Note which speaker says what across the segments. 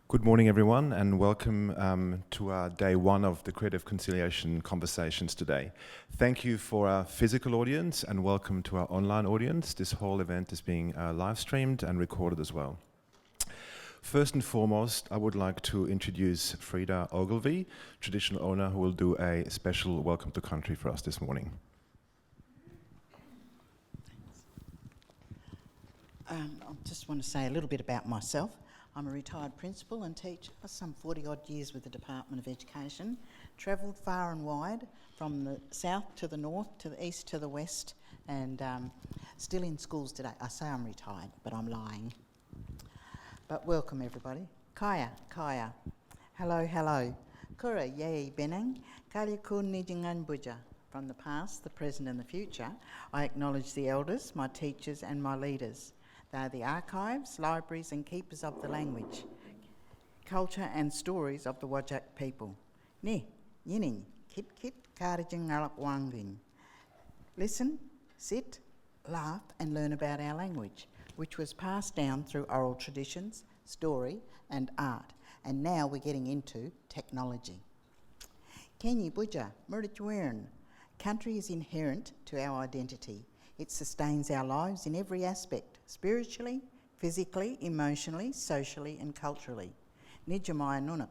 Speaker 1: Good morning, everyone, and welcome to our day one of the Creative Conciliation Conversations today. Thank you for our physical audience and welcome to our online audience. This whole event is being live streamed and recorded as well. First and foremost, I would like to introduce Frida Ogilvie, traditional owner, who will do a special welcome to country for us this morning.
Speaker 2: I just want to say a little bit about myself. I'm a retired principal and teacher for some 40 odd years with the Department of Education. Travelled far and wide from the south to the north, to the east to the west, and still in schools today. I say I'm retired, but I'm lying. But welcome everybody. Kaya, Kaya. Hello, hello. Kura yei benang, kali kun nijingan buja. From the past, the present and the future, I acknowledge the elders, my teachers and my leaders. They are the archives, libraries and keepers of the language, culture and stories of the Whadjuk people. Ni, yining, kit kit, karijing alak wanging. Listen, sit, laugh and learn about our language, which was passed down through oral traditions, story and art. And now we're getting into technology. Kenyi buja, murdichwern. Country is inherent to our identity. It sustains our lives in every aspect, spiritually, physically, emotionally, socially and culturally. Nijamaya Nunuk.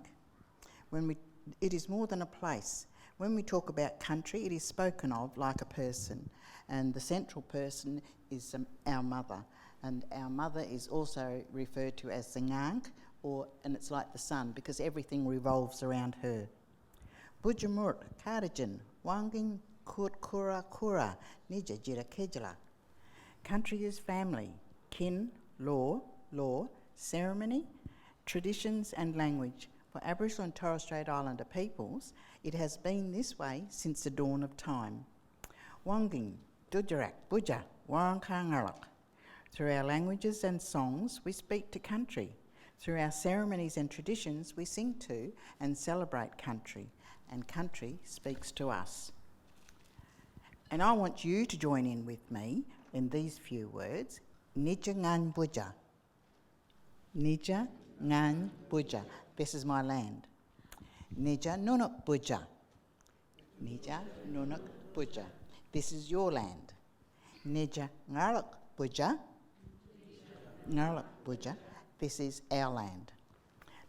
Speaker 2: It is more than a place. When we talk about country, it is spoken of like a person, and the central person is our mother, and our mother is also referred to as the ngank, and it's like the sun because everything revolves around her. Bujamurt, Karajan, Wanging, Kura Kura, Nija Jira Kejala. Country is family, kin, law, ceremony, traditions and language. For Aboriginal and Torres Strait Islander peoples, it has been this way since the dawn of time. Wanging, Dujarak, Buja, Warangkangalak. Through our languages and songs, we speak to country. Through our ceremonies and traditions, we sing to and celebrate country, and country speaks to us. And I want you to join in with me in these few words. Nija ngan buja. Nija ngan buja. This is my land. Nija nunuk buja. Nija nunuk buja. This is your land. Nija ngalak buja. Ngalak buja. This is our land.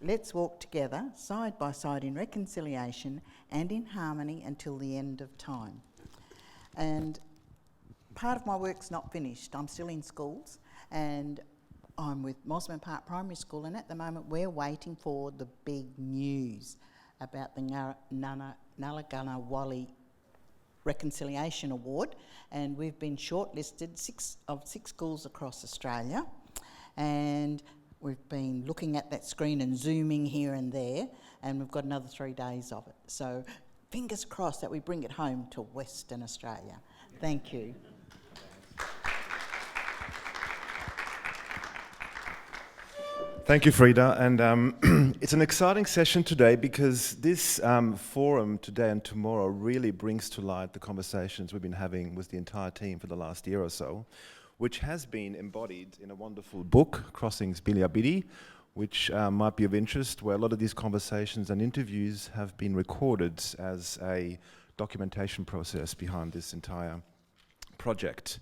Speaker 2: Let's walk together, side by side in reconciliation and in harmony until the end of time. And part of my work's not finished. I'm still in schools and I'm with Mosman Park Primary School, and at the moment we're waiting for the big news about the Nalagana Wali Reconciliation Award, and we've been shortlisted, six schools across Australia, and we've been looking at that screen and zooming here and there, and we've got another 3 days of it. So fingers crossed that we bring it home to Western Australia. Thank you.
Speaker 1: Thank you, Frida. And it's an exciting session today because this forum today and tomorrow really brings to light the conversations we've been having with the entire team for the last year or so, which has been embodied in a wonderful book, Crossings Bilyabidi, which might be of interest, where a lot of these conversations and interviews have been recorded as a documentation process behind this entire project.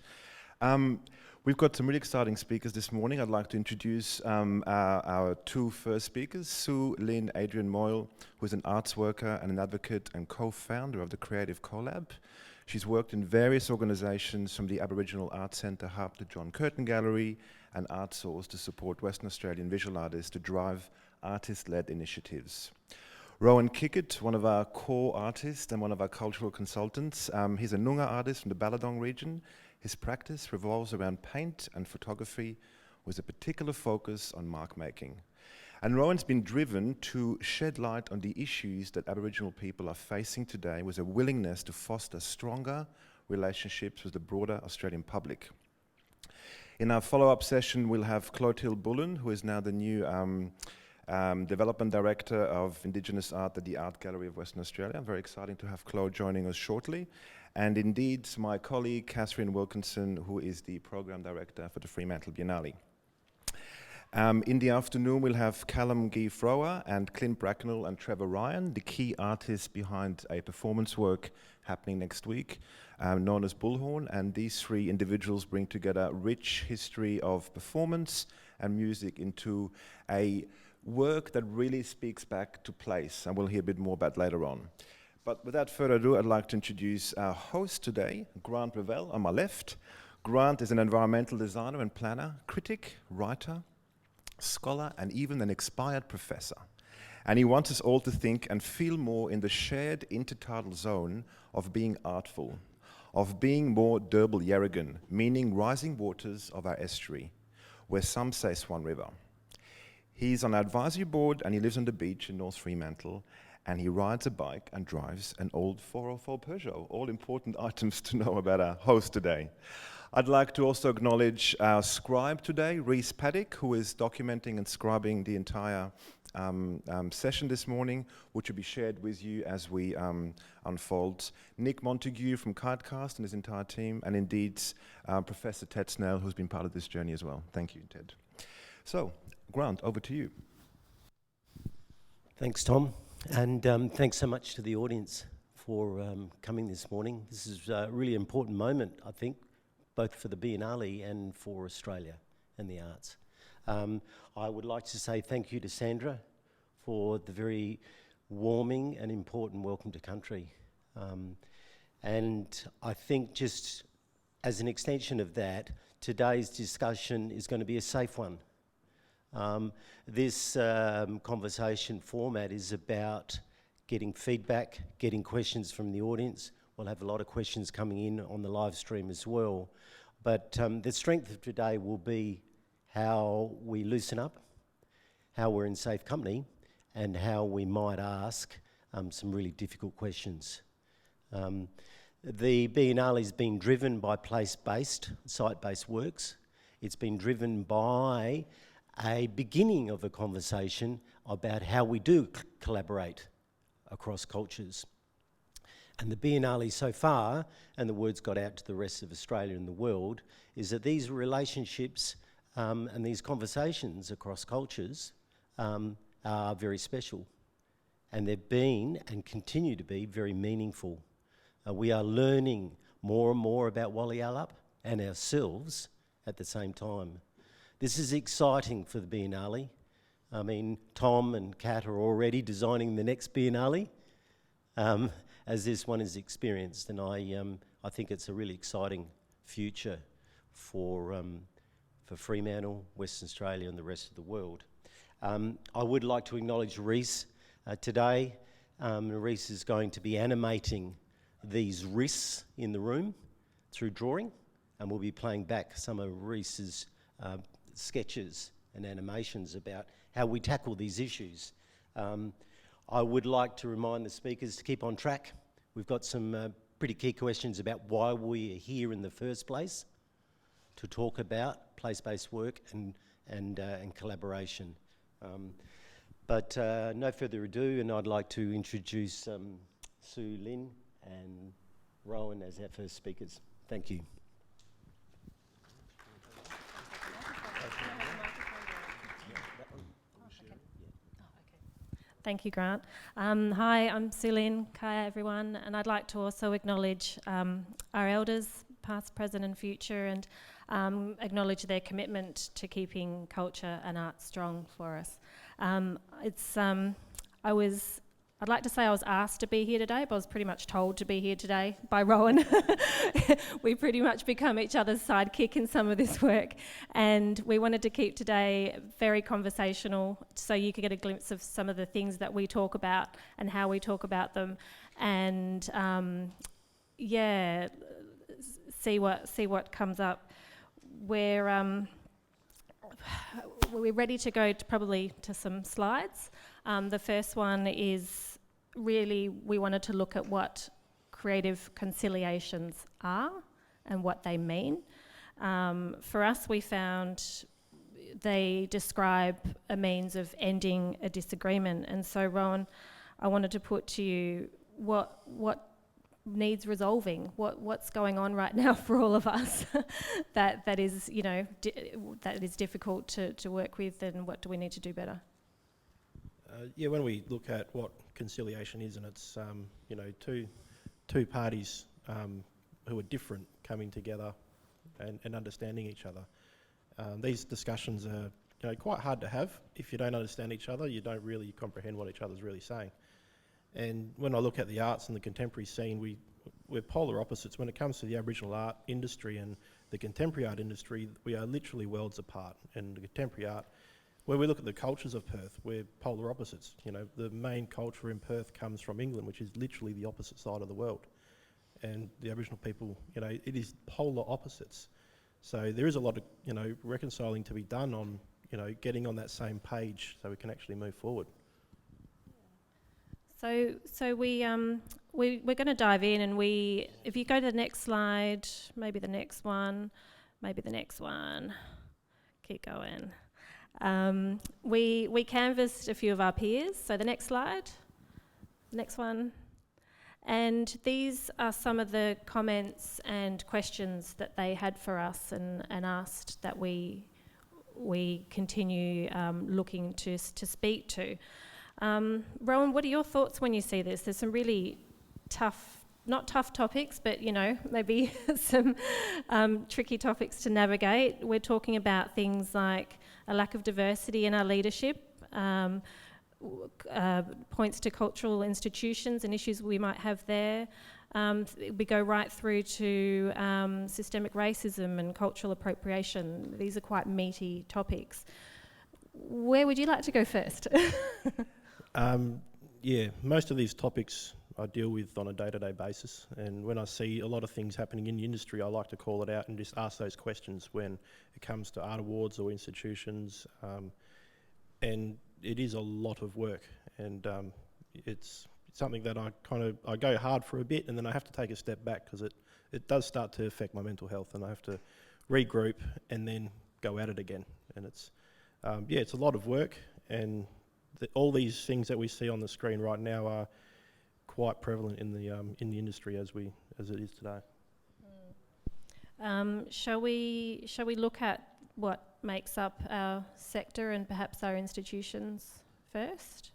Speaker 1: We've got some really exciting speakers this morning. I'd like to introduce our two first speakers, Sue Lynn Adrian Moyle, who is an arts worker and an advocate and co-founder of the Creative Collab. She's worked in various organisations, from the Aboriginal Arts Centre Hub to John Curtin Gallery and Art Source, to support Western Australian visual artists to drive artist-led initiatives. Rowan Kickett, one of our core artists and one of our cultural consultants. He's a Noongar artist from the Balladong region. His practice revolves around paint and photography with a particular focus on mark making. And Rowan's been driven to shed light on the issues that Aboriginal people are facing today with a willingness to foster stronger relationships with the broader Australian public. In our follow-up session, we'll have Clothilde Bullen, who is now the new Development Director of Indigenous Art at the Art Gallery of Western Australia. Very exciting to have Claude joining us shortly. And indeed, my colleague, Catherine Wilkinson, who is the Program Director for the Fremantle Biennale. In the afternoon, we'll have Callum Guy Frower and Clint Bracknell and Trevor Ryan, the key artists behind a performance work happening next week, known as Bullhorn. And these three individuals bring together a rich history of performance and music into a work that really speaks back to place, and we'll hear a bit more about later on. But without further ado, I'd like to introduce our host today, Grant Revell, on my left. Grant is an environmental designer and planner, critic, writer, scholar, and even an expired professor. And he wants us all to think and feel more in the shared intertidal zone of being artful, of being more Derbyl Yerrigan, meaning rising waters of our estuary, where some say Swan River. He's on our advisory board and he lives on the beach in North Fremantle, and he rides a bike and drives an old 404 Peugeot. All important items to know about our host today. I'd like to also acknowledge our scribe today, Rhys Paddock, who is documenting and scribing the entire session this morning, which will be shared with you as we unfold. Nick Montague from Kitecast and his entire team, and indeed Professor Ted Snell, who's been part of this journey as well. Thank you, Ted. So, Grant, over to you.
Speaker 3: Thanks, Tom, and thanks so much to the audience for coming this morning. This is a really important moment, I think, both for the Biennale and for Australia and the arts. I would like to say thank you to Sandra for the very warming and important welcome to country. And I think just as an extension of that, today's discussion is going to be a safe one. This conversation format is about getting feedback, getting questions from the audience. We'll have a lot of questions coming in on the live stream as well. But the strength of today will be how we loosen up, how we're in safe company, and how we might ask some really difficult questions. The Biennale has been driven by place-based, site-based works. It's been driven by a beginning of a conversation about how we do collaborate across cultures. And the Biennale so far, and the word's got out to the rest of Australia and the world, is that these relationships and these conversations across cultures are very special. And they've been and continue to be very meaningful. We are learning more and more about Walyalup and ourselves at the same time. This is exciting for the Biennale. I mean, Tom and Kat are already designing the next Biennale, as this one is experienced, and I think it's a really exciting future for Fremantle, Western Australia, and the rest of the world. I would like to acknowledge Rhys today. Rhys is going to be animating these risks in the room through drawing, and we'll be playing back some of Rhys's sketches and animations about how we tackle these issues. I would like to remind the speakers to keep on track. We've got some pretty key questions about why we are here in the first place, to talk about place-based work and collaboration. But no further ado, and I'd like to introduce Sue Lynn and Rowan as our first speakers. Thank you.
Speaker 4: Thank you, Grant. Hi, I'm Sulin. Kaya, everyone. And I'd like to also acknowledge our elders, past, present and future, and acknowledge their commitment to keeping culture and art strong for us. I'd like to say I was asked to be here today, but I was pretty much told to be here today by Rowan. We pretty much become each other's sidekick in some of this work. And we wanted to keep today very conversational so you could get a glimpse of some of the things that we talk about and how we talk about them. And see what comes up. We're ready to go probably to some slides. The first one is really we wanted to look at what creative conciliations are and what they mean. For us, we found they describe a means of ending a disagreement. And so, Rowan, I wanted to put to you what needs resolving. What's going on right now for all of us that is, that is difficult to work with, and what do we need to do better?
Speaker 5: When we look at what conciliation is, and it's two parties who are different coming together and understanding each other. These discussions are quite hard to have. If you don't understand each other, you don't really comprehend what each other's really saying. And when I look at the arts and the contemporary scene, we're polar opposites. When it comes to the Aboriginal art industry and the contemporary art industry, we are literally worlds apart. And the contemporary art, when we look at the cultures of Perth, we're polar opposites. The main culture in Perth comes from England, which is literally the opposite side of the world. And the Aboriginal people, it is polar opposites. So there is a lot of, reconciling to be done on, getting on that same page so we can actually move forward.
Speaker 4: So we're going to dive in, and if you go to the next slide, maybe the next one, keep going. We canvassed a few of our peers. So the next slide, next one. And these are some of the comments and questions that they had for us and asked that we continue looking to speak to. Rowan, what are your thoughts when you see this? There's some really not tough topics, but maybe some tricky topics to navigate. We're talking about things like a lack of diversity in our leadership, points to cultural institutions and issues we might have there. We go right through to systemic racism and cultural appropriation. These are quite meaty topics. Where would you like to go first?
Speaker 5: Most of these topics I deal with on a day-to-day basis, and when I see a lot of things happening in the industry, I like to call it out and just ask those questions when it comes to art awards or institutions, and it is a lot of work, and it's something that I go hard for a bit, and then I have to take a step back because it does start to affect my mental health, and I have to regroup and then go at it again, and it's a lot of work, and all these things that we see on the screen right now are quite prevalent in the industry as it is today.
Speaker 4: Shall we look at what makes up our sector and perhaps our institutions first?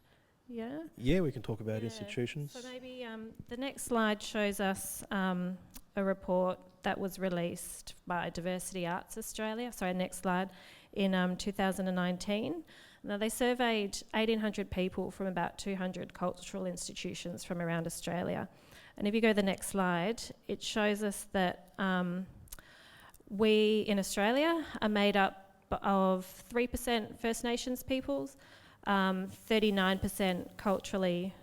Speaker 4: Yeah?
Speaker 5: Yeah, we can talk about institutions.
Speaker 4: So maybe the next slide shows us a report that was released by Diversity Arts Australia. Sorry, next slide. In 2019. Now, they surveyed 1,800 people from about 200 cultural institutions from around Australia. And if you go to the next slide, it shows us that we in Australia are made up of 3% First Nations peoples, 39% culturally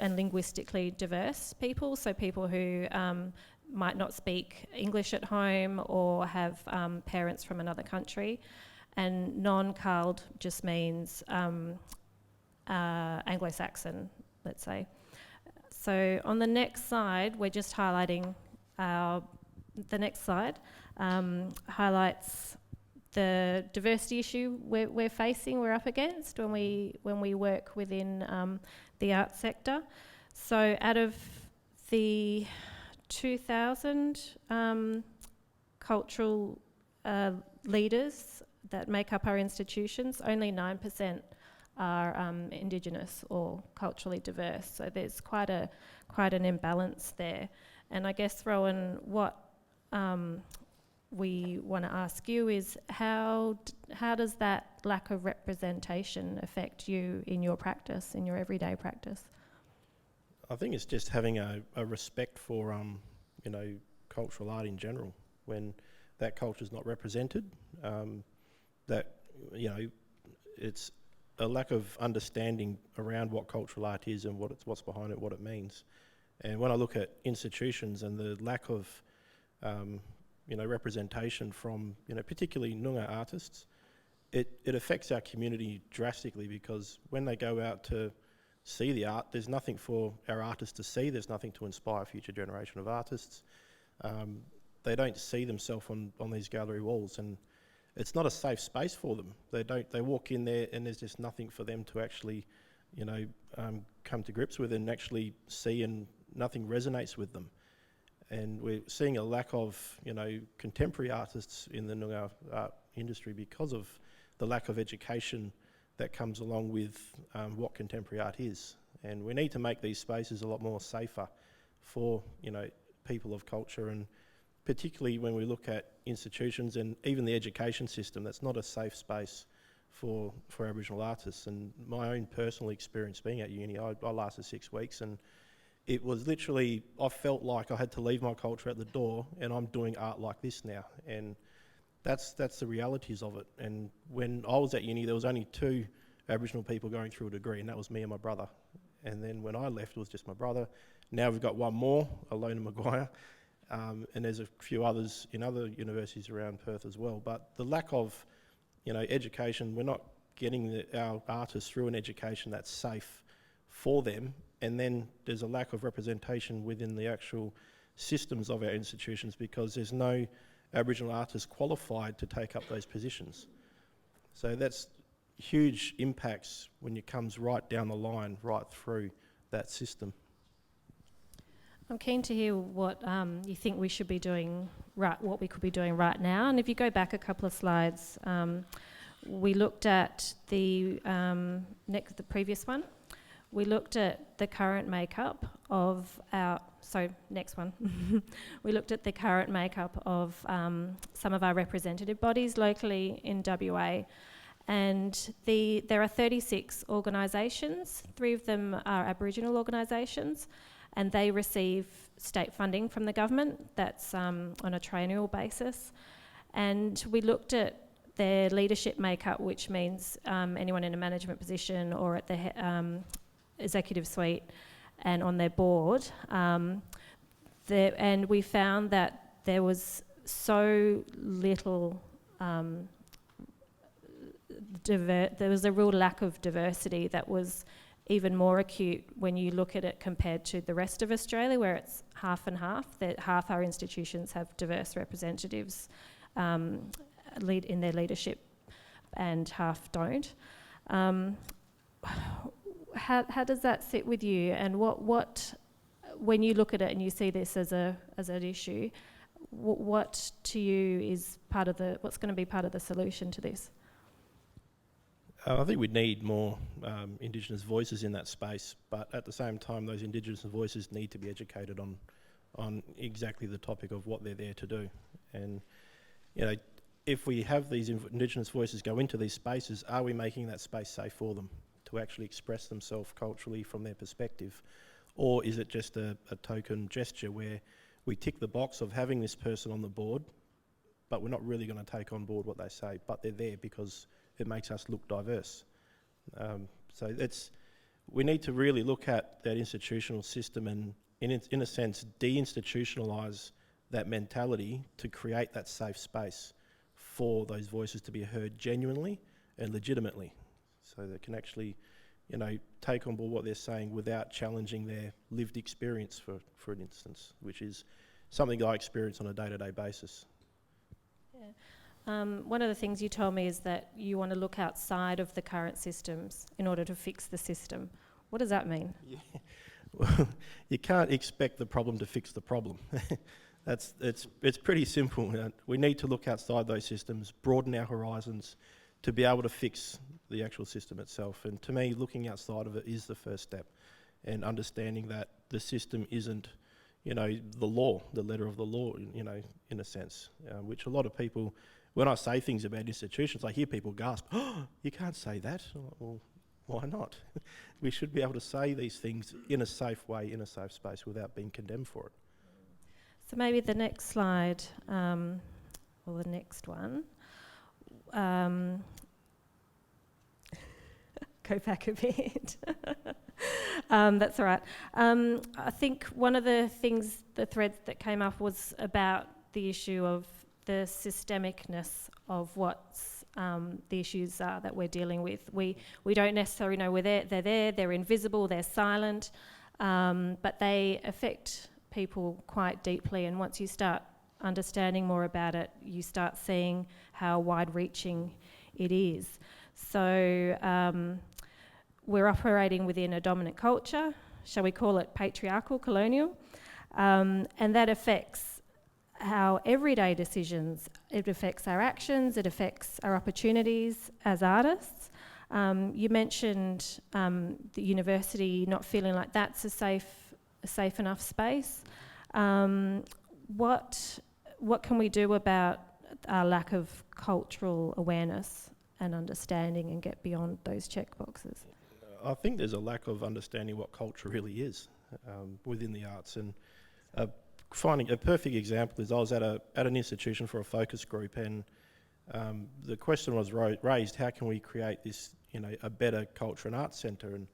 Speaker 4: and linguistically diverse people, so people who might not speak English at home or have parents from another country. And non-CALD just means Anglo-Saxon, let's say. So on the next slide, we're just highlighting the next slide highlights the diversity issue we're up against when we work within the arts sector. So out of the 2,000 cultural leaders that make up our institutions, only 9% are Indigenous or culturally diverse. So there's quite an imbalance there. And I guess, Rowan, what we want to ask you is how does that lack of representation affect you in your practice, in your everyday practice?
Speaker 5: I think it's just having a respect for cultural art in general. When that culture is not represented, it's a lack of understanding around what cultural art is and what's behind it, what it means. And when I look at institutions and the lack of representation from particularly Noongar artists, it affects our community drastically, because when they go out to see the art, there's nothing for our artists to see. There's nothing to inspire a future generation of artists. They don't see themselves on these gallery walls, and it's not a safe space for them. They walk in there and there's just nothing for them to actually, come to grips with and actually see, and nothing resonates with them. And we're seeing a lack of, contemporary artists in the Noongar art industry because of the lack of education that comes along with what contemporary art is. And we need to make these spaces a lot more safer for, people of culture, and particularly when we look at institutions and even the education system, that's not a safe space for Aboriginal artists. And my own personal experience being at uni, I lasted 6 weeks, and it was literally, I felt like I had to leave my culture at the door, and I'm doing art like this now. And that's the realities of it. And when I was at uni, there was only 2 Aboriginal people going through a degree, and that was me and my brother. And then when I left, it was just my brother. Now we've got one more, Alona Maguire, and there's a few others in other universities around Perth as well. But the lack of, education, we're not getting our artists through an education that's safe for them. And then there's a lack of representation within the actual systems of our institutions, because there's no Aboriginal artists qualified to take up those positions. So that's huge impacts when it comes right down the line, right through that system.
Speaker 4: I'm keen to hear what you think we should be doing, what we could be doing right now. And if you go back a couple of slides, we looked at the previous one. We looked at the current makeup of next one. We looked at the current makeup of some of our representative bodies locally in WA. And there are 36 organisations. 3 of them are Aboriginal organisations, and they receive state funding from the government. That's on a triennial basis. And we looked at their leadership makeup, which means anyone in a management position or at the executive suite and on their board. And we found that there was so little there was a real lack of diversity that was even more acute when you look at it compared to the rest of Australia, where it's half and half. That half our institutions have diverse representatives in their leadership and half don't. How does that sit with you? And what when you look at it and you see this as an issue, what to you is what's going to be part of the solution to this?
Speaker 5: I think we need more Indigenous voices in that space, but at the same time, those Indigenous voices need to be educated on exactly the topic of what they're there to do. And, if we have these Indigenous voices go into these spaces, are we making that space safe for them to actually express themselves culturally from their perspective? Or is it just a token gesture where we tick the box of having this person on the board, but we're not really going to take on board what they say, but they're there because it makes us look diverse. So we need to really look at that institutional system and, in a sense, deinstitutionalise that mentality to create that safe space for those voices to be heard genuinely and legitimately, so they can actually, take on board what they're saying without challenging their lived experience, for an instance, which is something I experience on a day-to-day basis.
Speaker 4: Yeah. One of the things you told me is that you want to look outside of the current systems in order to fix the system. What does that mean?
Speaker 5: Yeah. Well, you can't expect the problem to fix the problem. It's pretty simple. We need to look outside those systems, broaden our horizons to be able to fix the actual system itself. And to me, looking outside of it is the first step, and understanding that the system isn't, the law, the letter of the law, in a sense, which a lot of people, when I say things about institutions, I hear people gasp, "Oh, you can't say that." Well, why not? We should be able to say these things in a safe way, in a safe space, without being condemned for it.
Speaker 4: So maybe the next slide, or the next one. Go back a bit. That's all right. I think one of the threads that came up was about the issue of the systemicness of what's the issues are that we're dealing with. We don't necessarily know they're there, they're invisible, they're silent, but they affect people quite deeply, and once you start understanding more about it, you start seeing how wide-reaching it is. So we're operating within a dominant culture, shall we call it patriarchal, colonial, And that affects our everyday decisions. It affects our actions, it affects our opportunities as artists. You mentioned the university not feeling like that's a safe enough space. What can we do about our lack of cultural awareness and understanding and get beyond those checkboxes?
Speaker 5: I think there's a lack of understanding what culture really is within the arts, and finding a perfect example is I was at an institution for a focus group, and the question was raised: how can we create this, a better culture and arts centre? And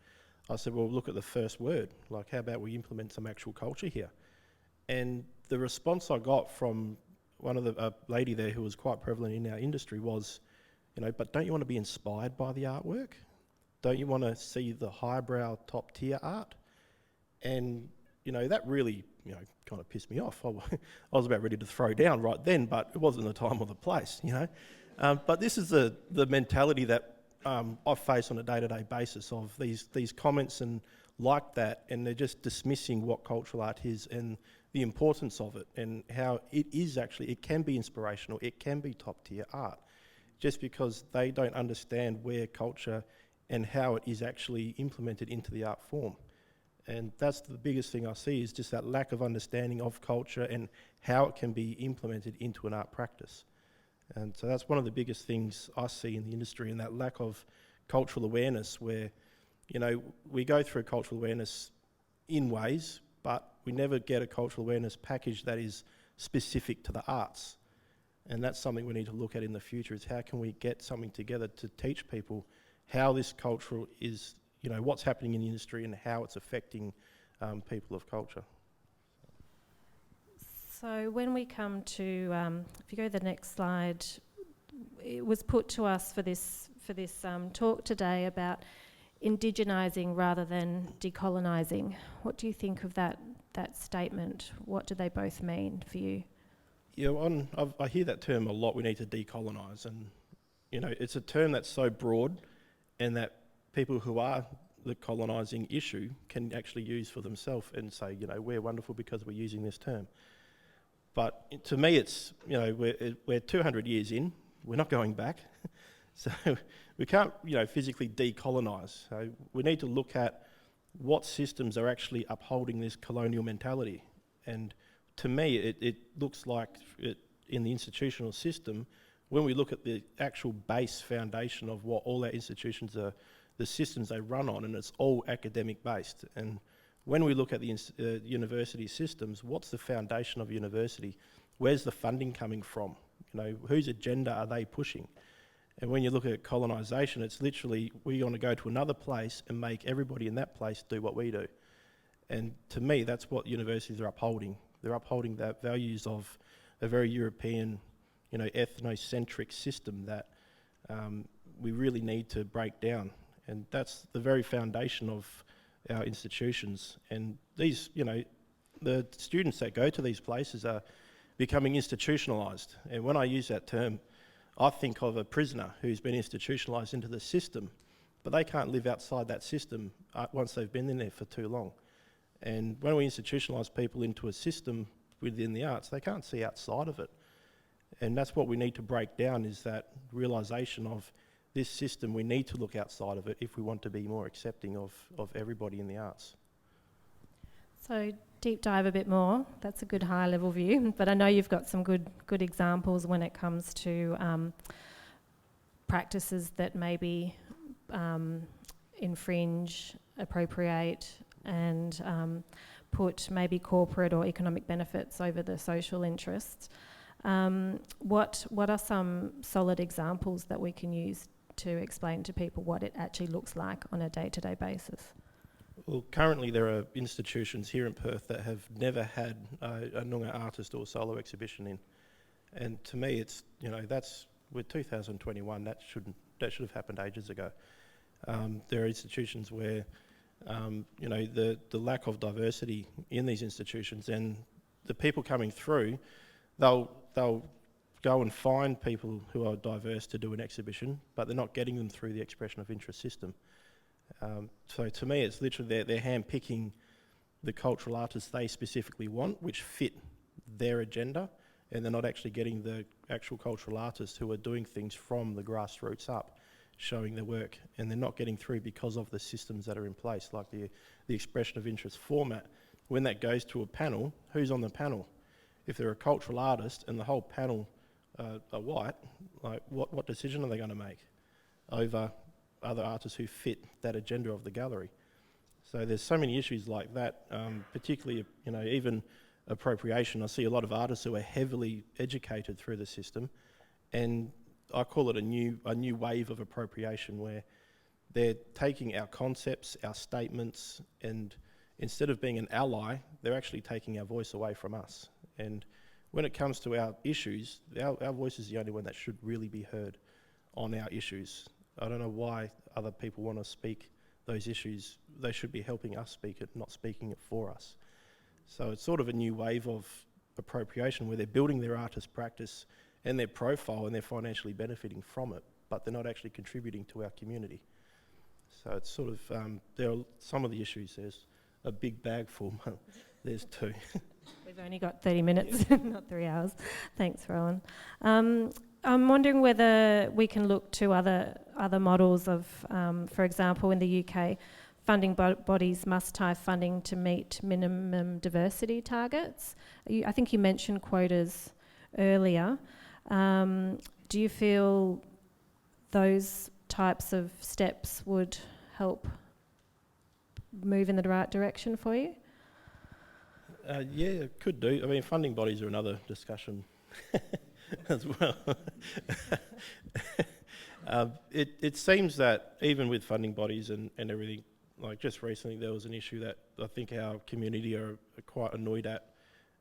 Speaker 5: I said, well, look at the first word. Like, how about we implement some actual culture here? And the response I got from one of a lady there who was quite prevalent in our industry was, but don't you want to be inspired by the artwork? Don't you want to see the highbrow, top-tier art? And, that really, kind of pissed me off. I was about ready to throw down right then, but it wasn't the time or the place, But this is the mentality that I face on a day-to-day basis of these comments and like that, and they're just dismissing what cultural art is and the importance of it and how it is actually, it can be inspirational, it can be top-tier art, just because they don't understand where culture and how it is actually implemented into the art form. And that's the biggest thing I see, is just that lack of understanding of culture and how it can be implemented into an art practice. And so that's one of the biggest things I see in the industry, and that lack of cultural awareness where, we go through cultural awareness in ways, but we never get a cultural awareness package that is specific to the arts. And that's something we need to look at in the future, is how can we get something together to teach people how this culture is, what's happening in the industry and how it's affecting people of culture.
Speaker 4: So when we come to, if you go to the next slide, it was put to us for this talk today about indigenising rather than decolonising. What do you think of that statement? What do they both mean for you?
Speaker 5: Yeah, I hear that term a lot. We need to decolonise, and it's a term that's so broad, and that people who are the colonising issue can actually use for themselves and say, we're wonderful because we're using this term. But to me, it's we're 200 years in. We're not going back, so we can't physically decolonise. So we need to look at what systems are actually upholding this colonial mentality. And to me, it looks like in the institutional system, when we look at the actual base foundation of what all our institutions are, the systems they run on, and it's all academic based. And when we look at the university systems, what's the foundation of university? Where's the funding coming from? Whose agenda are they pushing? And when you look at colonisation, it's literally, we want to go to another place and make everybody in that place do what we do. And to me, that's what universities are upholding. They're upholding the values of a very European, ethnocentric system that we really need to break down. And that's the very foundation of our institutions. And these, the students that go to these places are becoming institutionalised. And when I use that term, I think of a prisoner who's been institutionalised into the system, but they can't live outside that system once they've been in there for too long. And when we institutionalise people into a system within the arts, they can't see outside of it. And that's what we need to break down, is that realisation of this system. We need to look outside of it if we want to be more accepting of everybody in the arts.
Speaker 4: So deep dive a bit more. That's a good high level view, but I know you've got some good examples when it comes to practices that maybe infringe, appropriate, and put maybe corporate or economic benefits over the social interests. What are some solid examples that we can use to explain to people what it actually looks like on a day-to-day basis?
Speaker 5: Well, currently there are institutions here in Perth that have never had a Noongar artist or solo exhibition in. And to me, it's, that's, with 2021, that should have happened ages ago. There are institutions where, the lack of diversity in these institutions, and the people coming through, they'll go and find people who are diverse to do an exhibition, but they're not getting them through the expression of interest system. So to me, it's literally they're hand-picking the cultural artists they specifically want, which fit their agenda, and they're not actually getting the actual cultural artists who are doing things from the grassroots up, showing their work, and they're not getting through because of the systems that are in place, like the expression of interest format. When that goes to a panel, who's on the panel? If they're a cultural artist and the whole panel are white, like what decision are they going to make over other artists who fit that agenda of the gallery? So there's so many issues like that, particularly, you know, even appropriation. I see a lot of artists who are heavily educated through the system, and I call it a new wave of appropriation, where they're taking our concepts, our statements, and instead of being an ally, they're actually taking our voice away from us. And when it comes to our issues, our voice is the only one that should really be heard on our issues. I don't know why other people want to speak those issues. They should be helping us speak it, not speaking it for us. So it's sort of a new wave of appropriation where they're building their artist practice and their profile, and they're financially benefiting from it, but they're not actually contributing to our community. So it's sort of, there are some of the issues. There's a big bag full, there's two.
Speaker 4: We've only got 30 minutes, not 3 hours. Thanks, Rowan. I'm wondering whether we can look to other models of, for example, in the UK, funding bodies must tie funding to meet minimum diversity targets. I think you mentioned quotas earlier. Do you feel those types of steps would help move in the right direction for you?
Speaker 5: Yeah, it could do. I mean, funding bodies are another discussion as well. It seems that even with funding bodies and everything, like just recently there was an issue that I think our community are quite annoyed at,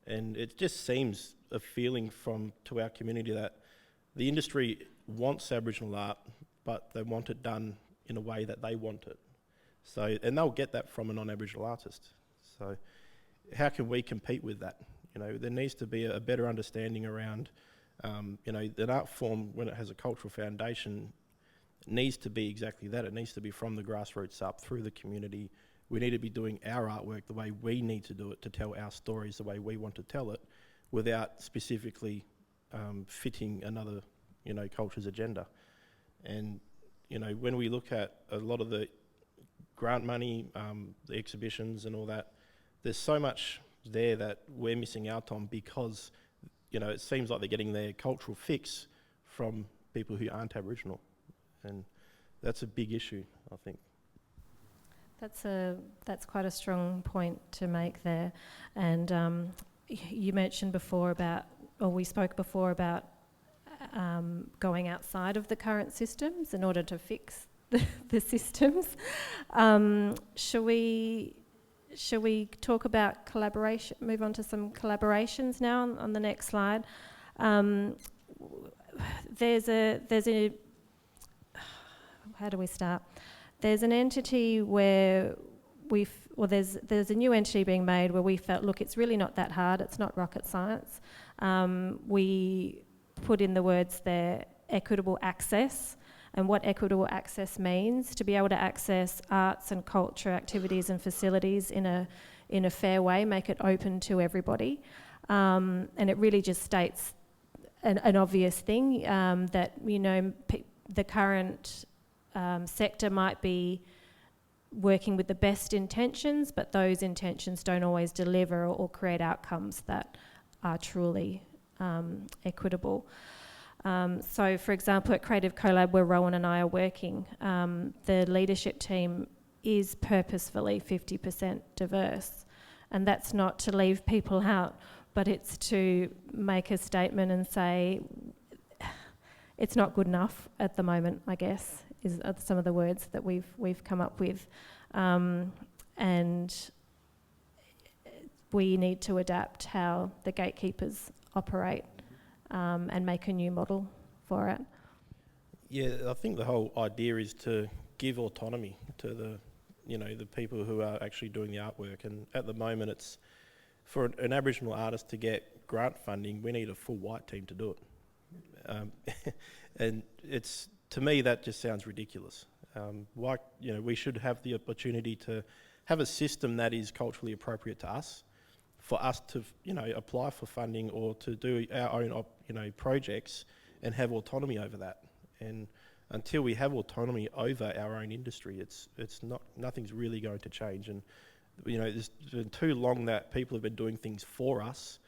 Speaker 5: and it just seems a feeling to our community that the industry wants Aboriginal art, but they want it done in a way that they want it. So, and they'll get that from a non-Aboriginal artist. So how can we compete with that? You know, there needs to be a better understanding around, you know, an art form, when it has a cultural foundation, needs to be exactly that. It needs to be from the grassroots up, through the community. We need to be doing our artwork the way we need to do it, to tell our stories the way we want to tell it, without specifically fitting another, you know, culture's agenda. And, you know, when we look at a lot of the grant money, the exhibitions and all that, there's so much there that we're missing out on because, you know, it seems like they're getting their cultural fix from people who aren't Aboriginal. And that's a big issue, I think.
Speaker 4: That's quite a strong point to make there. And you mentioned before about, or we spoke before about going outside of the current systems in order to fix the systems. Shall we talk about collaboration, move on to some collaborations now on the next slide? There's a how do we start? There's an entity where there's a new entity being made where we felt, look, it's really not that hard, it's not rocket science. We put in the words there, equitable access, and what equitable access means, to be able to access arts and culture activities and facilities in a fair way, make it open to everybody. And it really just states an obvious thing, that, you know, the current sector might be working with the best intentions, but those intentions don't always deliver or create outcomes that are truly equitable. So, for example, at Creative Collab, where Rowan and I are working, the leadership team is purposefully 50% diverse. And that's not to leave people out, but it's to make a statement and say, it's not good enough at the moment, I guess, are some of the words that we've come up with. And we need to adapt how the gatekeepers operate and make a new model for it.
Speaker 5: Yeah, I think the whole idea is to give autonomy to the people who are actually doing the artwork. And at the moment, it's for an Aboriginal artist to get grant funding, we need a full white team to do it. And to me, that just sounds ridiculous. We should have the opportunity to have a system that is culturally appropriate to us, for us to, apply for funding or to do our own, projects and have autonomy over that. And until we have autonomy over our own industry, nothing's really going to change. And it's been too long that people have been doing things for us,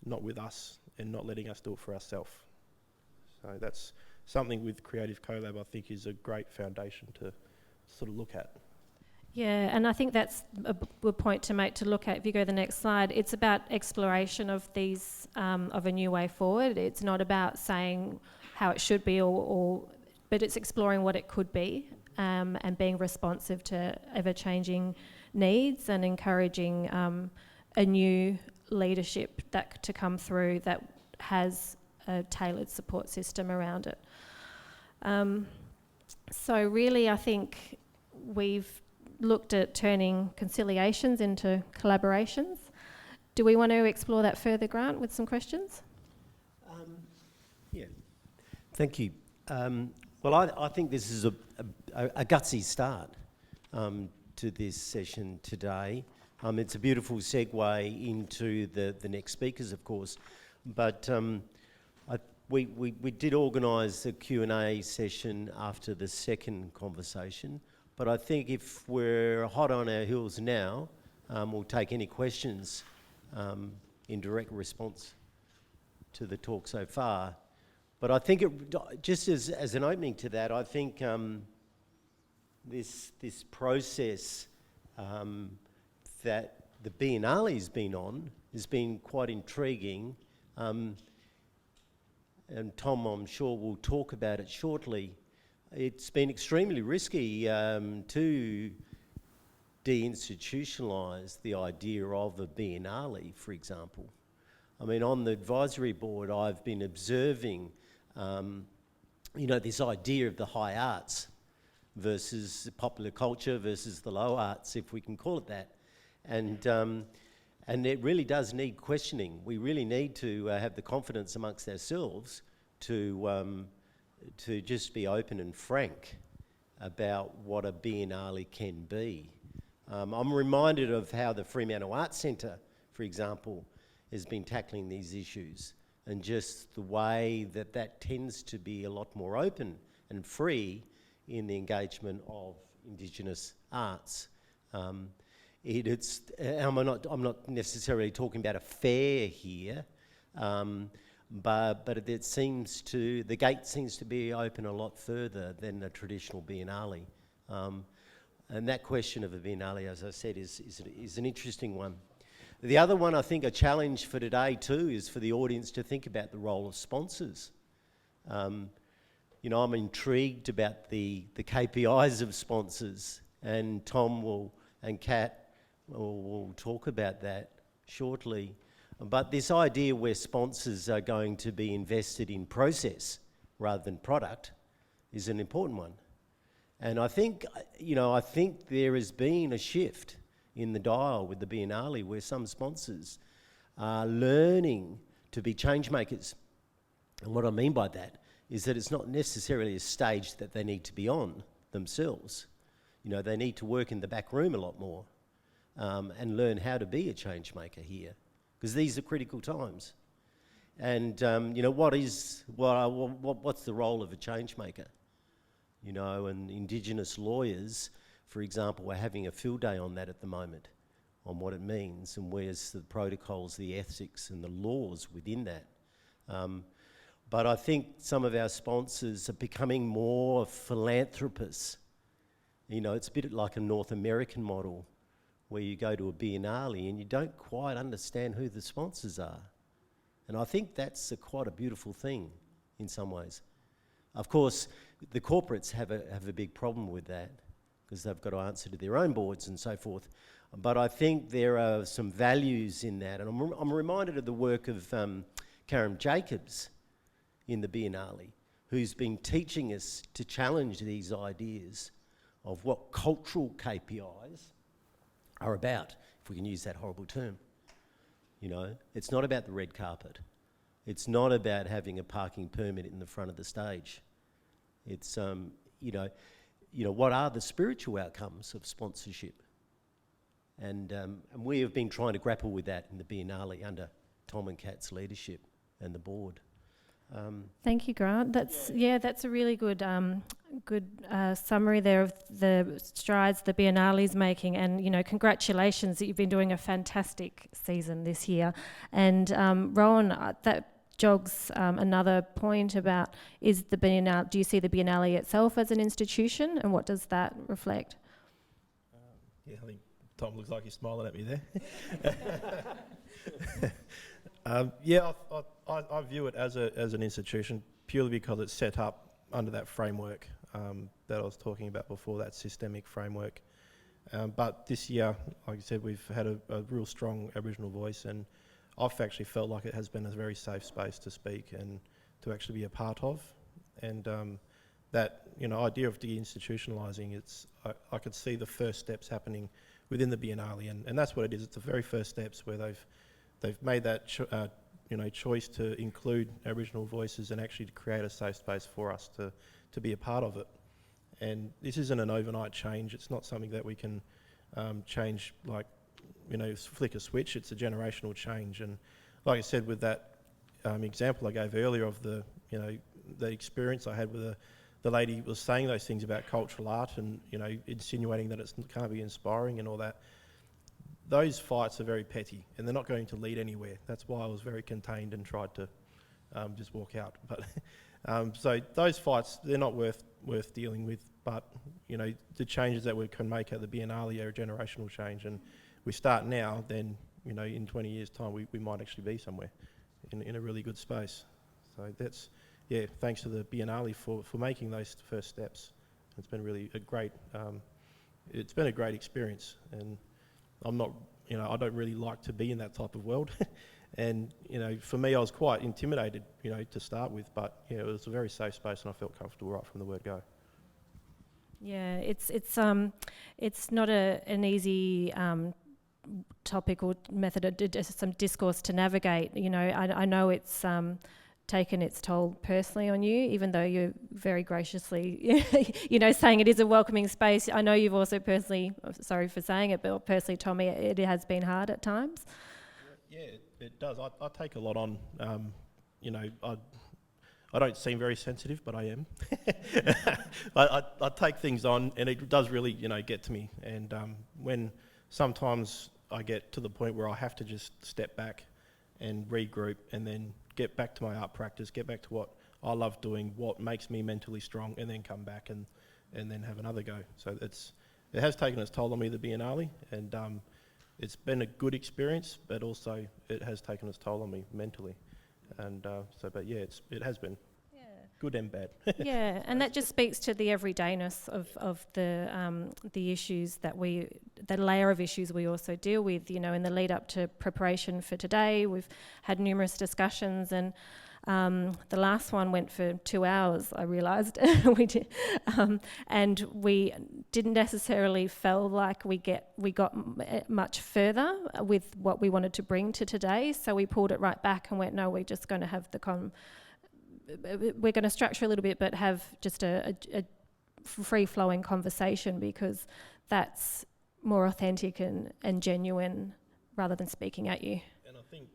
Speaker 5: not with us, and not letting us do it for ourselves. So that's something with Creative Collab I think is a great foundation to sort of look at.
Speaker 4: Yeah, and I think that's a good point to make, to look at. If you go to the next slide, it's about exploration of these, of a new way forward. It's not about saying how it should be, but it's exploring what it could be, and being responsive to ever-changing needs and encouraging a new leadership to come through that has a tailored support system around it. So really, I think we've looked at turning conciliations into collaborations. Do we want to explore that further, Grant, with some questions?
Speaker 3: Yeah, thank you. Well, I think this is a gutsy start to this session today. It's a beautiful segue into the next speakers, of course, but we did organise the Q&A session after the second conversation. But I think if we're hot on our heels now, we'll take any questions in direct response to the talk so far. But I think, just as an opening to that, I think this process that the Biennale's been on has been quite intriguing. And Tom, I'm sure, will talk about it shortly. It's been extremely risky to deinstitutionalise the idea of a Biennale, for example. I mean, on the advisory board, I've been observing, this idea of the high arts versus popular culture versus the low arts, if we can call it that. And it really does need questioning. We really need to have the confidence amongst ourselves to just be open and frank about what a Biennale can be. I'm reminded of how the Fremantle Arts Centre, for example, has been tackling these issues, and just the way that tends to be a lot more open and free in the engagement of Indigenous arts. I'm not necessarily talking about a fair here, but the gate seems to be open a lot further than a traditional Biennale. And that question of a Biennale, as I said, is an interesting one. The other one, I think, a challenge for today too, is for the audience to think about the role of sponsors. I'm intrigued about the KPIs of sponsors, and Tom and Kat will talk about that shortly. But this idea where sponsors are going to be invested in process rather than product is an important one. And I think there has been a shift in the dial with the Biennale where some sponsors are learning to be change makers. And what I mean by that is that it's not necessarily a stage that they need to be on themselves. They need to work in the back room a lot more and learn how to be a change maker here, because these are critical times. And what's the role of a change maker? And Indigenous lawyers, for example, are having a field day on that at the moment, on what it means and where's the protocols, the ethics and the laws within that. But I think some of our sponsors are becoming more philanthropists. It's a bit like a North American model where you go to a Biennale and you don't quite understand who the sponsors are. And I think that's quite a beautiful thing in some ways. Of course, the corporates have a big problem with that because they've got to answer to their own boards and so forth. But I think there are some values in that. And I'm reminded of the work of Karen Jacobs in the Biennale, who's been teaching us to challenge these ideas of what cultural KPIs are about, if we can use that horrible term. It's not about the red carpet. It's not about having a parking permit in the front of the stage. It's, what are the spiritual outcomes of sponsorship? And we have been trying to grapple with that in the Biennale under Tom and Kat's leadership and the board.
Speaker 4: Thank you, Grant. That's a really good summary there of the strides the Biennale is making, and congratulations that you've been doing a fantastic season this year. And Rowan, that jogs another point about is the Biennale. Do you see the Biennale itself as an institution, and what does that reflect?
Speaker 5: Yeah, I think Tom looks like he's smiling at me there. I view it as an institution purely because it's set up under that framework that I was talking about before, that systemic framework. But this year, like I said, we've had a real strong Aboriginal voice, and I've actually felt like it has been a very safe space to speak and to actually be a part of. And that idea of deinstitutionalising, I could see the first steps happening within the Biennale, and that's what it is. It's the very first steps where they've made that choice to include Aboriginal voices and actually to create a safe space for us to be a part of it. And this isn't an overnight change. It's not something that we can change flick a switch. It's a generational change. And like I said, with that example I gave earlier of the experience I had with the lady was saying those things about cultural art and insinuating that it can't be inspiring and all that. Those fights are very petty and they're not going to lead anywhere. That's why I was very contained and tried to just walk out. But so those fights, they're not worth dealing with. But the changes that we can make at the Biennale are a generational change, and we start now. Then in 20 years' time, we might actually be somewhere in a really good space. So that's thanks to the Biennale for making those first steps. It's been really a great experience, and I'm not, I don't really like to be in that type of world. And, for me, I was quite intimidated, to start with, but, it was a very safe space and I felt comfortable right from the word go.
Speaker 4: Yeah, it's not an easy topic or method of some discourse to navigate. I know it's taken its toll personally on you, even though you're very graciously, saying it is a welcoming space. I know you've also personally, sorry for saying it, but personally, Tommy, it has been hard at times.
Speaker 5: Yeah, it does. I take a lot on. I don't seem very sensitive, but I am. I take things on, and it does really, get to me. And when sometimes I get to the point where I have to just step back and regroup and then get back to my art practice, get back to what I love doing, what makes me mentally strong, and then come back and then have another go. So it has taken its toll on me, the Biennale, and it's been a good experience, but also it has taken its toll on me mentally. And it has been good and bad.
Speaker 4: Yeah, and that just speaks to the everydayness of the issues the layer of issues we also deal with. In the lead up to preparation for today, we've had numerous discussions, and the last one went for 2 hours. I realised we did, and we didn't necessarily feel like we got much further with what we wanted to bring to today. So we pulled it right back and went, no, we're just going to have we're going to structure a little bit, but have just a free-flowing conversation, because that's more authentic and genuine rather than speaking at you.
Speaker 5: And I think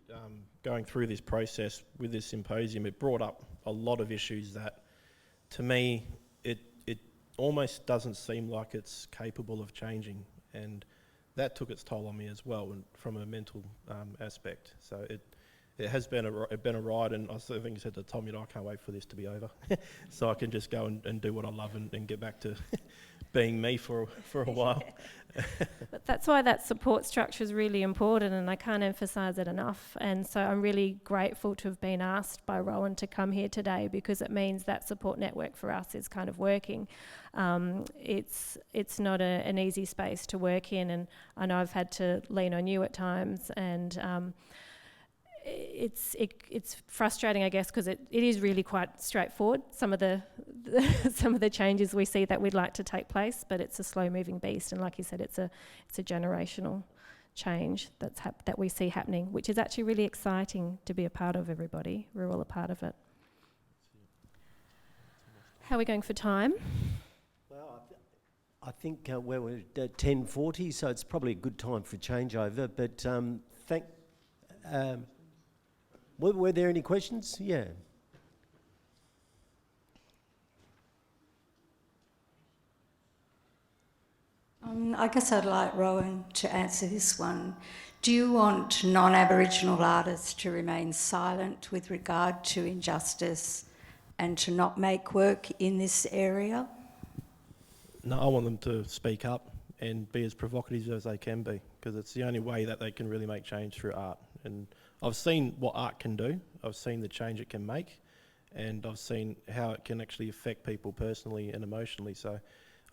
Speaker 5: going through this process with this symposium, it brought up a lot of issues that, to me, it almost doesn't seem like it's capable of changing, and that took its toll on me as well, and from a mental aspect. So it has been a ride, and I think I said to Tom, I can't wait for this to be over, so I can just go and do what I love and get back to being me for a while.
Speaker 4: But that's why that support structure is really important, and I can't emphasise it enough. And so I'm really grateful to have been asked by Rowan to come here today, because it means that support network for us is kind of working. It's not an easy space to work in, and I know I've had to lean on you at times, and it's frustrating, I guess, because it is really quite straightforward, some of the changes we see that we'd like to take place, but it's a slow-moving beast, and like you said, it's a generational change that we see happening, which is actually really exciting to be a part of. Everybody, we're all a part of it. How are we going for time?
Speaker 3: Well, I think we're at 10:40, so it's probably a good time for changeover. But were there any questions? Yeah.
Speaker 6: I guess I'd like Rowan to answer this one. Do you want non-Aboriginal artists to remain silent with regard to injustice and to not make work in this area?
Speaker 5: No, I want them to speak up and be as provocative as they can be, because it's the only way that they can really make change through art. And I've seen what art can do. I've seen the change it can make, and I've seen how it can actually affect people personally and emotionally. So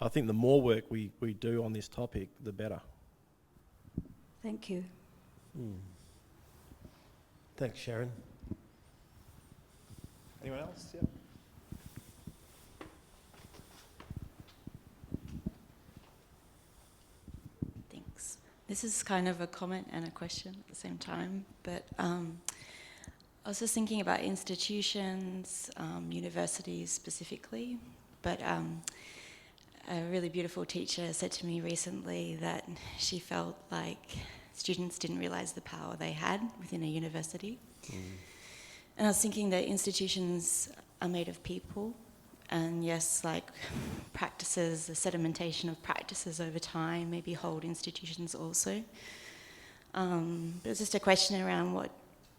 Speaker 5: I think the more work we do on this topic, the better.
Speaker 6: Thank you.
Speaker 3: Thanks, Sharon.
Speaker 1: Anyone else? Yeah.
Speaker 7: Thanks. This is kind of a comment and a question at the same time, but I was just thinking about institutions, universities specifically, but a really beautiful teacher said to me recently that she felt like students didn't realise the power they had within a university. And I was thinking that institutions are made of people, and yes, like practices, the sedimentation of practices over time maybe hold institutions also. But it's just a question around what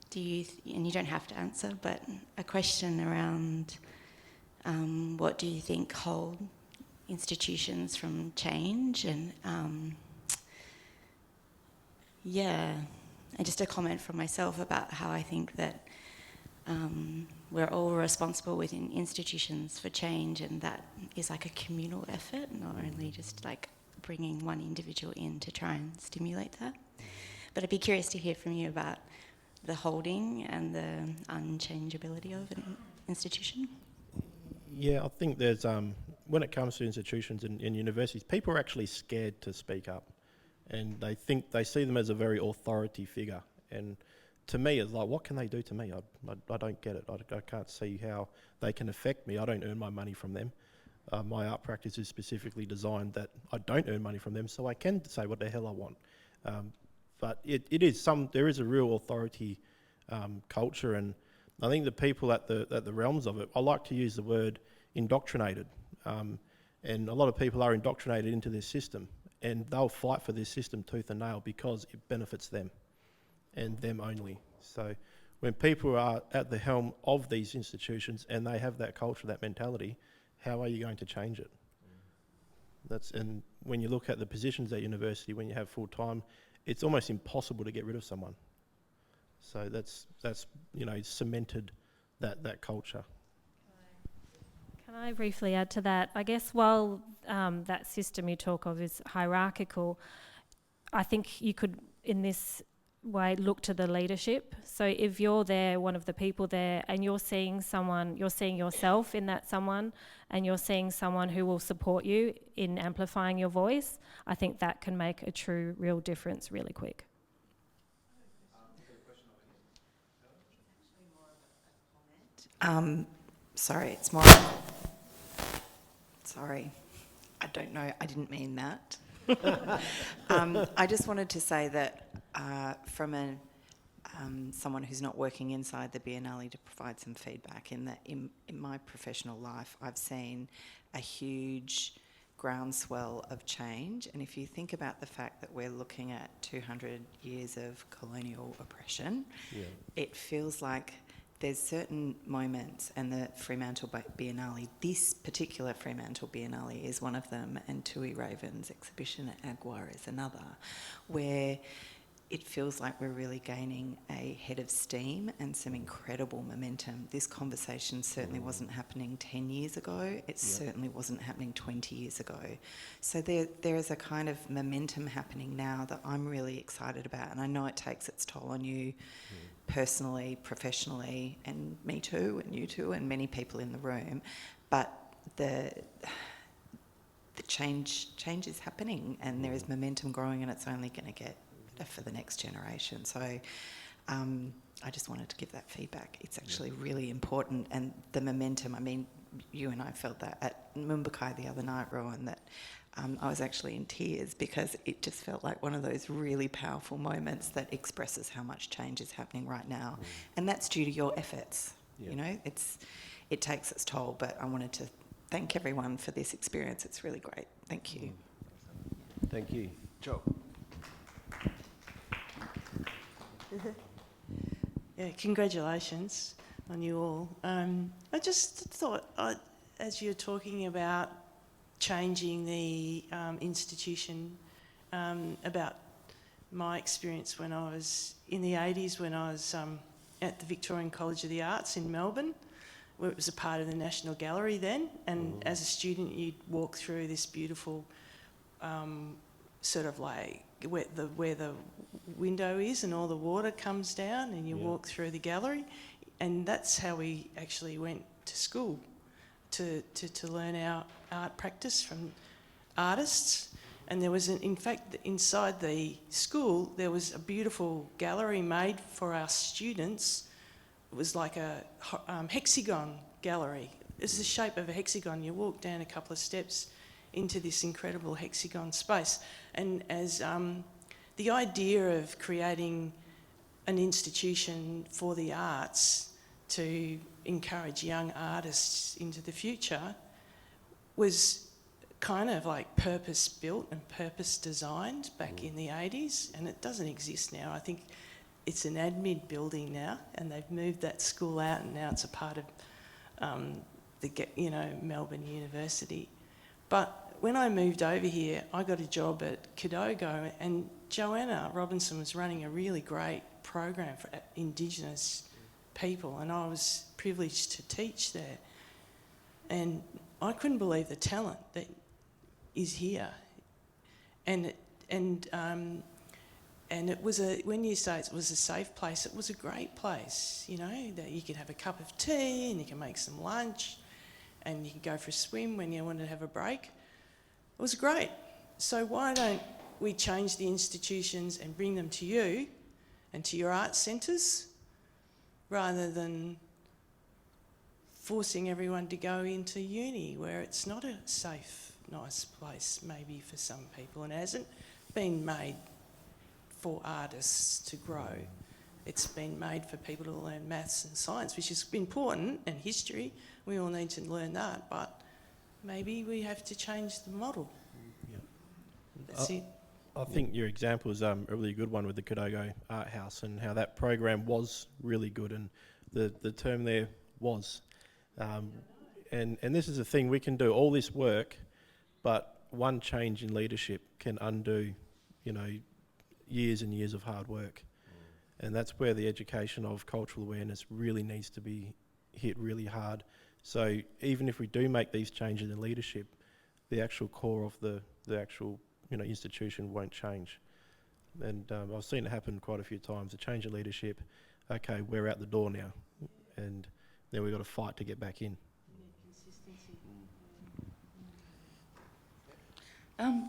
Speaker 7: do you, and you don't have to answer, but a question around what do you think hold institutions from change, and and just a comment from myself about how I think that we're all responsible within institutions for change, and that is like a communal effort, not only just like bringing one individual in to try and stimulate that. But I'd be curious to hear from you about the holding and the unchangeability of an institution.
Speaker 5: Yeah, I think there's, when it comes to institutions and universities, people are actually scared to speak up, and they see them as a very authority figure. And to me, it's like, what can they do to me? I don't get it. I can't see how they can affect me. I don't earn my money from them. My art practice is specifically designed that I don't earn money from them, so I can say what the hell I want. But there is a real authority culture, and I think the people at the realms of it, I like to use the word indoctrinated, and a lot of people are indoctrinated into this system, and they'll fight for this system tooth and nail because it benefits them and them only. So when people are at the helm of these institutions and they have that culture, that mentality, how are you going to change it? And when you look at the positions at university, when you have full time, it's almost impossible to get rid of someone. So that's cemented that culture.
Speaker 4: Can I briefly add to that? I guess while that system you talk of is hierarchical, I think you could, in this way, look to the leadership. So if you're there, one of the people there, and you're seeing someone, you're seeing yourself in that someone, and you're seeing someone who will support you in amplifying your voice, I think that can make a true, real difference really quick.
Speaker 8: Sorry, it's more. Sorry, I don't know. I didn't mean that. I just wanted to say that from someone who's not working inside the Biennale, to provide some feedback in that in my professional life, I've seen a huge groundswell of change. And if you think about the fact that we're looking at 200 years of colonial oppression, it feels like there's certain moments, and the Fremantle Biennale, this particular Fremantle Biennale is one of them, and Tui Raven's exhibition at Agua is another, where it feels like we're really gaining a head of steam and some incredible momentum. This conversation certainly wasn't happening 10 years ago. It certainly wasn't happening 20 years ago. So there is a kind of momentum happening now that I'm really excited about, and I know it takes its toll on you personally, professionally, and me too, and you too, and many people in the room. But the change is happening, and there is momentum growing, and it's only going to get better for the next generation. So I just wanted to give that feedback. It's actually really important, and the momentum, I mean, you and I felt that at Mumbai the other night, Rowan, that I was actually in tears because it just felt like one of those really powerful moments that expresses how much change is happening right now. And that's due to your efforts.
Speaker 3: Yeah.
Speaker 8: You know, it takes its toll, but I wanted to thank everyone for this experience. It's really great. Thank you.
Speaker 3: Thank you.
Speaker 1: Joe.
Speaker 9: Yeah, congratulations on you all. I just thought, as you're talking about changing the institution, about my experience when I was in the 80s, when I was at the Victorian College of the Arts in Melbourne, where it was a part of the National Gallery then, and as a student you'd walk through this beautiful sort of like where the window is and all the water comes down, and you walk through the gallery, and that's how we actually went to school to learn our art practice from artists. And there was, in fact, inside the school, there was a beautiful gallery made for our students. It was like a hexagon gallery. It's the shape of a hexagon. You walk down a couple of steps into this incredible hexagon space. And as the idea of creating an institution for the arts to encourage young artists into the future was kind of like purpose built and purpose designed back in the 80s, and it doesn't exist now. I think it's an admin building now, and they've moved that school out, and now it's a part of Melbourne University. But when I moved over here, I got a job at Kidogo, and Joanna Robinson was running a really great program for Indigenous people, and I was privileged to teach there. And I couldn't believe the talent that is here. And it was when you say it was a safe place, it was a great place, you know, that you could have a cup of tea and you can make some lunch and you can go for a swim when you want to have a break. It was great. So why don't we change the institutions and bring them to you and to your art centres rather than forcing everyone to go into uni where it's not a safe, nice place maybe for some people, and it hasn't been made for artists to grow. It's been made for people to learn maths and science, which is important, and history. We all need to learn that, but maybe we have to change the model.
Speaker 5: Yeah.
Speaker 9: That's it.
Speaker 5: I think your example is a really good one with the Kidogo Art House and how that program was really good, and the term there was. And this is the thing, we can do all this work, but one change in leadership can undo, you know, years and years of hard work. And that's where the education of cultural awareness really needs to be hit really hard. So even if we do make these changes in leadership, the actual core of the actual, you know, institution won't change. And I've seen it happen quite a few times. A change in leadership, okay, we're out the door now, and then we've got to fight to get back in.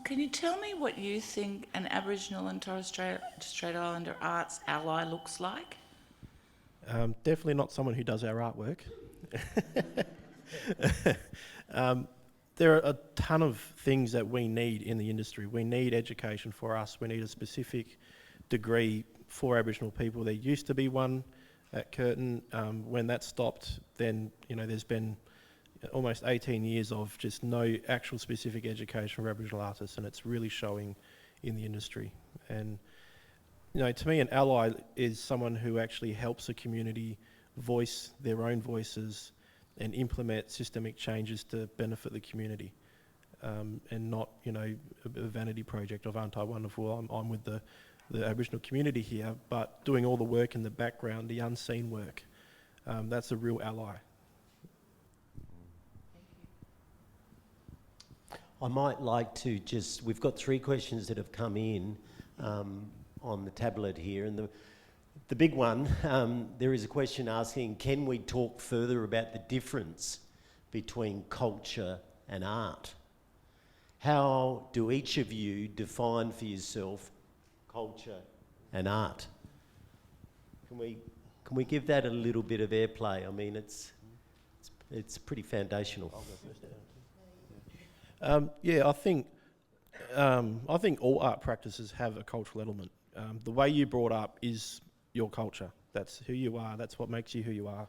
Speaker 10: Can you tell me what you think an Aboriginal and Torres Strait Islander arts ally looks like?
Speaker 5: Definitely not someone who does our artwork. There are a ton of things that we need in the industry. We need education for us. We need a specific degree for Aboriginal people. There used to be one at Curtin. When that stopped, then, you know, there's been almost 18 years of just no actual specific education for Aboriginal artists, and it's really showing in the industry. And, you know, to me, an ally is someone who actually helps a community voice their own voices and implement systemic changes to benefit the community, and not, you know, a vanity project of aren't I wonderful, I'm with the Aboriginal community here, but doing all the work in the background, the unseen work. That's a real ally.
Speaker 3: I might like to just, we've got 3 questions that have come in on the tablet here, and the big one, there is a question asking, can we talk further about the difference between culture and art? How do each of you define for yourself culture and art? Can we give that a little bit of airplay? I mean, it's It's pretty foundational.
Speaker 5: Yeah, I think all art practices have a cultural element. The way you brought up is your culture. That's who you are. That's what makes you who you are.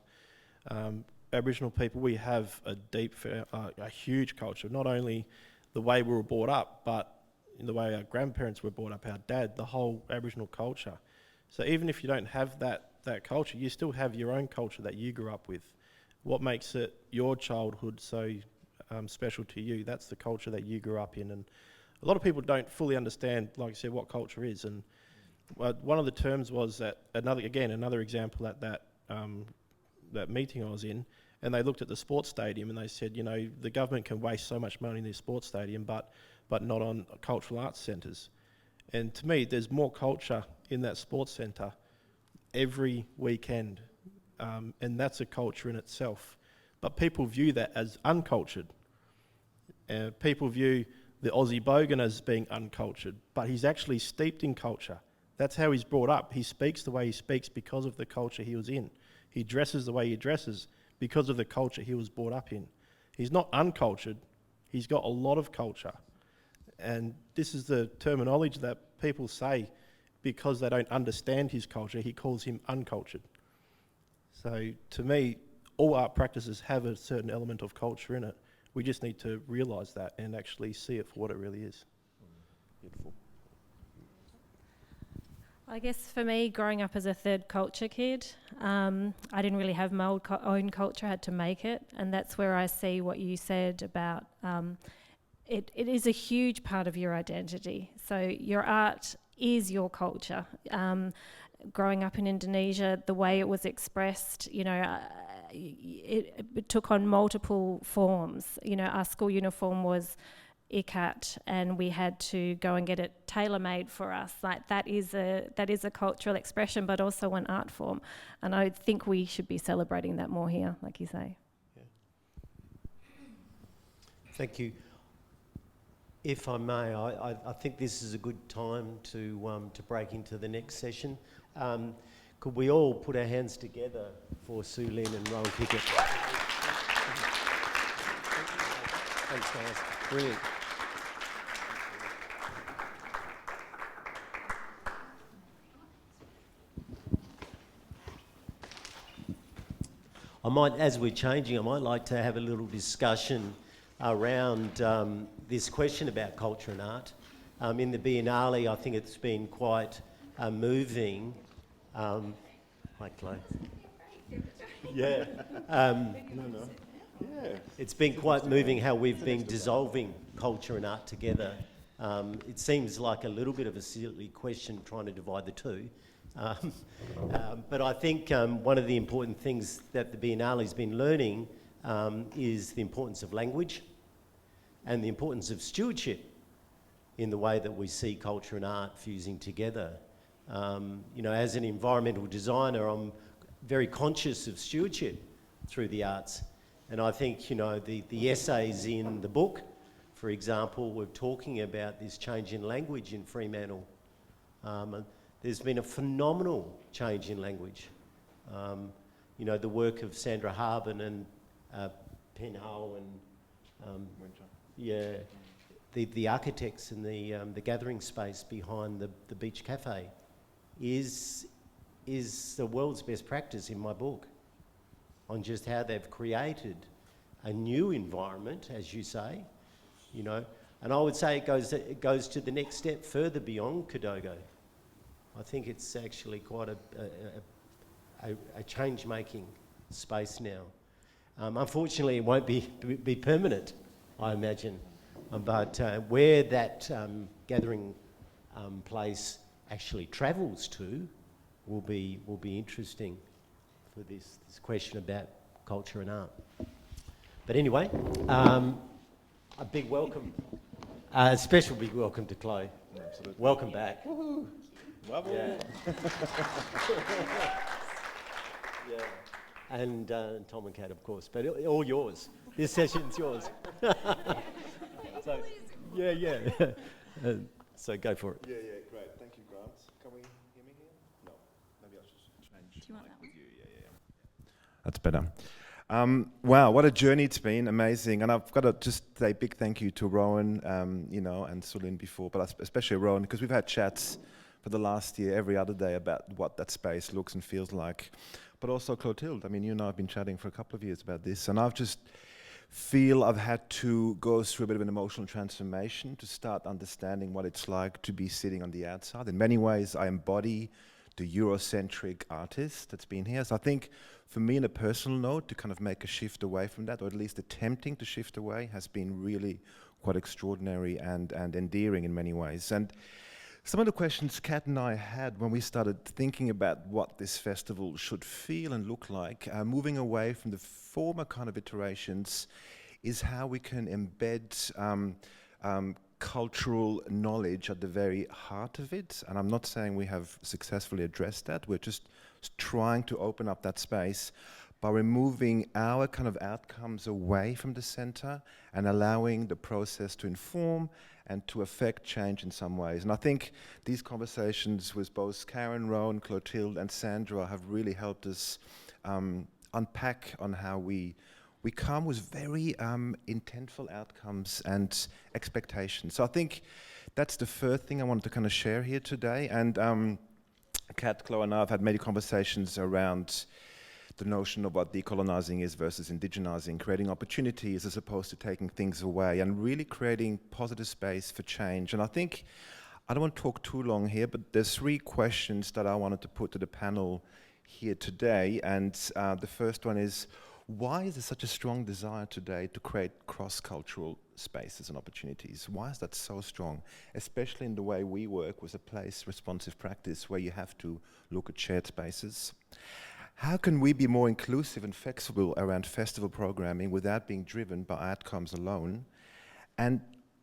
Speaker 5: Aboriginal people, we have a huge culture. Not only the way we were brought up, but in the way our grandparents were brought up, our dad, the whole Aboriginal culture. So even if you don't have that culture, you still have your own culture that you grew up with. What makes it your childhood so special to you? That's the culture that you grew up in. And a lot of people don't fully understand, like I said, what culture is. And one of the terms was that another example at that meeting I was in, and they looked at the sports stadium and they said, the government can waste so much money in this sports stadium, but not on cultural arts centres. And to me, there's more culture in that sports centre every weekend, and that's a culture in itself. But people view that as uncultured. People view the Aussie bogan as being uncultured, but he's actually steeped in culture. That's how he's brought up. He speaks the way he speaks because of the culture he was in. He dresses the way he dresses because of the culture he was brought up in. He's not uncultured. He's got a lot of culture. And this is the terminology that people say because they don't understand his culture. He calls him uncultured. So to me, all art practices have a certain element of culture in it. We just need to realise that and actually see it for what it really is. Beautiful.
Speaker 4: I guess for me, growing up as a third culture kid, I didn't really have my own culture, I had to make it. And that's where I see what you said about it is a huge part of your identity. So your art is your culture. Growing up in Indonesia, the way it was expressed, it took on multiple forms. Our school uniform was ikat, and we had to go and get it tailor-made for us. Like that is a cultural expression, but also an art form. And I think we should be celebrating that more here, like you say.
Speaker 3: Yeah. Thank you. If I may, I think this is a good time to break into the next session. Could we all put our hands together for Sue Lynn and Rowan Pickett? Thanks, guys. Brilliant. As we're changing, I might like to have a little discussion around this question about culture and art. In the Biennale, I think it's been quite moving. Hi, Chloe. Yeah. It's been quite moving how we've been dissolving culture and art together. It seems like a little bit of a silly question trying to divide the two. But I think one of the important things that the Biennale's been learning is the importance of language and the importance of stewardship in the way that we see culture and art fusing together. As an environmental designer, I'm very conscious of stewardship through the arts. And I think, the essays in the book, for example, were talking about this change in language in Fremantle. There's been a phenomenal change in language. The work of Sandra Harbin and Penhall and the architects and the gathering space behind the Beach Cafe is the world's best practice in my book on just how they've created a new environment, as you say, and I would say it goes to the next step further beyond Kodogo. I think it's actually quite a change-making space now. Unfortunately, it won't be permanent, I imagine. But where that gathering place actually travels to will be interesting for this question about culture and art. But anyway, a big welcome, a special big welcome to Chloe.
Speaker 1: Absolutely.
Speaker 3: Welcome back.
Speaker 1: Woohoo! Bravo.
Speaker 3: Yeah. Yeah. And Tom and Kat, of course, but all yours. This session's yours. So, yeah. So go for it.
Speaker 1: Yeah, great. Thank you, Grant. Can we hear me here? No. Maybe I should change.
Speaker 7: Do you want that one?
Speaker 1: Yeah. That's better. Wow, what a journey it's been, amazing. And I've got to just say a big thank you to Rowan, and Sulin before, but especially Rowan, because we've had chats for the last year, every other day, about what that space looks and feels like. But also Clothilde, I mean, you and I have been chatting for a couple of years about this, and I've just feel I've had to go through a bit of an emotional transformation to start understanding what it's like to be sitting on the outside. In many ways, I embody the Eurocentric artist that's been here. So I think for me, on a personal note, to kind of make a shift away from that, or at least attempting to shift away, has been really quite extraordinary and endearing in many ways. And some of the questions Kat and I had when we started thinking about what this festival should feel and look like, moving away from the former kind of iterations, is how we can embed cultural knowledge at the very heart of it. And I'm not saying we have successfully addressed that. We're just trying to open up that space by removing our kind of outcomes away from the center and allowing the process to inform and to affect change in some ways. And I think these conversations with both Karen, Rowan, Clothilde and Sandra have really helped us unpack on how we come with very intentful outcomes and expectations. So I think that's the first thing I wanted to kind of share here today. And Kat, Chloe and I have had many conversations around the notion of what decolonising is versus indigenising, creating opportunities as opposed to taking things away, and really creating positive space for change. And I think, I don't want to talk too long here, but there's 3 questions that I wanted to put to the panel here today. And the first one is, why is there such a strong desire today to create cross-cultural spaces and opportunities? Why is that so strong, especially in the way we work with a place-responsive practice where you have to look at shared spaces? How can we be more inclusive and flexible around festival programming without being driven by outcomes alone? And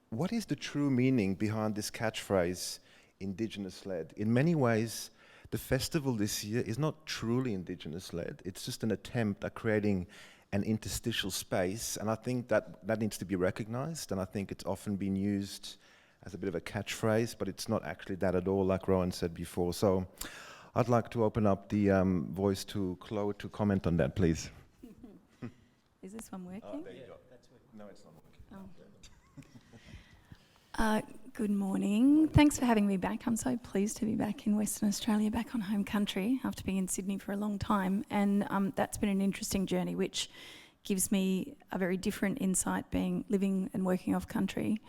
Speaker 1: what is the true meaning behind this catchphrase, Indigenous-led? In many ways, the festival this year is not truly Indigenous-led. It's just an attempt at creating an interstitial space, and I think that needs to be recognised, and I think it's often been used as a bit of a catchphrase, but it's not actually that at all, like Rowan said before. So I'd like to open up the voice to Chloe to comment on that, please.
Speaker 11: Is this one working?
Speaker 1: Oh, there you go. No, it's not working.
Speaker 11: Good morning. Thanks for having me back. I'm so pleased to be back in Western Australia, back on home country after being in Sydney for a long time. And that's been an interesting journey, which gives me a very different insight living and working off country.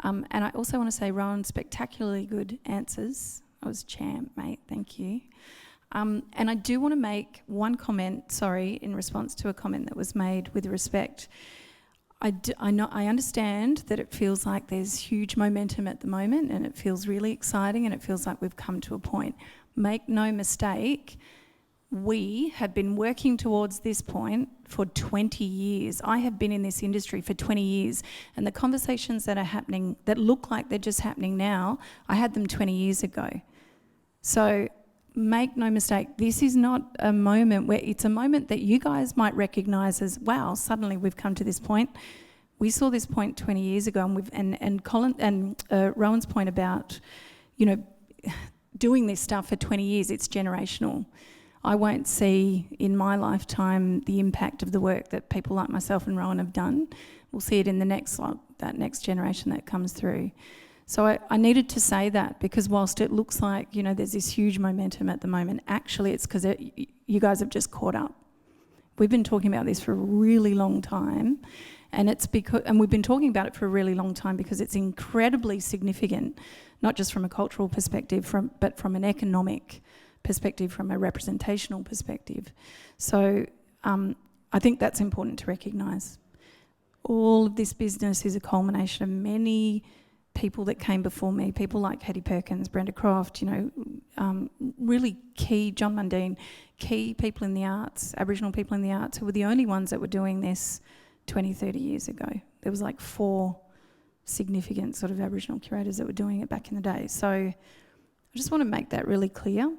Speaker 11: And I also want to say, Rowan, spectacularly good answers. I was champ, mate. Thank you. And I do want to make one comment, in response to a comment that was made with respect. I understand that it feels like there's huge momentum at the moment, and it feels really exciting, and it feels like we've come to a point. Make no mistake, we have been working towards this point for 20 years. I have been in this industry for 20 years, and the conversations that are happening, that look like they're just happening now, I had them 20 years ago. So make no mistake, this is not a moment where it's a moment that you guys might recognise as, wow, suddenly we've come to this point. We saw this point 20 years ago, and Colin and Rowan's point about, doing this stuff for 20 years, it's generational. I won't see in my lifetime the impact of the work that people like myself and Rowan have done. We'll see it in the next generation that comes through. So I needed to say that, because whilst it looks like, there's this huge momentum at the moment, actually it's because you guys have just caught up. We've been talking about this for a really long time, and we've been talking about it for a really long time because it's incredibly significant, not just from a cultural perspective, but from an economic perspective, from a representational perspective. So I think that's important to recognise. All of this business is a culmination of many people that came before me, people like Hattie Perkins, Brenda Croft, really key, John Mundine, key people in the arts, Aboriginal people in the arts, who were the only ones that were doing this 20, 30 years ago. There was like 4 significant sort of Aboriginal curators that were doing it back in the day. So I just want to make that really clear,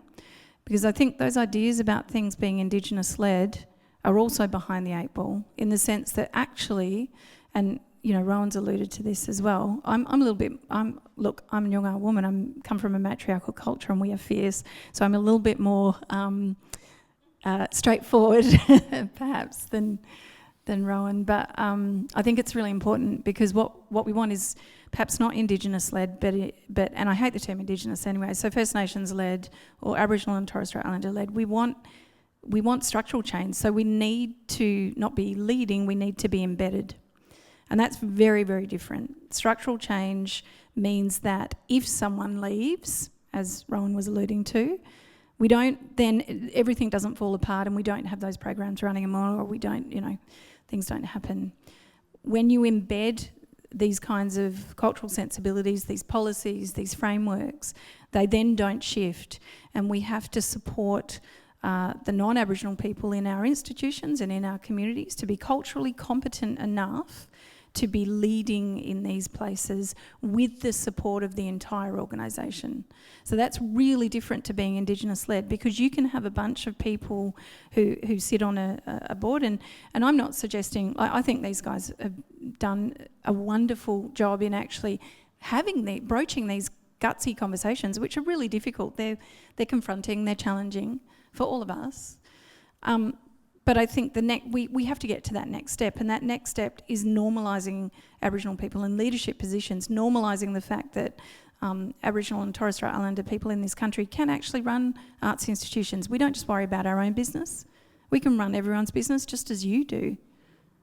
Speaker 11: because I think those ideas about things being Indigenous-led are also behind the 8 ball, in the sense that actually, and Rowan's alluded to this as well. I'm a Nyungar woman. I come from a matriarchal culture, and we are fierce. So I'm a little bit more straightforward, perhaps, than Rowan. But I think it's really important because what we want is perhaps not Indigenous-led, but and I hate the term Indigenous anyway, so First Nations-led or Aboriginal and Torres Strait Islander-led. We want structural change, so we need to not be leading, we need to be embedded. And that's very, very different. Structural change means that if someone leaves, as Rowan was alluding to, then everything doesn't fall apart and we don't have those programs running anymore, or we don't, things don't happen. When you embed these kinds of cultural sensibilities, these policies, these frameworks, they then don't shift. And we have to support the non-Aboriginal people in our institutions and in our communities to be culturally competent enough to be leading in these places with the support of the entire organisation. So that's really different to being Indigenous-led, because you can have a bunch of people who sit on a board, and I'm not suggesting, I think these guys have done a wonderful job in actually broaching these gutsy conversations, which are really difficult. They're confronting, they're challenging for all of us. But I think we have to get to that next step, and that next step is normalising Aboriginal people in leadership positions, normalising the fact that Aboriginal and Torres Strait Islander people in this country can actually run arts institutions. We don't just worry about our own business. We can run everyone's business just as you do.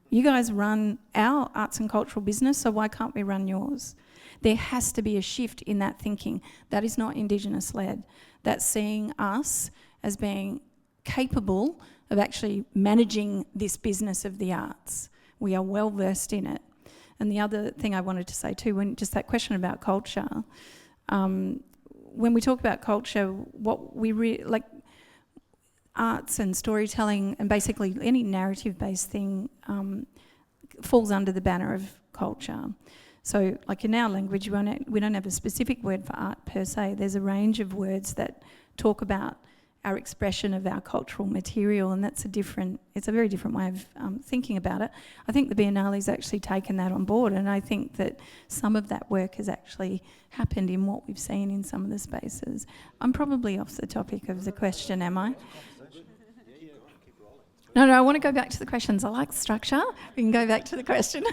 Speaker 11: You guys run our arts and cultural business, so why can't we run yours? There has to be a shift in that thinking. That is not Indigenous-led. That's seeing us as being capable of actually managing this business of the arts. We are well versed in it. And the other thing I wanted to say too, when just that question about culture, when we talk about culture, what we like arts and storytelling and basically any narrative-based thing falls under the banner of culture. So like in our language, we don't have a specific word for art per se. There's a range of words that talk about our expression of our cultural material, and it's a very different way of thinking about it. I think the Biennale's actually taken that on board, and I think that some of that work has actually happened in what we've seen in some of the spaces. I'm probably off the topic of the question, am I? No, I want to go back to the questions. I like structure. We can go back to the question.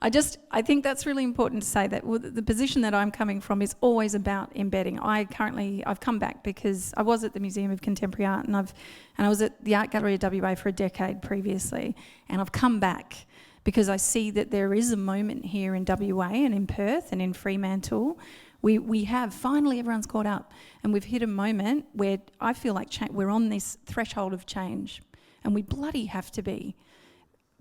Speaker 11: I think that's really important to say that the position that I'm coming from is always about embedding. I've come back because I was at the Museum of Contemporary Art and I was at the Art Gallery of WA for a decade previously, and I've come back because I see that there is a moment here in WA and in Perth and in Fremantle. We have, finally everyone's caught up, and we've hit a moment where I feel like we're on this threshold of change, and we bloody have to be,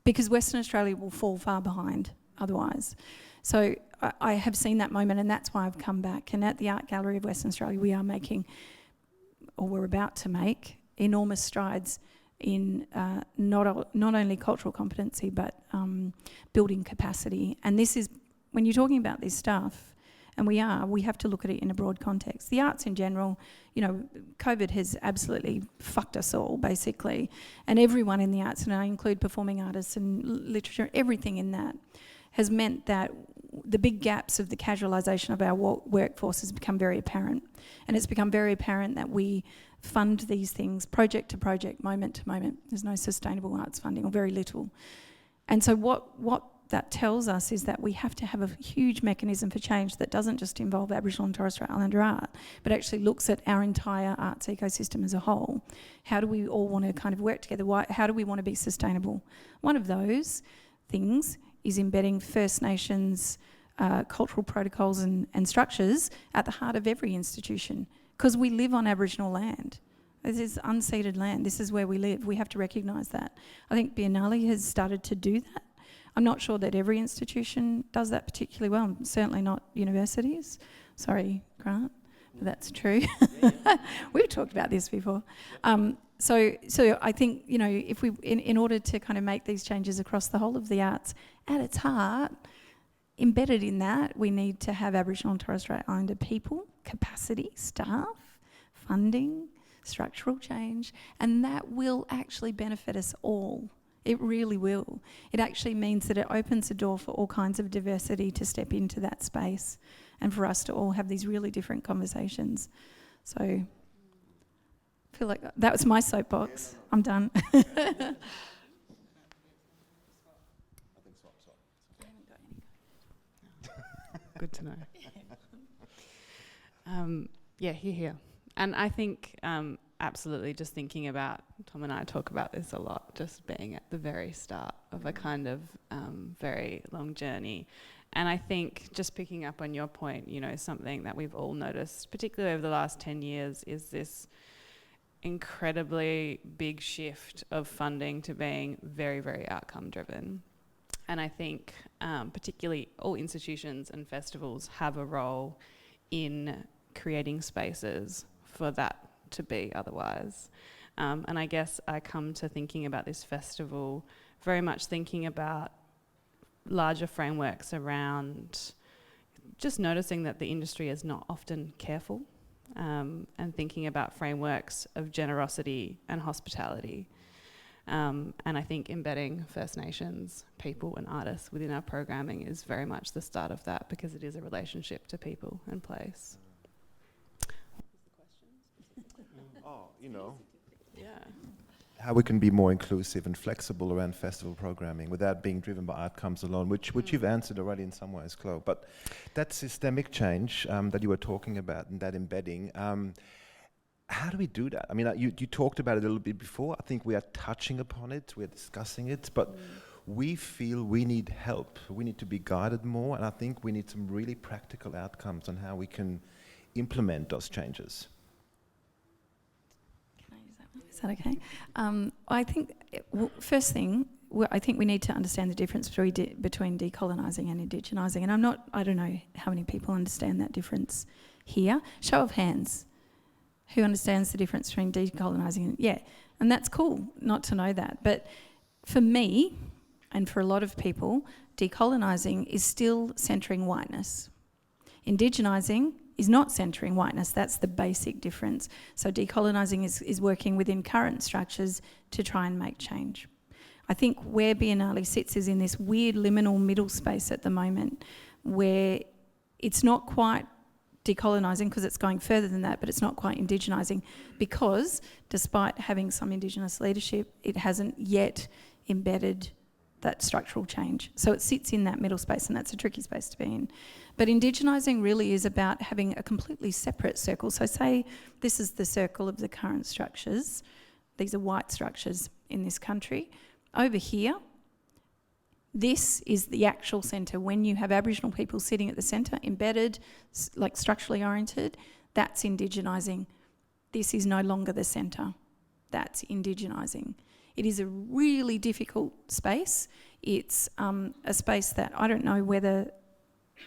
Speaker 11: because Western Australia will fall far behind otherwise. So I have seen that moment, and that's why I've come back. And at the Art Gallery of Western Australia, we are making, or we're about to make, enormous strides in not only cultural competency, but building capacity. And this is, when you're talking about this stuff, and we have to look at it in a broad context. The arts in general, COVID has absolutely fucked us all, basically. And everyone in the arts, and I include performing artists and literature, everything in that, has meant that the big gaps of the casualisation of our workforce has become very apparent. And it's become very apparent that we fund these things project to project, moment to moment. There's no sustainable arts funding, or very little. And so what that tells us is that we have to have a huge mechanism for change that doesn't just involve Aboriginal and Torres Strait Islander art, but actually looks at our entire arts ecosystem as a whole. How do we all want to kind of work together? How do we want to be sustainable? One of those things is embedding First Nations cultural protocols and structures at the heart of every institution, because we live on Aboriginal land. This is unceded land. This is where we live. We have to recognise that. I think Biennale has started to do that. I'm not sure that every institution does that particularly well, certainly not universities. Sorry, Grant, but that's true. We've talked about this before. So I think, if we, in order to kind of make these changes across the whole of the arts, at its heart, embedded in that, we need to have Aboriginal and Torres Strait Islander people, capacity, staff, funding, structural change, and that will actually benefit us all. It really will. It actually means that it opens the door for all kinds of diversity to step into that space and for us to all have these really different conversations. So feel like that was my soapbox. I'm done.
Speaker 12: Good to know. Here. And I think absolutely just thinking about, Tom and I talk about this a lot, just being at the very start of a kind of very long journey. And I think just picking up on your point, you know, something that we've all noticed, particularly over the last 10 years, is this incredibly big shift of funding to being very, very outcome driven. And I think particularly all institutions and festivals have a role in creating spaces for that to be otherwise. And I guess I come to thinking about this festival very much thinking about larger frameworks around just noticing that the industry is not often careful, and thinking about frameworks of generosity and hospitality. And I think embedding First Nations people and artists within our programming is very much the start of that, because it is a relationship to people and place.
Speaker 1: How we can be more inclusive and flexible around festival programming without being driven by outcomes alone, which you've answered already in some ways, Chloe. But that systemic change that you were talking about and that embedding, how do we do that? I mean, you talked about it a little bit before. I think we are touching upon it, we're discussing it, but we feel we need help. We need to be guided more, and I think we need some really practical outcomes on how we can implement those changes.
Speaker 11: Is that okay? I think, first thing, I think we need to understand the difference between decolonising and indigenising. And I don't know how many people understand that difference here. Show of hands. Who understands the difference between decolonising and, and that's cool not to know that. But for me, and for a lot of people, decolonising is still centring whiteness. Indigenising is not centering whiteness. That's the basic difference. So decolonising is working within current structures to try and make change. I think where Biennale sits is in this weird liminal middle space at the moment, where it's not quite decolonising because it's going further than that, but it's not quite indigenising, because despite having some Indigenous leadership, it hasn't yet embedded that structural change. So it sits in that middle space, and that's a tricky space to be in. But indigenising really is about having a completely separate circle. So say this is the circle of the current structures. These are white structures in this country. Over here, this is the actual centre. When you have Aboriginal people sitting at the centre, embedded, like structurally oriented, that's indigenising. This is no longer the centre. That's indigenising. It is a really difficult space. It's a space that I don't know whether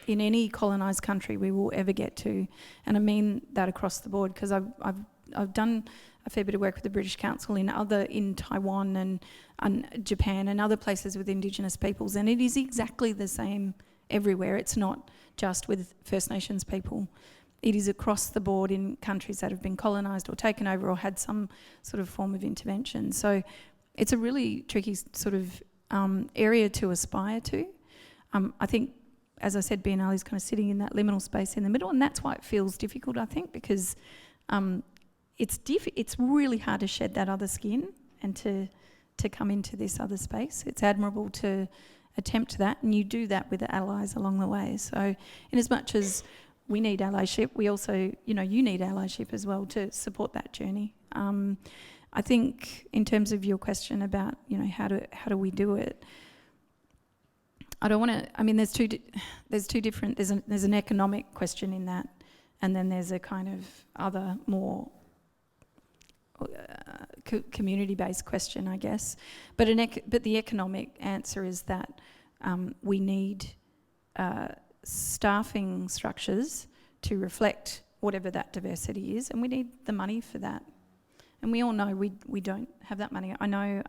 Speaker 11: in any colonised country we will ever get to. And I mean that across the board, because I've done a fair bit of work with the British Council in Taiwan and Japan and other places with Indigenous peoples, and it is exactly the same everywhere. It's not just with First Nations people. It is across the board in countries that have been colonised or taken over or had some sort of form of intervention. So it's a really tricky sort of area to aspire to. I think, as I said, Biennale is kind of sitting in that liminal space in the middle, and that's why it feels difficult, I think, because it's really hard to shed that other skin and to come into this other space. It's admirable to attempt that, and you do that with the allies along the way. So in as much as we need allyship, we also, you need allyship as well to support that journey. I think in terms of your question about, how do we do it, I don't want to, I mean, there's two different, there's an economic question in that, and then there's a kind of other more community-based question, I guess. But the economic answer is that we need staffing structures to reflect whatever that diversity is, and we need the money for that. And we all know we don't have that money. I know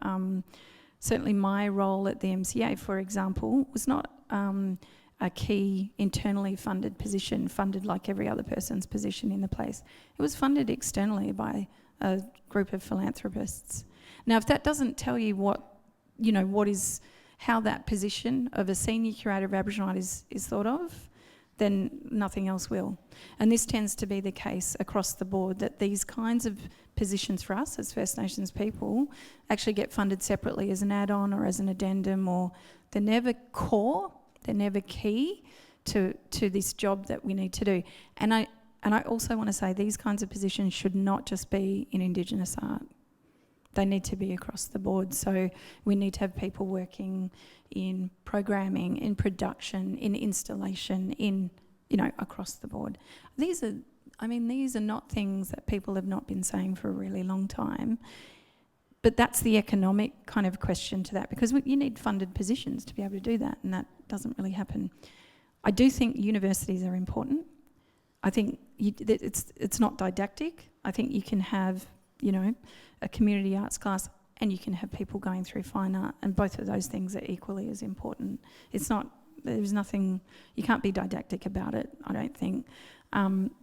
Speaker 11: certainly my role at the MCA, for example, was not a key internally funded position, funded like every other person's position in the place. It was funded externally by a group of philanthropists. Now, if that doesn't tell you how that position of a senior curator of Aboriginal art is thought of, then nothing else will. And this tends to be the case across the board, that these kinds of positions for us as First Nations people actually get funded separately as an add-on or as an addendum, or they're never core, they're never key to this job that we need to do. And I also want to say these kinds of positions should not just be in Indigenous art. They need to be across the board. So we need to have people working in programming, in production, in installation, in, across the board. These are not things that people have not been saying for a really long time. But that's the economic kind of question to that, because you need funded positions to be able to do that, and that doesn't really happen. I do think universities are important. I think it's not didactic. I think you can have, a community arts class and you can have people going through fine art, and both of those things are equally as important. There's nothing, you can't be didactic about it, I don't think.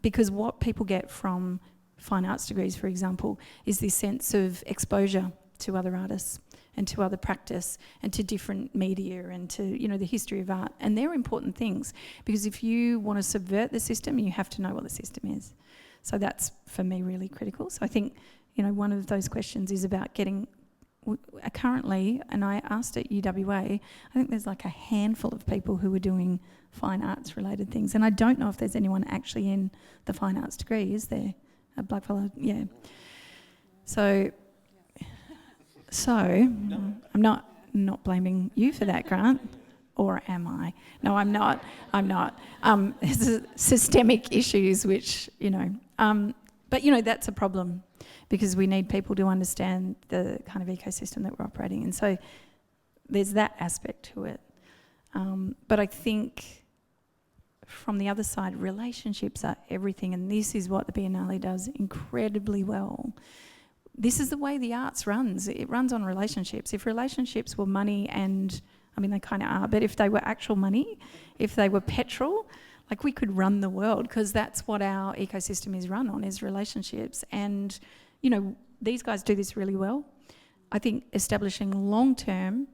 Speaker 11: Because what people get from fine arts degrees, for example, is this sense of exposure to other artists and to other practice and to different media and to, the history of art. And they're important things, because if you want to subvert the system, you have to know what the system is. So that's, for me, really critical. So I think, one of those questions is about getting, currently, and I asked at UWA, I think there's like a handful of people who are doing fine arts related things. And I don't know if there's anyone actually in the fine arts degree, is there? A black fellow? Yeah. So I'm not blaming you for that, Grant. Or am I? No, I'm not. There's systemic issues which, but that's a problem, because we need people to understand the kind of ecosystem that we're operating in. So there's that aspect to it. But I think from the other side, relationships are everything, and this is what the Biennale does incredibly well. This is the way the arts runs. It runs on relationships. If relationships were money, and they kind of are, but if they were actual money, if they were petrol, we could run the world, because that's what our ecosystem is run on, is relationships. And, these guys do this really well. I think establishing long-term,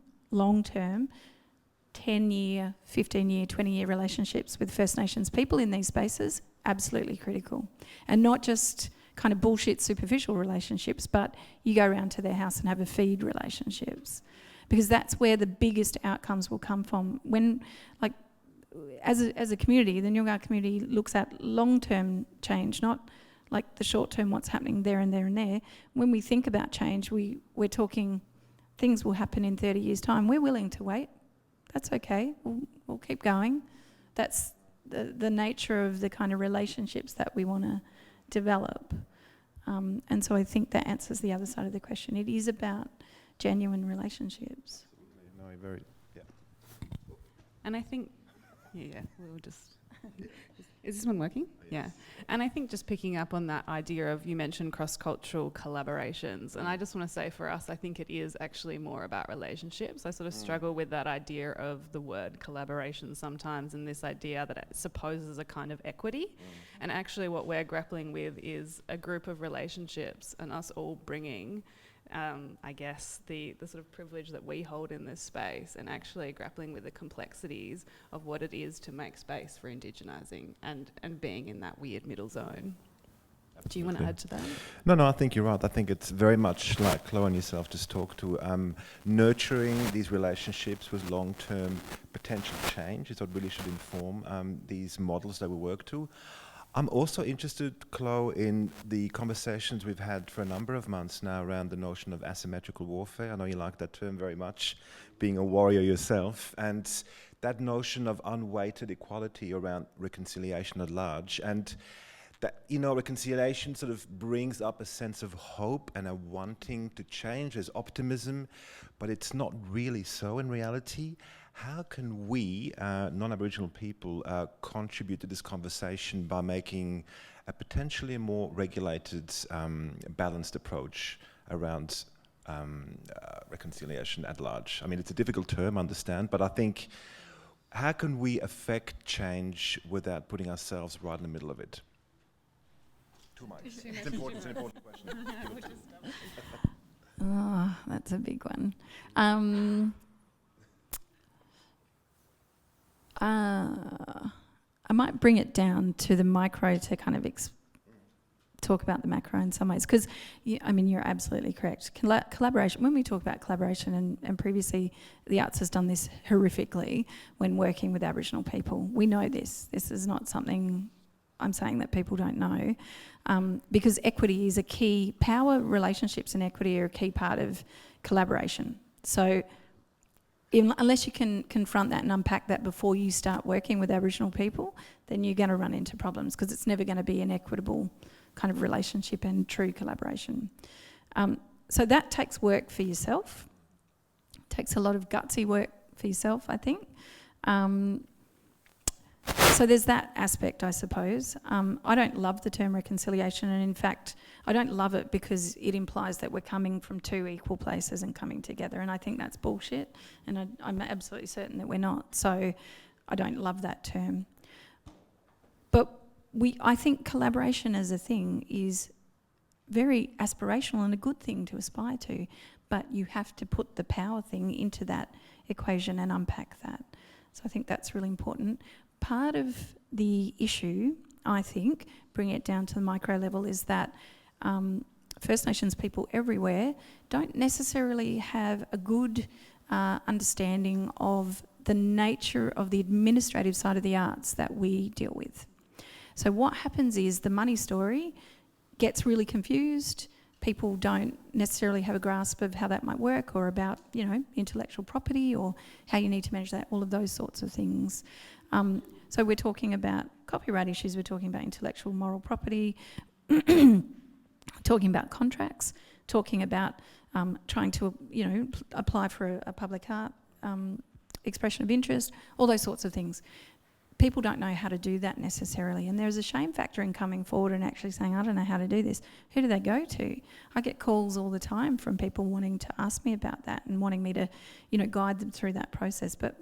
Speaker 11: 10-year, 15-year, 20-year relationships with First Nations people in these spaces, absolutely critical. And not just kind of bullshit superficial relationships, but you go around to their house and have a feed relationships. Because that's where the biggest outcomes will come from. When, as a community, the Nyungar community looks at long-term change, not the short-term, what's happening there and there and there. When we think about change, we're talking things will happen in 30 years' time. We're willing to wait. That's okay. We'll keep going. That's the nature of the kind of relationships that we want to develop. And so I think that answers the other side of the question. It is about genuine relationships.
Speaker 1: No,
Speaker 12: And I think, we'll just... Is this one working? Yes. Yeah. And I think just picking up on that idea of, you mentioned cross-cultural collaborations, and I just want to say for us, I think it is actually more about relationships. I sort of struggle with that idea of the word collaboration sometimes, and this idea that it supposes a kind of equity. And actually what we're grappling with is a group of relationships, and us all bringing I guess the sort of privilege that we hold in this space, and actually grappling with the complexities of what it is to make space for indigenising and being in that weird middle zone. Absolutely. Do you want to add to that?
Speaker 1: No, I think you're right. I think it's very much like Chloe and yourself just talked to, nurturing these relationships with long-term potential change is what really should inform these models that we work to. I'm also interested, Chloe, in the conversations we've had for a number of months now around the notion of asymmetrical warfare. I know you like that term very much, being a warrior yourself, and that notion of unweighted equality around reconciliation at large. And that, reconciliation sort of brings up a sense of hope and a wanting to change. There's optimism, but it's not really so in reality. How can we, non-Aboriginal people, contribute to this conversation by making a potentially more regulated, balanced approach around reconciliation at large? I mean, it's a difficult term, I understand, but I think, how can we affect change without putting ourselves right in the middle of it? Too much. It's an important question.
Speaker 11: Oh, that's a big one. I might bring it down to the micro to kind of talk about the macro in some ways, because, you're absolutely correct. Collaboration, when we talk about collaboration, and previously the arts has done this horrifically when working with Aboriginal people. We know this. This is not something I'm saying that people don't know, because equity is a key, power relationships and equity are a key part of collaboration. So unless you can confront that and unpack that before you start working with Aboriginal people, then you're going to run into problems, because it's never going to be an equitable kind of relationship and true collaboration. So that takes work for yourself. It takes a lot of gutsy work for yourself, I think. So there's that aspect, I suppose. I don't love the term reconciliation, and in fact, I don't love it because it implies that we're coming from two equal places and coming together, and I think that's bullshit, and I'm absolutely certain that we're not. So I don't love that term. But I think collaboration as a thing is very aspirational and a good thing to aspire to, but you have to put the power thing into that equation and unpack that. So I think that's really important. Part of the issue, I think, bring it down to the micro level, is that First Nations people everywhere don't necessarily have a good understanding of the nature of the administrative side of the arts that we deal with. So what happens is the money story gets really confused. People don't necessarily have a grasp of how that might work, or about, intellectual property, or how you need to manage that, all of those sorts of things. So we're talking about copyright issues, we're talking about intellectual moral property, talking about contracts, talking about trying to, apply for a public art expression of interest, all those sorts of things. People don't know how to do that necessarily, and there's a shame factor in coming forward and actually saying, I don't know how to do this. Who do they go to? I get calls all the time from people wanting to ask me about that and wanting me to, guide them through that process. But,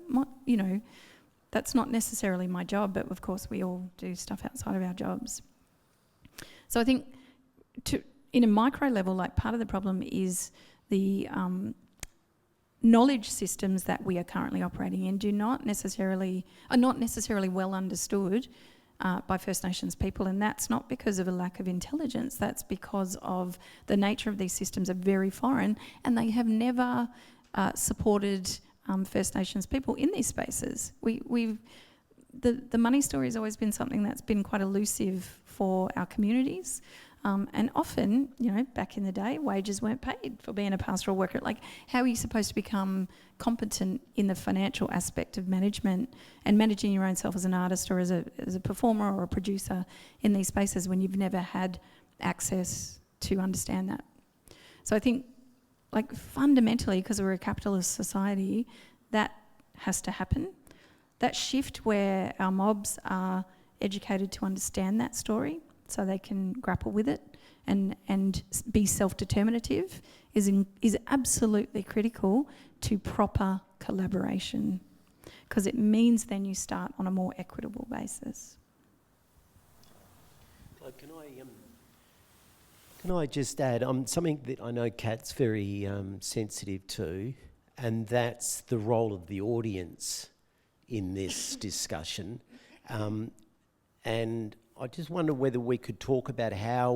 Speaker 11: that's not necessarily my job, but of course we all do stuff outside of our jobs. So I think in a micro level, like, part of the problem is the knowledge systems that we are currently operating in are not necessarily well understood by First Nations people, and that's not because of a lack of intelligence. That's because of the nature of these systems are very foreign, and they have never supported First Nations people in these spaces. The money story has always been something that's been quite elusive for our communities. And often, back in the day, wages weren't paid for being a pastoral worker. Like, how are you supposed to become competent in the financial aspect of management and managing your own self as an artist or as a performer or a producer in these spaces when you've never had access to understand that? So I think, fundamentally, because we're a capitalist society, that has to happen. That shift where our mobs are educated to understand that story, so they can grapple with it and be self-determinative, is absolutely critical to proper collaboration, because it means then you start on a more equitable basis.
Speaker 3: Can I just add something that I know Kat's very sensitive to, and that's the role of the audience in this discussion. And I just wonder whether we could talk about how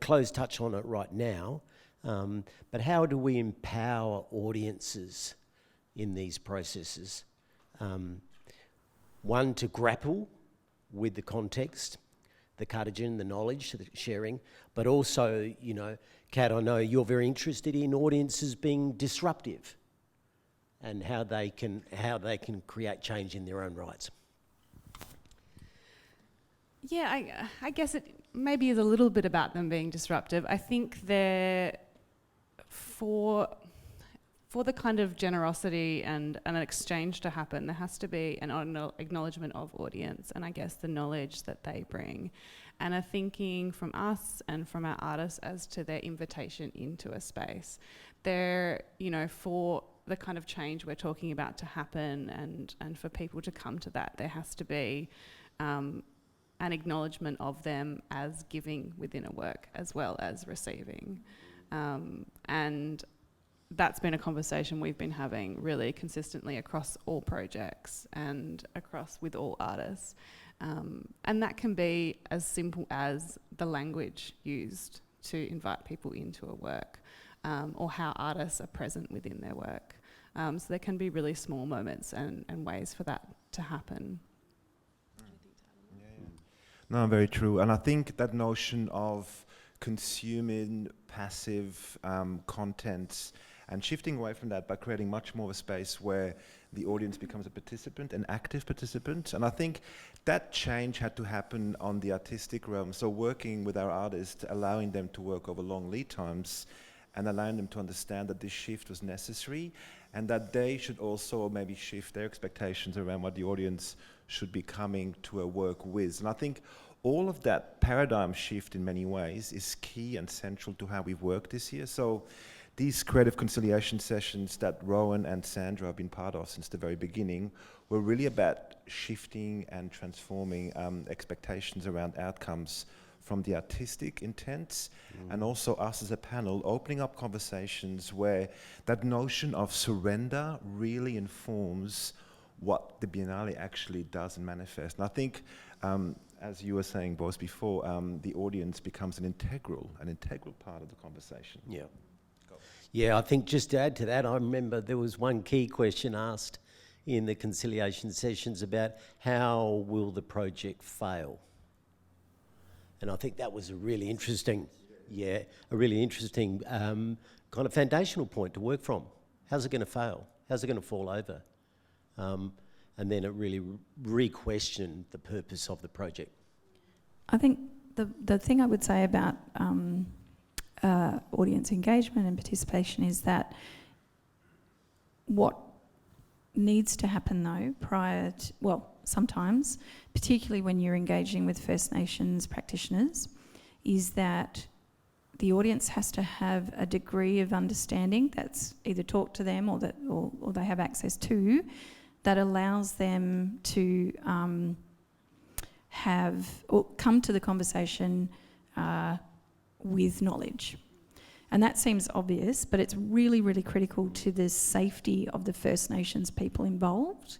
Speaker 3: Chloe's touched on it right now, but how do we empower audiences in these processes? One, to grapple with the context, the cartogen, the knowledge, the sharing, but also, Kat, I know you're very interested in audiences being disruptive and how they can create change in their own rights.
Speaker 12: Yeah, I guess it maybe is a little bit about them being disruptive. I think they're for the kind of generosity and an exchange to happen, there has to be an acknowledgement of audience and I guess the knowledge that they bring, and a thinking from us and from our artists as to their invitation into a space. They're, for the kind of change we're talking about to happen and for people to come to that, there has to be an acknowledgement of them as giving within a work as well as receiving. And that's been a conversation we've been having really consistently across all projects and across with all artists. And that can be as simple as the language used to invite people into a work, or how artists are present within their work. So there can be really small moments and ways for that to happen.
Speaker 1: No, very true. And I think that notion of consuming passive contents and shifting away from that by creating much more of a space where the audience becomes a participant, an active participant. And I think that change had to happen on the artistic realm. So working with our artists, allowing them to work over long lead times and allowing them to understand that this shift was necessary and that they should also maybe shift their expectations around what the audience should be coming to a work with. And I think all of that paradigm shift in many ways is key and central to how we've worked this year. So these creative conciliation sessions that Rowan and Sandra have been part of since the very beginning were really about shifting and transforming expectations around outcomes from the artistic intents, and also us as a panel opening up conversations where that notion of surrender really informs what the Biennale actually does and manifests. And I think, as you were saying, Boris, before, the audience becomes an integral part of the conversation.
Speaker 3: Yeah. Yeah, I think just to add to that, I remember there was one key question asked in the conciliation sessions about how will the project fail? And I think that was a really interesting, kind of foundational point to work from. How's it going to fail? How's it going to fall over? And then it really re-questioned the purpose of the project.
Speaker 11: I think the thing I would say about audience engagement and participation is that what needs to happen though prior to, well, sometimes, particularly when you're engaging with First Nations practitioners, is that the audience has to have a degree of understanding that's either taught to them or that or they have access to, that allows them to have or come to the conversation with knowledge. And that seems obvious, but it's really, really critical to the safety of the First Nations people involved,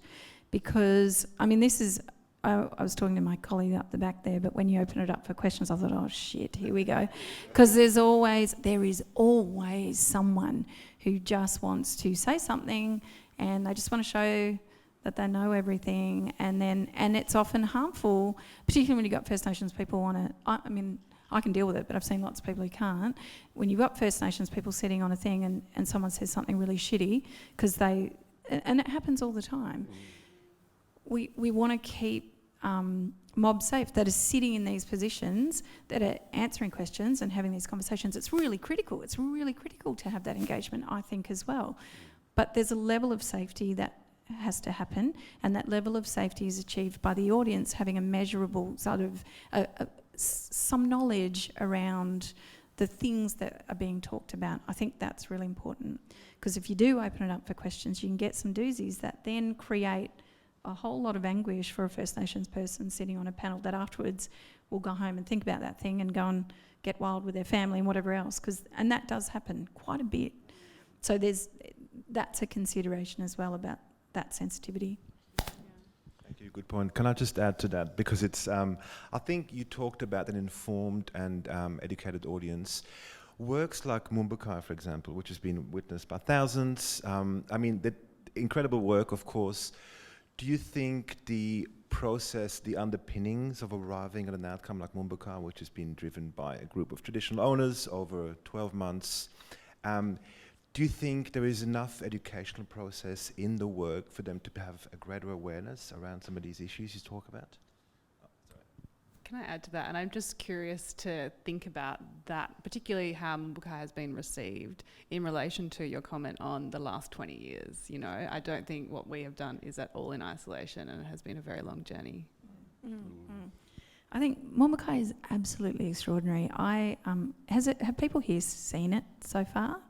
Speaker 11: because, I mean, this is, I was talking to my colleague up the back there, but when you open it up for questions, I thought, oh shit, here we go. Because there is always someone who just wants to say something and they just want to show that they know everything, and it's often harmful, particularly when you've got First Nations people on it. I mean, I can deal with it, but I've seen lots of people who can't. When you've got First Nations people sitting on a thing and someone says something really shitty, because and it happens all the time, we want to keep mobs safe that are sitting in these positions, that are answering questions and having these conversations. It's really critical. It's really critical to have that engagement, I think, as well. But there's a level of safety that has to happen, and that level of safety is achieved by the audience having a measurable sort of some knowledge around the things that are being talked about. I think that's really important, because if you do open it up for questions, you can get some doozies that then create a whole lot of anguish for a First Nations person sitting on a panel that afterwards will go home and think about that thing and go and get wild with their family and whatever else, and that does happen quite a bit. So that's a consideration as well about that sensitivity.
Speaker 1: Thank you, good point. Can I just add to that? Because it's, I think you talked about an informed and educated audience. Works like Mumbukai, for example, which has been witnessed by thousands, I mean, the incredible work, of course. Do you think the process, the underpinnings of arriving at an outcome like Mumbukai, which has been driven by a group of traditional owners over 12 months, do you think there is enough educational process in the work for them to have a greater awareness around some of these issues you talk about?
Speaker 12: Can I add to that? And I'm just curious to think about that, particularly how Mumbukai has been received in relation to your comment on the last 20 years. You know, I don't think what we have done is at all in isolation, and it has been a very long journey.
Speaker 11: I think Mumbukai is absolutely extraordinary. Have people here seen it so far?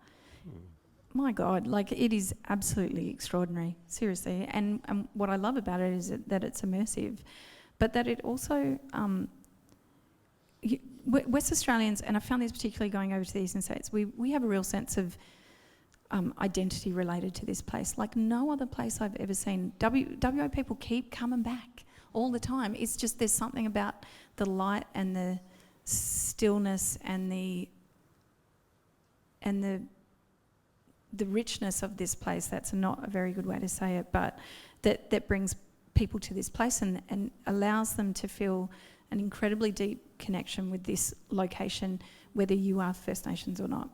Speaker 11: My God, like, it is absolutely extraordinary, seriously. And what I love about it is that it's immersive, but that it also, West Australians, and I found this particularly going over to the eastern states, we have a real sense of identity related to this place, like no other place I've ever seen. WA people keep coming back all the time. It's just there's something about the light and the stillness and the richness of this place. That's not a very good way to say it, but that brings people to this place and allows them to feel an incredibly deep connection with this location, whether you are First Nations or not.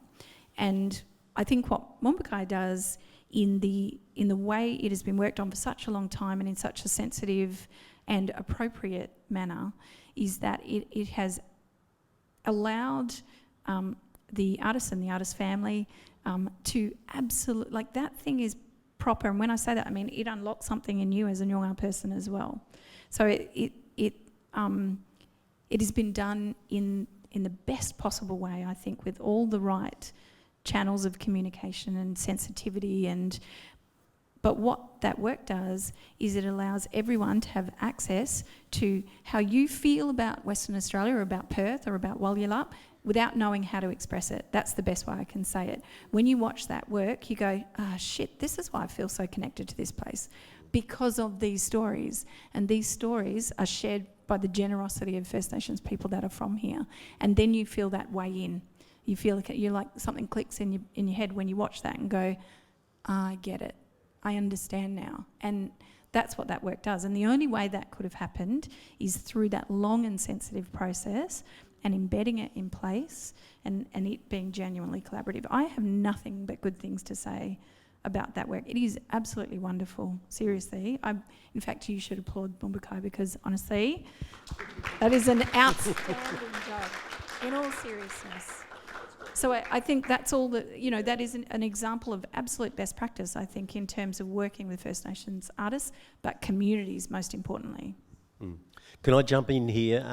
Speaker 11: And I think what Mombukai does in the way it has been worked on for such a long time and in such a sensitive and appropriate manner is that it has allowed the artist and the artist family to absolutely, like, that thing is proper. And when I say that, I mean it unlocks something in you as a Nyungar person as well. So it has been done in the best possible way, I think, with all the right channels of communication and sensitivity. But what that work does is it allows everyone to have access to how you feel about Western Australia or about Perth or about Walyalup without knowing how to express it. That's the best way I can say it. When you watch that work, you go, shit, this is why I feel so connected to this place, because of these stories. And these stories are shared by the generosity of First Nations people that are from here. And then you feel that way in. You feel like you're like something clicks in your head when you watch that and go, I get it. I understand now. And that's what that work does. And the only way that could have happened is through that long and sensitive process and embedding it in place and it being genuinely collaborative. I have nothing but good things to say about that work. It is absolutely wonderful, seriously. In fact, you should applaud Mombukai, because honestly, that is an outstanding job, in all seriousness. So I think that's all that is an example of absolute best practice, I think, in terms of working with First Nations artists, but communities most importantly.
Speaker 3: Can I jump in here?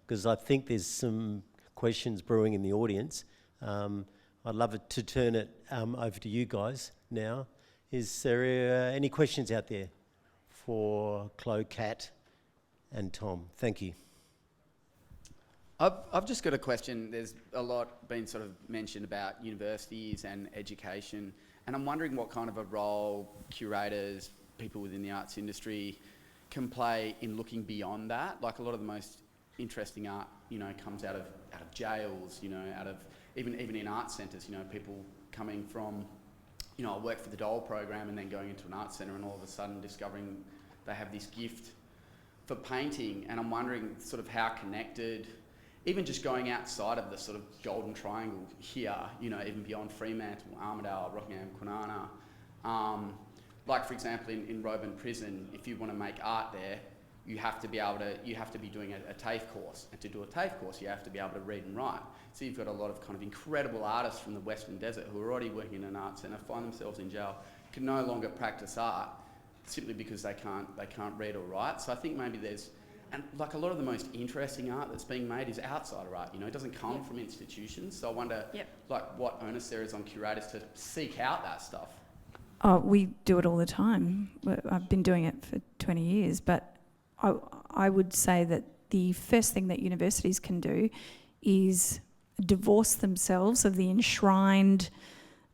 Speaker 3: Because I think there's some questions brewing in the audience. I'd love to turn it over to you guys now. Is there any questions out there for Chloe, Kat and Tom? Thank you.
Speaker 13: I've just got a question. There's a lot been sort of mentioned about universities and education, and I'm wondering what kind of a role curators, people within the arts industry, can play in looking beyond that. Like, a lot of the most interesting art, comes out of jails, out of even in art centres. People coming from, I work for the Dole program and then going into an art centre and all of a sudden discovering they have this gift for painting. And I'm wondering sort of how connected, even just going outside of the sort of Golden Triangle here, even beyond Fremantle, Armidale, Rockingham, Kwinana. Like, for example, in Roebourne Prison, if you want to make art there, you have to be doing a TAFE course. And to do a TAFE course, you have to be able to read and write. So you've got a lot of kind of incredible artists from the Western Desert who are already working in an art centre, find themselves in jail, can no longer practice art simply because they can't read or write. So I think maybe and like, a lot of the most interesting art that's being made is outsider art. It doesn't come from institutions. So I wonder, like, what onus there is on curators to seek out that stuff.
Speaker 11: Oh, we do it all the time. I've been doing it for 20 years, but I would say that the first thing that universities can do is divorce themselves of the enshrined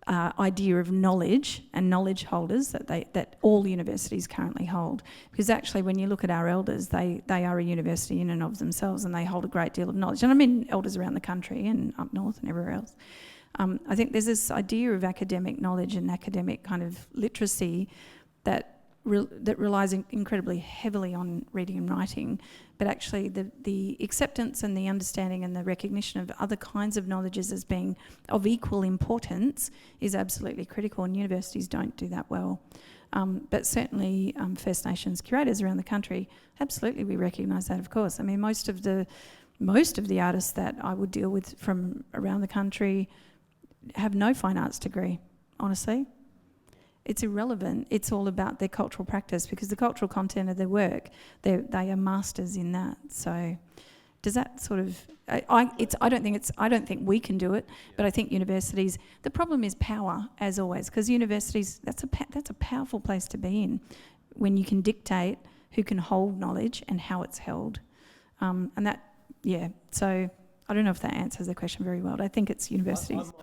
Speaker 11: idea of knowledge and knowledge holders that all universities currently hold. Because actually, when you look at our elders, they are a university in and of themselves, and they hold a great deal of knowledge. And I mean elders around the country and up north and everywhere else. I think there's this idea of academic knowledge and academic kind of literacy that relies incredibly heavily on reading and writing, but actually the acceptance and the understanding and the recognition of other kinds of knowledges as being of equal importance is absolutely critical, and universities don't do that well. But certainly First Nations curators around the country, absolutely we recognise that, of course. I mean, most of the artists that I would deal with from around the country have no fine arts degree, honestly. It's irrelevant. It's all about their cultural practice, because the cultural content of their work, they are masters in that. So does that sort of... I don't think we can do it, but I think universities... The problem is power, as always, because universities, that's a powerful place to be in, when you can dictate who can hold knowledge and how it's held. So I don't know if that answers the question very well. I think it's universities.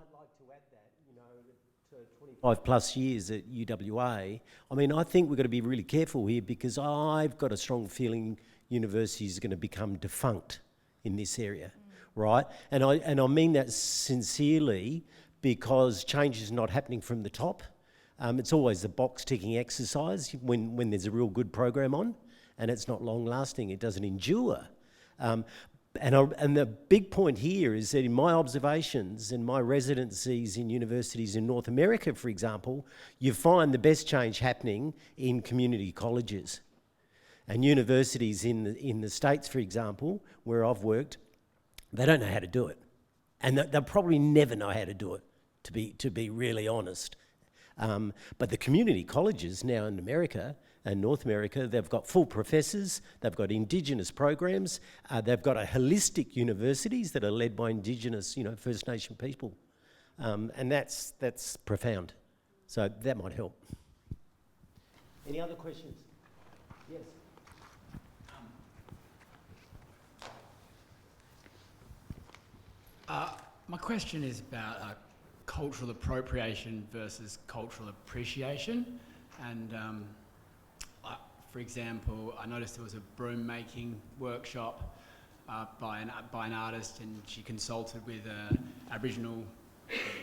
Speaker 3: 5+ years at UWA, I mean, I think we've got to be really careful here, because I've got a strong feeling universities are going to become defunct in this area, right? And I mean that sincerely, because change is not happening from the top. It's always a box-ticking exercise when there's a real good program on, and it's not long-lasting. It doesn't endure. And the big point here is that in my observations and my residencies in universities in North America, for example, you find the best change happening in community colleges. And universities in the States, for example, where I've worked, they don't know how to do it. And they'll probably never know how to do it, to be really honest. But the community colleges now in America and North America, they've got full professors, they've got Indigenous programs, they've got a holistic universities that are led by Indigenous, First Nation people. And that's profound. So that might help. Any other questions? Yes.
Speaker 14: My question is about cultural appropriation versus cultural appreciation. And for example, I noticed there was a broom making workshop by an artist, and she consulted with an Aboriginal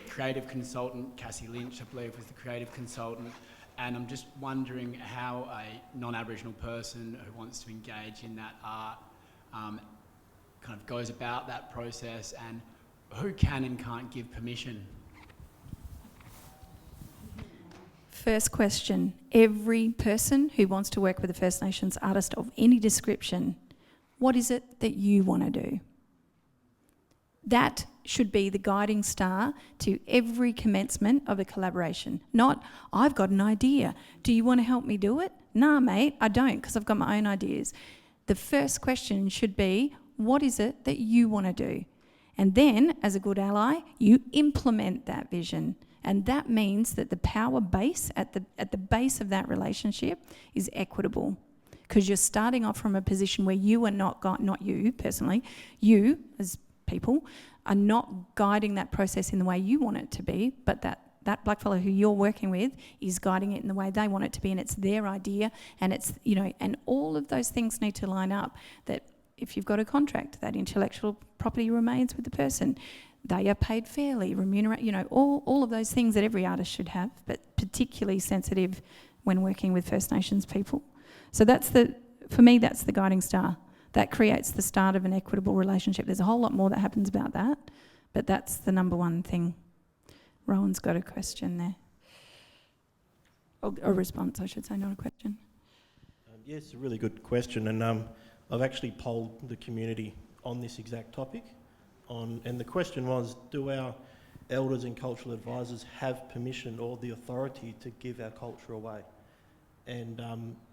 Speaker 14: creative consultant, Cassie Lynch, I believe, was the creative consultant. And I'm just wondering how a non-Aboriginal person who wants to engage in that art kind of goes about that process, and who can and can't give permission.
Speaker 11: First question, every person who wants to work with a First Nations artist of any description, what is it that you want to do? That should be the guiding star to every commencement of a collaboration. Not, I've got an idea. Do you want to help me do it? Nah, mate, I don't, because I've got my own ideas. The first question should be, what is it that you want to do? And then, as a good ally, you implement that vision. And that means that the power base at the base of that relationship is equitable, because you're starting off from a position where you are not you personally, you as people are not guiding that process in the way you want it to be, but that blackfellow who you're working with is guiding it in the way they want it to be, and it's their idea, and it's, and all of those things need to line up. That if you've got a contract, that intellectual property remains with the person. They are paid fairly, remunerate, all of those things that every artist should have, but particularly sensitive when working with First Nations people. So for me, that's the guiding star. That creates the start of an equitable relationship. There's a whole lot more that happens about that, but that's the number one thing. Rowan's got a question there. Or a response, I should say, not a question.
Speaker 5: Yes, it's a really good question, and I've actually polled the community on this exact topic. And the question was, do our elders and cultural advisors have permission or the authority to give our culture away? And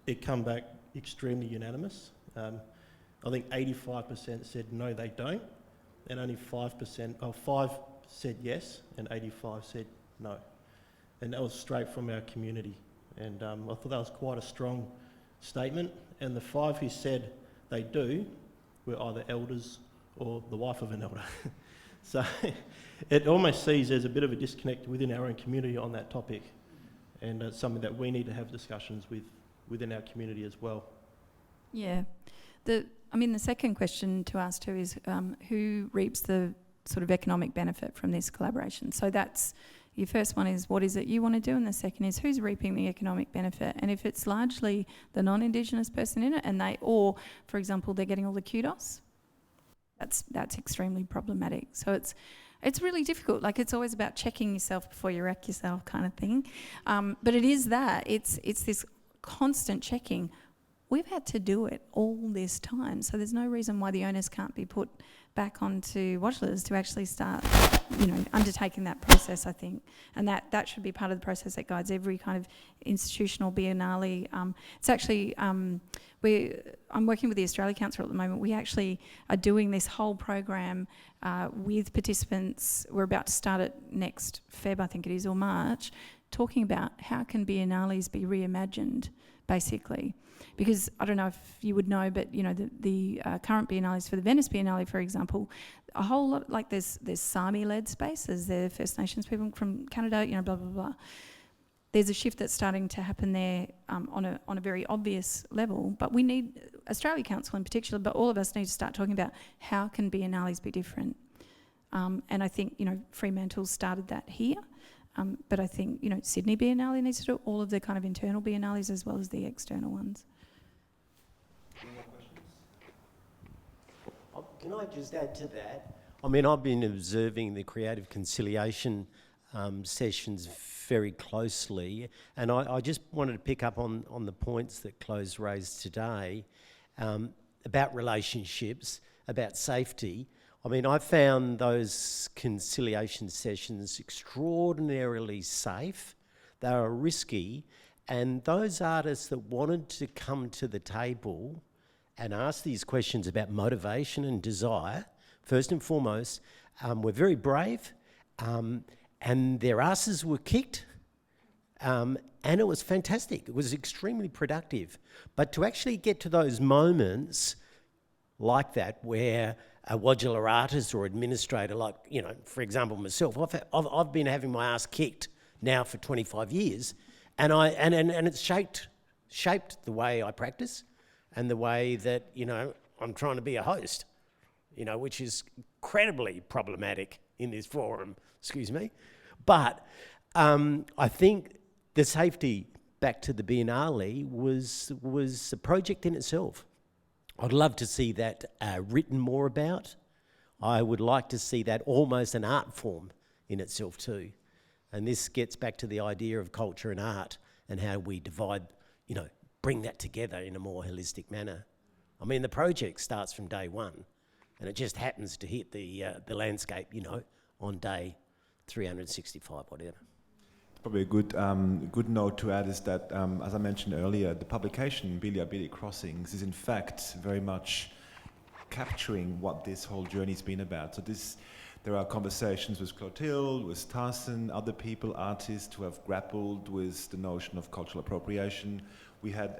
Speaker 5: it come back extremely unanimous. I think 85% said no, they don't, and only 5 said yes, and 85 said no. And that was straight from our community. And I thought that was quite a strong statement. And the 5 who said they do were either elders or the wife of an elder. So it almost sees there's a bit of a disconnect within our own community on that topic, and it's something that we need to have discussions within our community as well.
Speaker 11: Yeah. The second question to ask too is who reaps the sort of economic benefit from this collaboration? So that's, your first one is what is it you want to do, and the second is who's reaping the economic benefit. And if it's largely the non-Indigenous person in it, or for example, they're getting all the kudos, that's extremely problematic. So it's really difficult. Like, it's always about checking yourself before you wreck yourself kind of thing. But it is that. It's this constant checking. We've had to do it all this time, so there's no reason why the onus can't be put back onto watchlers to actually start, undertaking that process, I think. And that should be part of the process that guides every kind of institutional biennale. It's actually, I'm working with the Australia Council at the moment. We actually are doing this whole program with participants. We're about to start it next Feb, I think it is, or March, talking about how can biennales be reimagined, basically. Because I don't know if you would know, but the current biennales, for the Venice Biennale, for example, a whole lot, like there's Sami-led spaces, there's First Nations people from Canada, blah, blah, blah. there's a shift that's starting to happen there on a very obvious level, but we need, Australia Council in particular, but all of us need to start talking about how can biennales be different. And I think, Fremantle started that here, but I think, Sydney Biennale needs to do all of the kind of internal biennales as well as the external ones.
Speaker 3: Any more questions? Can I just add to that? I mean, I've been observing the creative conciliation sessions very closely, and I just wanted to pick up on the points that Chloe's raised today about relationships, about safety. I mean, I found those conciliation sessions extraordinarily safe. They were risky, and those artists that wanted to come to the table and ask these questions about motivation and desire, first and foremost, were very brave, and their asses were kicked, and it was fantastic. It was extremely productive. But to actually get to those moments like that where a modular artist or administrator, like, for example, myself, I've been having my ass kicked now for 25 years, and it's shaped the way I practice and the way that, I'm trying to be a host, which is incredibly problematic in this forum, excuse me. But I think the safety, back to the Biennale, was a project in itself. I'd love to see that written more about. I would like to see that almost an art form in itself too. And this gets back to the idea of culture and art and how we divide, bring that together in a more holistic manner. I mean, the project starts from day one, and it just happens to hit the landscape, on day 365, whatever.
Speaker 1: Probably a good note to add is that, as I mentioned earlier, the publication Billy Crossings is in fact very much capturing what this whole journey's been about. So there are conversations with Clothilde, with Tarsen, other people, artists who have grappled with the notion of cultural appropriation. We had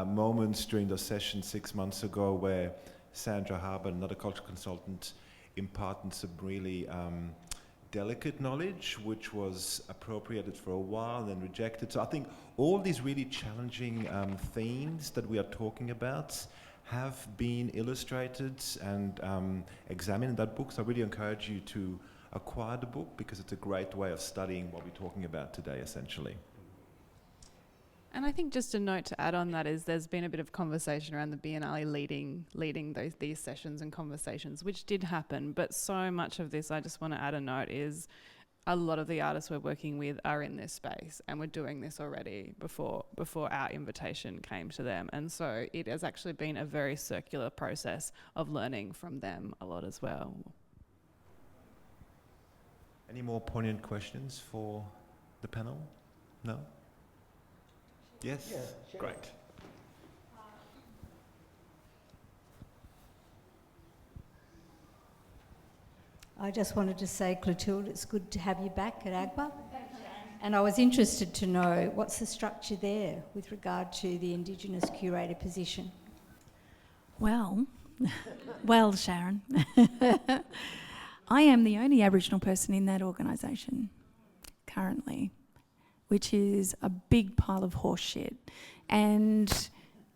Speaker 1: moments during the session 6 months ago where Sandra Harbour, another cultural consultant, imparted some really delicate knowledge, which was appropriated for a while and then rejected. So I think all these really challenging themes that we are talking about have been illustrated and examined in that book. So I really encourage you to acquire the book because it's a great way of studying what we're talking about today, essentially.
Speaker 12: And I think just a note to add on that is there's been a bit of conversation around the Biennale leading these sessions and conversations, which did happen. But so much of this, I just want to add a note, is a lot of the artists we're working with are in this space, and we're doing this already before our invitation came to them. And so it has actually been a very circular process of learning from them a lot as well.
Speaker 1: Any more poignant questions for the panel? No? Yes?
Speaker 3: Yeah, sure.
Speaker 1: Great.
Speaker 6: I just wanted to say, Clothilde, it's good to have you back at AGWA. And I was interested to know, what's the structure there with regard to the Indigenous curator position?
Speaker 11: Well, Sharon, I am the only Aboriginal person in that organisation currently, which is a big pile of horse shit. And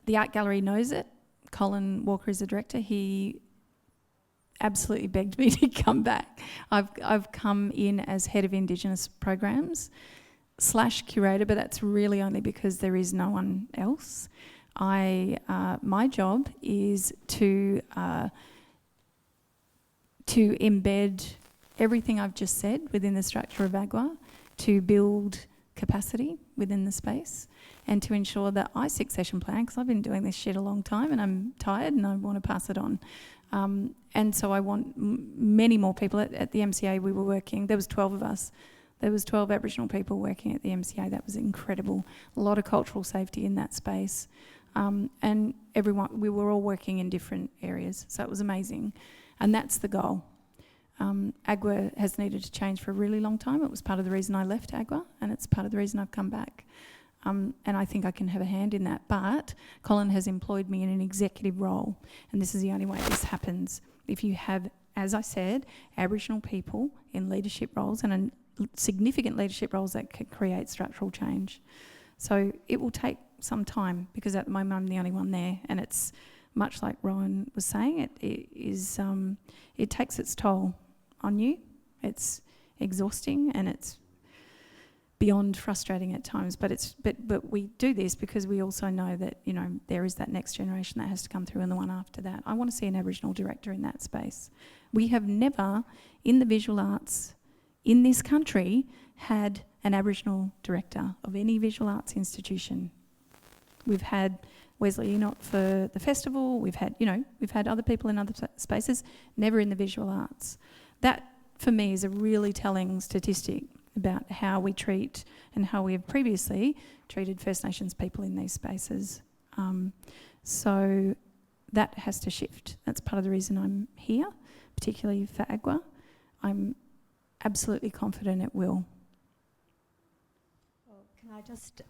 Speaker 11: the art gallery knows it. Colin Walker is the director. He absolutely begged me to come back. I've come in as head of Indigenous programs / curator, but that's really only because there is no one else. My job is to embed everything I've just said within the structure of AGWA, to build capacity within the space, and to ensure that I succession plan, because I've been doing this shit a long time and I'm tired and I want to pass it on. And so I want many more people. At the MCA we were working, there was 12 of us. There was 12 Aboriginal people working at the MCA. That was incredible. A lot of cultural safety in that space. And we were all working in different areas, so it was amazing. And that's the goal. AGWA has needed to change for a really long time. It was part of the reason I left AGWA, and it's part of the reason I've come back. And I think I can have a hand in that. But Colin has employed me in an executive role, and this is the only way this happens. If you have, as I said, Aboriginal people in leadership roles, and significant leadership roles that can create structural change. So it will take some time, because at the moment I'm the only one there, and it's much like Rowan was saying, it takes its toll on you. It's exhausting and it's beyond frustrating at times, but we do this because we also know that, you know, there is that next generation that has to come through, and the one after that. I want to see an Aboriginal director in that space. We have never, in the visual arts in this country, had an Aboriginal director of any visual arts institution. We've had Wesley Enoch for the festival, we've had other people in other spaces, never in the visual arts. That, for me, is a really telling statistic about how we treat and how we have previously treated First Nations people in these spaces. So that has to shift. That's part of the reason I'm here, particularly for AGWA. I'm absolutely confident it will.
Speaker 6: Well, can I just,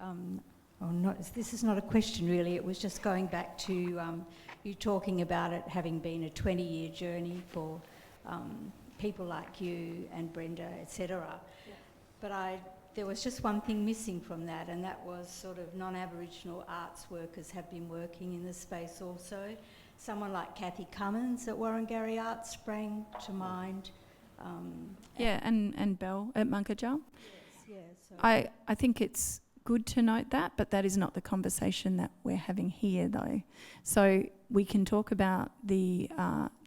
Speaker 6: this is not a question really, it was just going back to you talking about it having been a 20-year journey for people like you and Brenda, etc. Yeah. But there was just one thing missing from that, and that was sort of non-Aboriginal arts workers have been working in this space also. Someone like Kathy Cummins at Warringary Arts sprang to mind.
Speaker 11: And Belle at Munkajal.
Speaker 6: Yes, so
Speaker 11: I think it's good to note that, but that is not the conversation that we're having here, though. So we can talk about the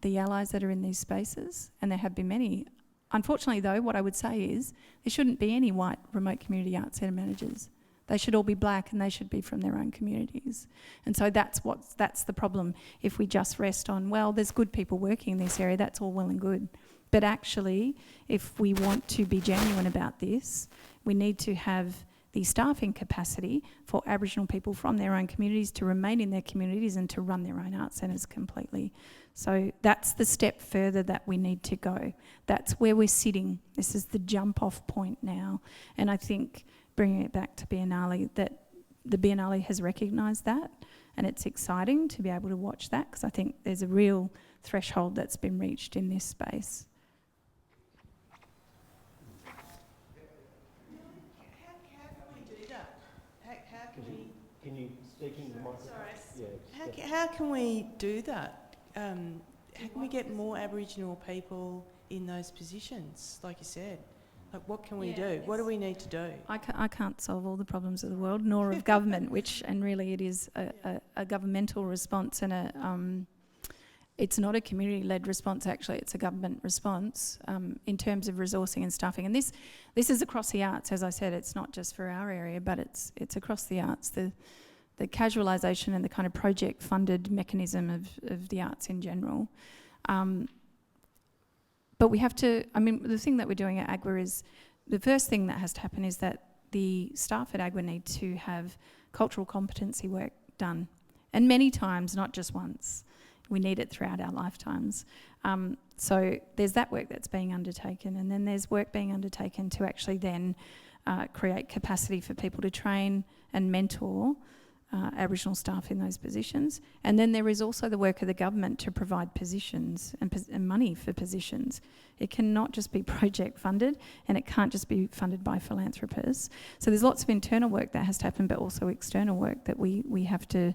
Speaker 11: allies that are in these spaces, and there have been many. Unfortunately, though, what I would say is there shouldn't be any white remote community arts centre managers. They should all be black, and they should be from their own communities. And so that's the problem. If we just rest on, well, there's good people working in this area, that's all well and good. But actually, if we want to be genuine about this, we need to have the staffing capacity for Aboriginal people from their own communities to remain in their communities and to run their own art centres completely. So that's the step further that we need to go. That's where we're sitting. This is the jump-off point now. And I think bringing it back to Biennale, that the Biennale has recognised that, and it's exciting to be able to watch that, because I think there's a real threshold that's been reached in this space.
Speaker 3: Can you speak into the microphone?
Speaker 9: Sorry. Yeah. How can we do that? How can we get more Aboriginal people in those positions, like you said? Like, what can we do? What do we need to do?
Speaker 11: I can't solve all the problems of the world, nor of government, and really it is a governmental response, and it's not a community-led response, actually, it's a government response in terms of resourcing and staffing. And this is across the arts, as I said, it's not just for our area, but it's across the arts. The casualisation and the kind of project-funded mechanism of the arts in general. But we have to, the thing that we're doing at AGWA is, the first thing that has to happen is that the staff at AGWA need to have cultural competency work done. And many times, not just once. We need it throughout our lifetimes. So there's that work that's being undertaken, and then there's work being undertaken to actually then create capacity for people to train and mentor Aboriginal staff in those positions. And then there is also the work of the government to provide positions and money for positions. It cannot just be project funded, and it can't just be funded by philanthropists. So there's lots of internal work that has to happen, but also external work that we have to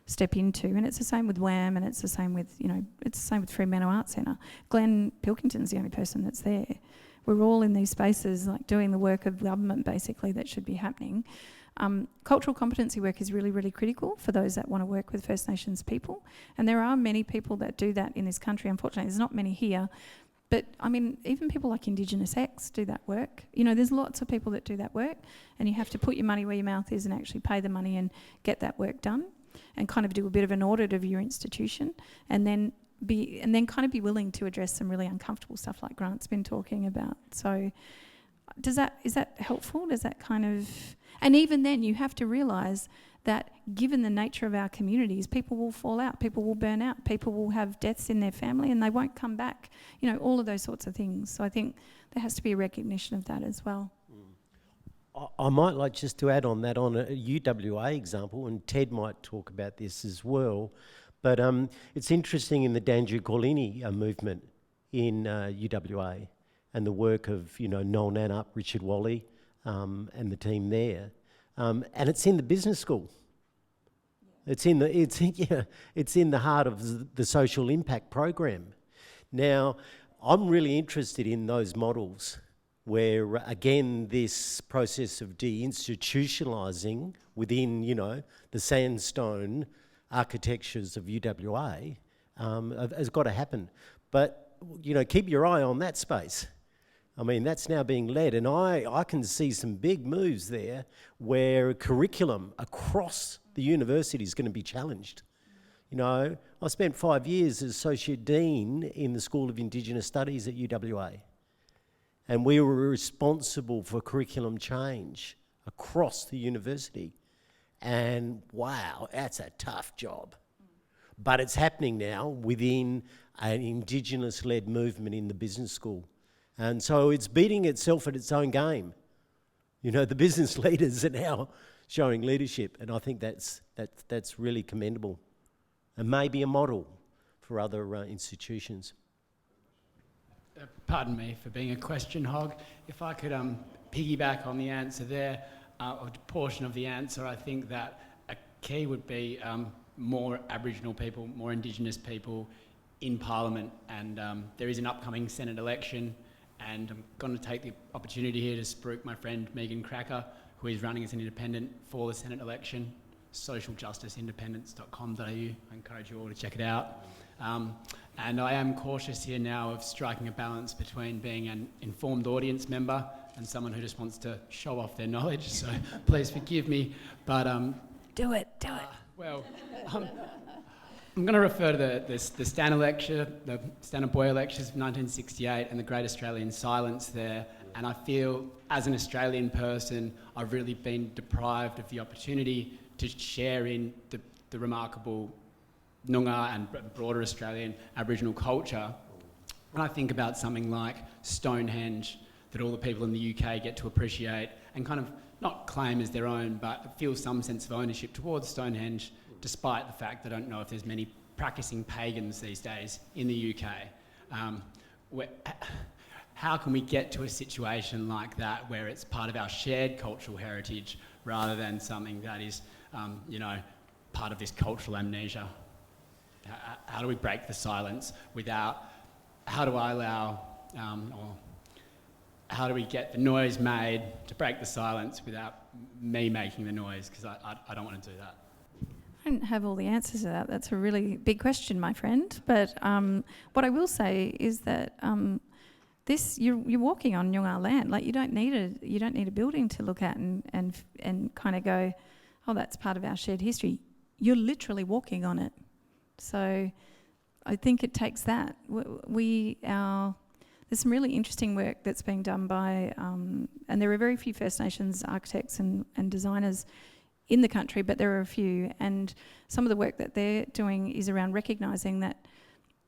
Speaker 11: step into. And it's the same with WAM, and it's the same with, it's the same with Fremantle Arts Centre. Glenn Pilkington's the only person that's there. We're all in these spaces, like doing the work of government, basically, that should be happening. Cultural competency work is really, really critical for those that want to work with First Nations people. And there are many people that do that in this country. Unfortunately, there's not many here. But, even people like Indigenous X do that work. There's lots of people that do that work, and you have to put your money where your mouth is and actually pay the money and get that work done, and kind of do a bit of an audit of your institution, and then kind of be willing to address some really uncomfortable stuff like Grant's been talking about. So is that helpful? Does that kind of... And even then, you have to realise that given the nature of our communities, people will fall out, people will burn out, people will have deaths in their family and they won't come back. All of those sorts of things. So I think there has to be a recognition of that as well.
Speaker 3: I might like just to add on that on a UWA example, and Ted might talk about this as well, but it's interesting in the Danju Korlini movement in UWA, and the work of, Noel Nannup, Richard Wally, and the team there. And it's in the business school. It's in the heart of the social impact program. Now, I'm really interested in those models where, again, this process of deinstitutionalising within, the sandstone architectures of UWA has got to happen. But, keep your eye on that space. I mean, that's now being led, and I can see some big moves there where curriculum across the university is going to be challenged. I spent 5 years as Associate Dean in the School of Indigenous Studies at UWA, and we were responsible for curriculum change across the university. And wow, that's a tough job. But it's happening now within an Indigenous-led movement in the business school. And so it's beating itself at its own game. The business leaders are now showing leadership, and I think that's really commendable, and maybe a model for other institutions.
Speaker 14: Pardon me for being a question hog. If I could piggyback on the answer there, or a portion of the answer, I think that a key would be more Aboriginal people, more Indigenous people in Parliament, and there is an upcoming Senate election, and I'm going to take the opportunity here to spruik my friend Megan Cracker, who is running as an independent for the Senate election, socialjusticeindependence.com.au. I encourage you all to check it out. And I am cautious here now of striking a balance between being an informed audience member and someone who just wants to show off their knowledge, so please forgive me. But
Speaker 11: Do it.
Speaker 14: well, I'm going to refer to the Stanner lecture, the Stanner Boyer lectures of 1968 and the Great Australian Silence there. And I feel, as an Australian person, I've really been deprived of the opportunity to share in the remarkable Noongar and broader Australian Aboriginal culture. When I think about something like Stonehenge, that all the people in the UK get to appreciate and kind of not claim as their own, but feel some sense of ownership towards Stonehenge, despite the fact they don't know if there's many practicing pagans these days in the UK. How can we get to a situation like that where it's part of our shared cultural heritage rather than something that is, part of this cultural amnesia? How do we break the silence without, how do I allow, or how do we get the noise made to break the silence without me making the noise? Because I don't want to do that.
Speaker 11: I don't have all the answers to that. That's a really big question, my friend. But what I will say is that you're walking on Noongar land. Like you don't need a building to look at and kind of go, oh, that's part of our shared history. You're literally walking on it. So I think it takes that. There's some really interesting work that's being done by, and there are very few First Nations architects and designers in the country, but there are a few, and some of the work that they're doing is around recognising that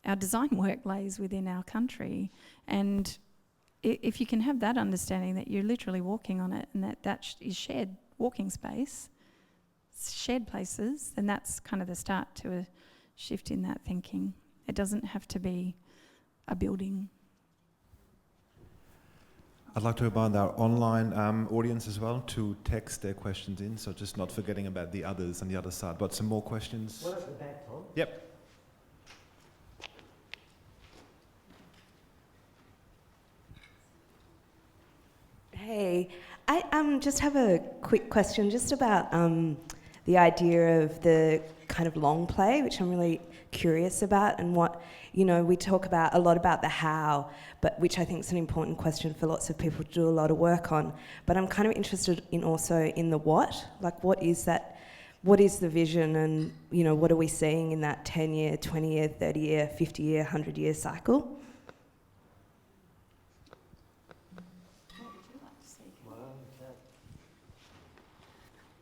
Speaker 11: our design work lays within our country, and if you can have that understanding that you're literally walking on it and that is shared walking space, shared places, then that's kind of the start to a shift in that thinking. It doesn't have to be a building.
Speaker 1: I'd like to remind our online audience as well to text their questions in, so just not forgetting about the others on the other side. But some more questions?
Speaker 3: One at the back, Tom.
Speaker 1: Yep.
Speaker 15: Hey, I just have a quick question just about the idea of the kind of long play, which I'm really curious about, and what, we talk about a lot about the how, but which I think is an important question for lots of people to do a lot of work on. But I'm kind of interested in also in the what, like what is that, what is the vision, and what are we seeing in that 10-year, 20-year, 30-year, 50-year, 100-year cycle?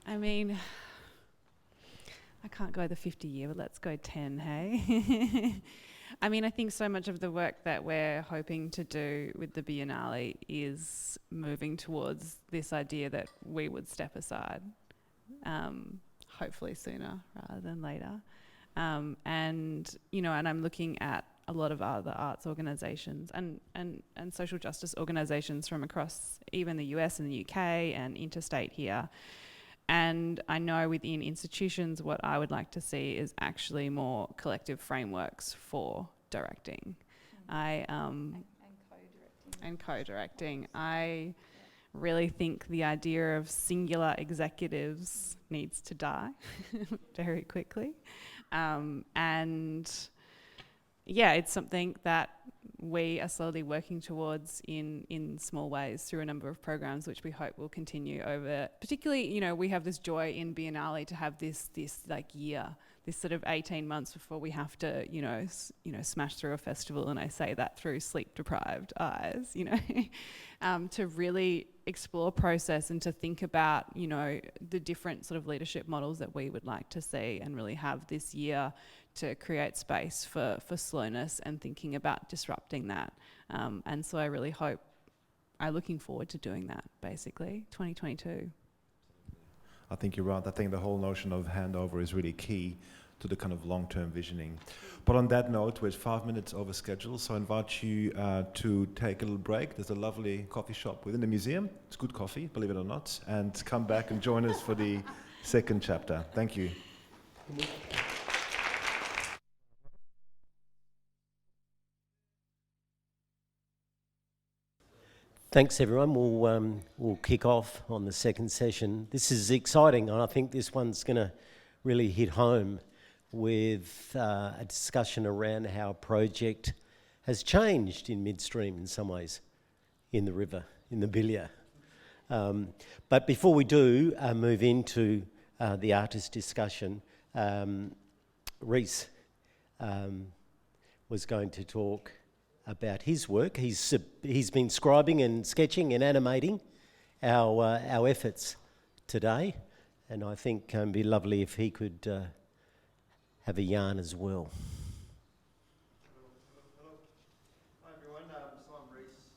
Speaker 12: I mean, I can't go the 50-year, but let's go 10, hey? I mean, I think so much of the work that we're hoping to do with the Biennale is moving towards this idea that we would step aside, hopefully sooner rather than later. And I'm looking at a lot of other arts organisations and social justice organisations from across even the US and the UK and interstate here. And I know within institutions what I would like to see is actually more collective frameworks for directing. And co-directing. I really think the idea of singular executives needs to die very quickly. And yeah, it's something that we are slowly working towards in small ways through a number of programs, which we hope will continue over. Particularly, you know, we have this joy in Biennale to have this like year, this sort of 18 months before we have to, smash through a festival, and I say that through sleep-deprived eyes, to really explore process and to think about, the different sort of leadership models that we would like to see, and really have this year to create space for slowness and thinking about disrupting that. And so I'm looking forward to doing that, basically, 2022.
Speaker 1: I think you're right. I think the whole notion of handover is really key to the kind of long-term visioning. But on that note, we're 5 minutes over schedule, so I invite you to take a little break. There's a lovely coffee shop within the museum. It's good coffee, believe it or not, and come back and join us for the second chapter. Thank you.
Speaker 3: Thanks, everyone. We'll kick off on the second session. This is exciting, and I think this one's going to really hit home with a discussion around how a project has changed in midstream in some ways, in the river, in the Bilia. But before we do move into the artist discussion, Rhys was going to talk about his work. He's been scribing and sketching and animating our efforts today, and I think it'd be lovely if he could have a yarn as well.
Speaker 16: Hello. Hi everyone, so I'm Rhys.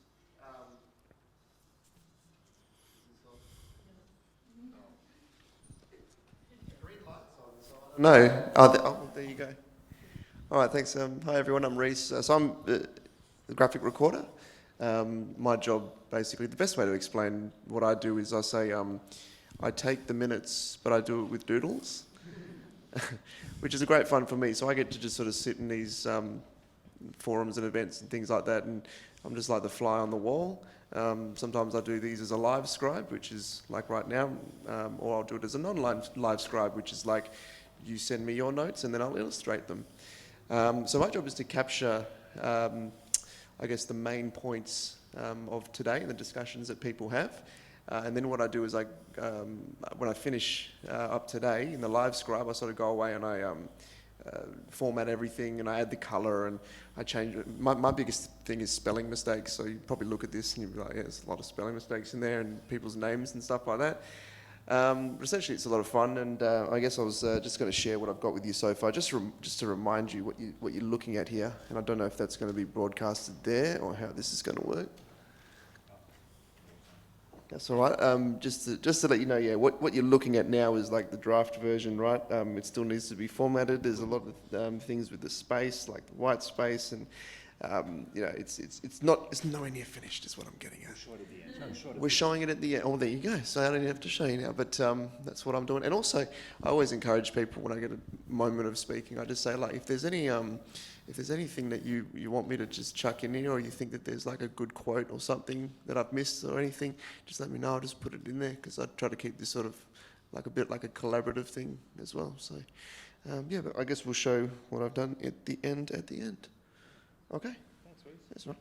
Speaker 16: Green lights on, so I don't know. Oh, there you go. All right, thanks. Hi everyone, I'm Rhys. So I'm the graphic recorder. My job, basically, the best way to explain what I do is I say I take the minutes, but I do it with doodles, which is a great fun for me. So I get to just sort of sit in these forums and events and things like that, and I'm just like the fly on the wall. Sometimes I do these as a live scribe, which is like right now, or I'll do it as a non-live scribe, which is like you send me your notes and then I'll illustrate them. So my job is to capture I guess the main points of today and the discussions that people have. And then what I do is when I finish up today in the live scribe, I sort of go away and I format everything and I add the colour and I change it. My biggest thing is spelling mistakes. So you probably look at this and you'll be like, yeah, there's a lot of spelling mistakes in there and people's names and stuff like that. But essentially, it's a lot of fun, and I guess I was just going to share what I've got with you so far, just to remind you what you're looking at here. And I don't know if that's going to be broadcasted there or how this is going to work. That's all right. Just to let you know, yeah, what you're looking at now is like the draft version, right? It still needs to be formatted. There's a lot of things with the space, like the white space, and it's nowhere near finished, is what I'm getting at. We're showing it at the end. Oh, there you go. So I don't even have to show you now, but that's what I'm doing. And also, I always encourage people when I get a moment of speaking, I just say, like, if there's anything that you want me to just chuck in here, or you think that there's like a good quote or something that I've missed or anything, just let me know. I'll just put it in there, because I try to keep this sort of like a bit like a collaborative thing as well. So yeah, but I guess we'll show what I've done at the end. Okay. Thanks, Rhys. That's right.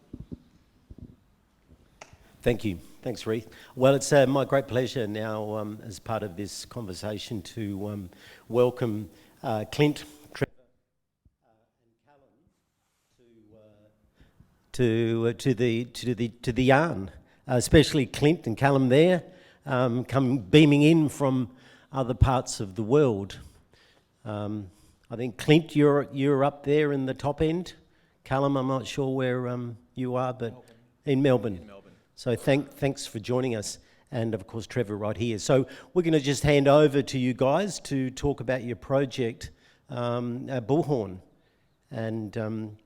Speaker 3: Thank you. Thanks, Rhys. Well, it's my great pleasure now, as part of this conversation, to welcome Clint, Trevor, and Callum to the yarn. Especially Clint and Callum there, come beaming in from other parts of the world. I think Clint, you're up there in the top end. Callum, I'm not sure where you are, but in Melbourne. So thanks for joining us, and of course Trevor right here. So we're going to just hand over to you guys to talk about your project, Bullhorn, and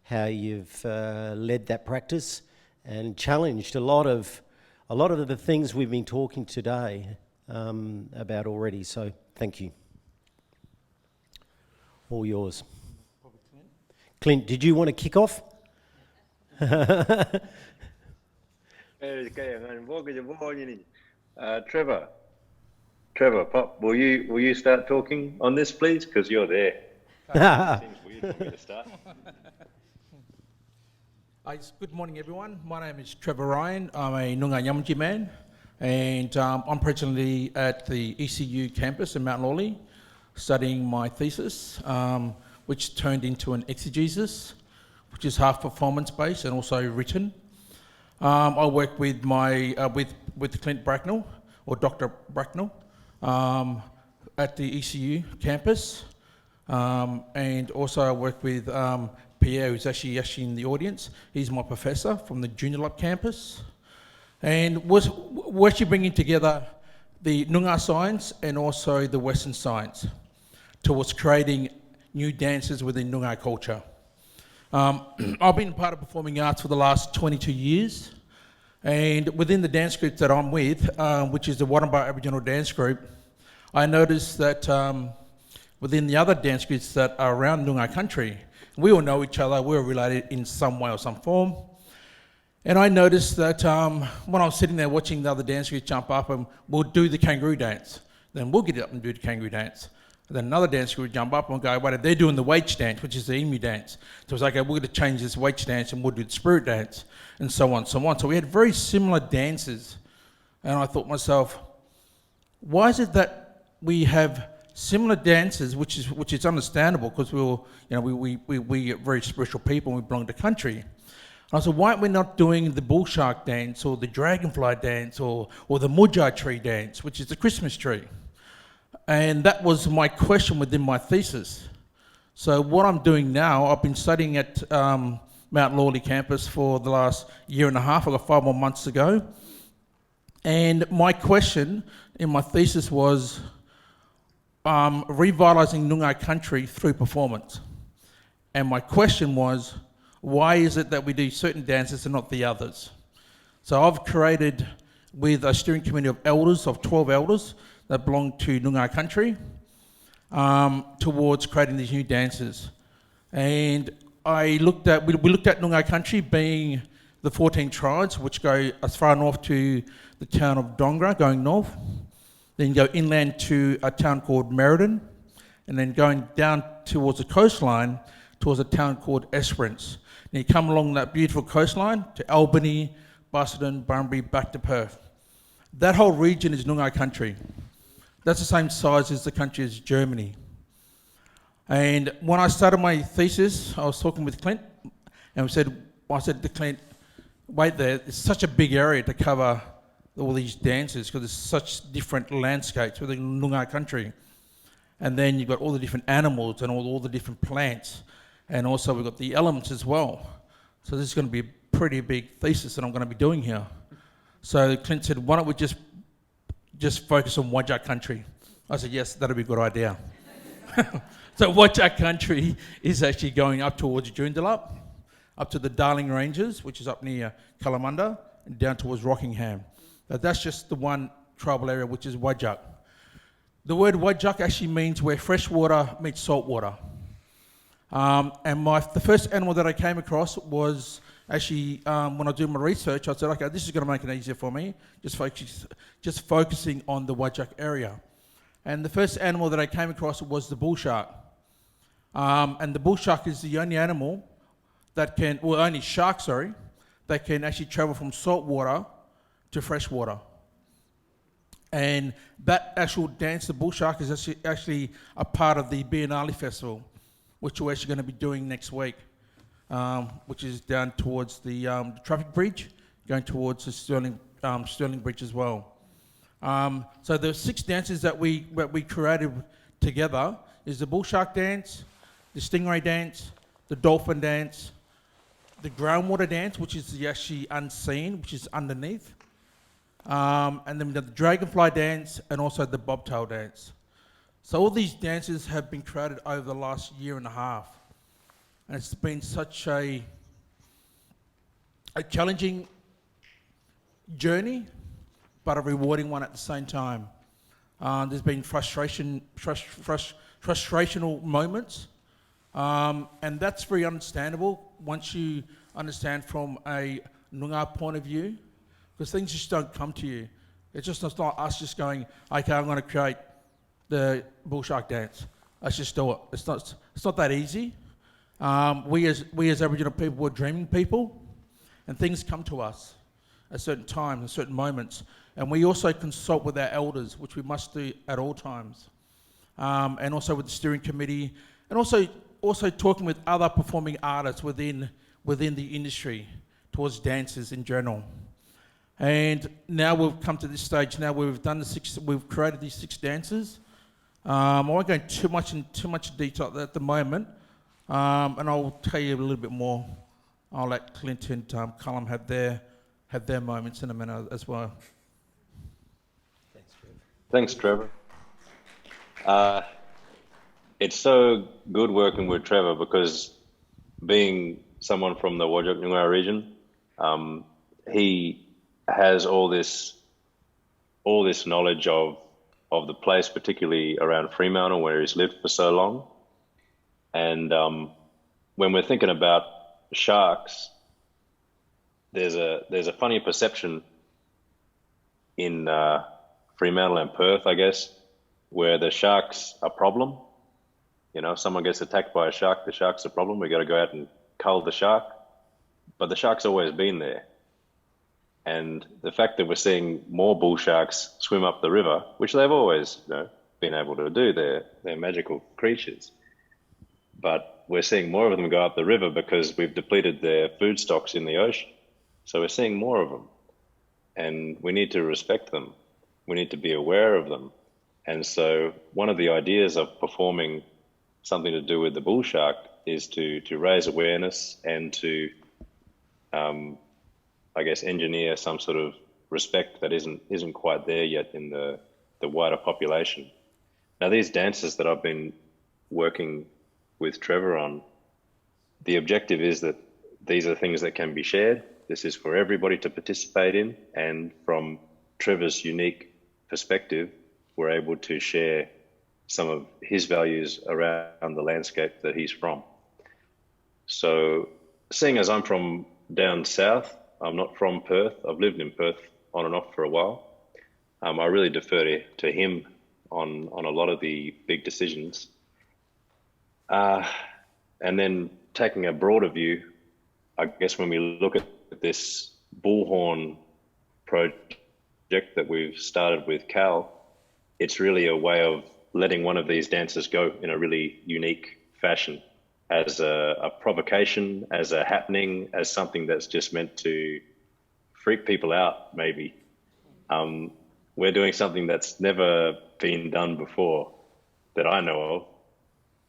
Speaker 3: how you've led that practice and challenged a lot of the things we've been talking today about already. So thank you. All yours. Clint, did you want to kick off?
Speaker 17: Trevor, Pop, will you start talking on this, please? Because you're there. It seems weird for me to start.
Speaker 18: Good morning, everyone. My name is Trevor Ryan. I'm a Noongar Yamatji man, and I'm presently at the ECU campus in Mount Lawley, studying my thesis, which turned into an exegesis, which is half performance-based and also written. I work with with Clint Bracknell, or Dr. Bracknell, at the ECU campus, and also I work with Pierre, who's actually in the audience. He's my professor from the Junior Lab campus, and we're actually bringing together the Noongar science and also the Western science towards creating new dances within Noongar culture. I've been part of performing arts for the last 22 years, and within the dance group that I'm with, which is the Warrnamboa Aboriginal Dance Group, I noticed that within the other dance groups that are around Noongar country, we all know each other, we're related in some way or some form. And I noticed that when I was sitting there watching the other dance groups jump up and we'll do the kangaroo dance, then we'll get up and do the kangaroo dance. And then another dance group would jump up and go, wait, they're doing the wage dance, which is the emu dance. So it's like, okay, we're going to change this wage dance and we'll do the spirit dance, and so on, so on. So we had very similar dances. And I thought to myself, why is it that we have similar dances, which is understandable because we are very spiritual people and we belong to country. And I said, why aren't we not doing the bull shark dance or the dragonfly dance or the mudjar tree dance, which is the Christmas tree? And that was my question within my thesis. So what I'm doing now, I've been studying at Mount Lawley campus for the last year and a half. I got 5 more months to go. And my question in my thesis was revitalising Noongar country through performance. And my question was, why is it that we do certain dances and not the others? So I've created, with a steering committee of elders, of 12 elders that belong to Noongar country, towards creating these new dances. And we looked at Noongar country being the 14 tribes, which go as far north to the town of Dongra, going north. Then go inland to a town called Merredin, and then going down towards the coastline towards a town called Esperance. And you come along that beautiful coastline to Albany, Busselton, Bunbury, back to Perth. That whole region is Noongar country. That's the same size as the country as Germany. And when I started my thesis, I was talking with Clint, and I said to Clint, wait there, it's such a big area to cover all these dances because there's such different landscapes within Noongar country. And then you've got all the different animals and all the different plants. And also we've got the elements as well. So this is going to be a pretty big thesis that I'm going to be doing here. So Clint said, why don't we just focus on Whadjuk country? I said, yes, that'll be a good idea. So Whadjuk country is actually going up towards Joondalup, up to the Darling Ranges, which is up near Kalamunda, and down towards Rockingham. That's just the one tribal area, which is Whadjuk. The word Whadjuk actually means where fresh water meets salt water. And the first animal that I came across was actually, when I do my research, I said, okay, this is going to make it easier for me, just focusing on the Whadjuk area. And the first animal that I came across was the bull shark. And the bull shark is the only animal that can, well, only shark, that can actually travel from salt water to fresh water. And that actual dance, the bull shark, is actually a part of the Biennale Festival, which we're actually going to be doing next week, which is down towards the traffic bridge, going towards the Stirling Bridge as well. So the 6 dances that we created together is the bull shark dance, the stingray dance, the dolphin dance, the groundwater dance, which is actually unseen, which is underneath, and then the dragonfly dance and also the bobtail dance. So all these dances have been created over the last year and a half. And it's been such a challenging journey, but a rewarding one at the same time. There's been frustrational moments, and that's very understandable once you understand from a Noongar point of view, because things just don't come to you. It's not us just going, okay, I'm going to create the bull shark dance. Let's just do it. It's not that easy. We as Aboriginal people, we're dreaming people, and things come to us at certain times and certain moments. And we also consult with our elders, which we must do at all times, and also with the steering committee, and also talking with other performing artists within the industry towards dancers in general. And now we've come to this stage. Now we've created these 6 dances. I won't go into too much detail at the moment, and I'll tell you a little bit more. I'll let Clint and Callum have their moments in a minute as well.
Speaker 17: Thanks, Trevor. It's so good working with Trevor because being someone from the Whadjuk Noongar region, he has all this knowledge of the place, particularly around Fremantle, where he's lived for so long. And when we're thinking about sharks, there's a funny perception in Fremantle and Perth, I guess, where the shark's a problem. You know, if someone gets attacked by a shark, the shark's a problem. We've got to go out and cull the shark. But the shark's always been there. And the fact that we're seeing more bull sharks swim up the river, which they've always been able to do, they're magical creatures. But we're seeing more of them go up the river because we've depleted their food stocks in the ocean. So we're seeing more of them. And we need to respect them. We need to be aware of them. And so one of the ideas of performing something to do with the bull shark is to raise awareness and to, I guess, engineer some sort of respect that isn't quite there yet in the wider population. Now, these dances that I've been working with Trevor on, the objective is that these are things that can be shared. This is for everybody to participate in, and from Trevor's unique perspective, we're able to share some of his values around the landscape that he's from. So, seeing as I'm from down south, I'm not from Perth. I've lived in Perth on and off for a while. I really defer to him on a lot of the big decisions. And then taking a broader view, I guess when we look at this bullhorn project that we've started with Cal, it's really a way of letting one of these dances go in a really unique fashion, as a provocation, as a happening, as something that's just meant to freak people out, maybe. We're doing something that's never been done before that I know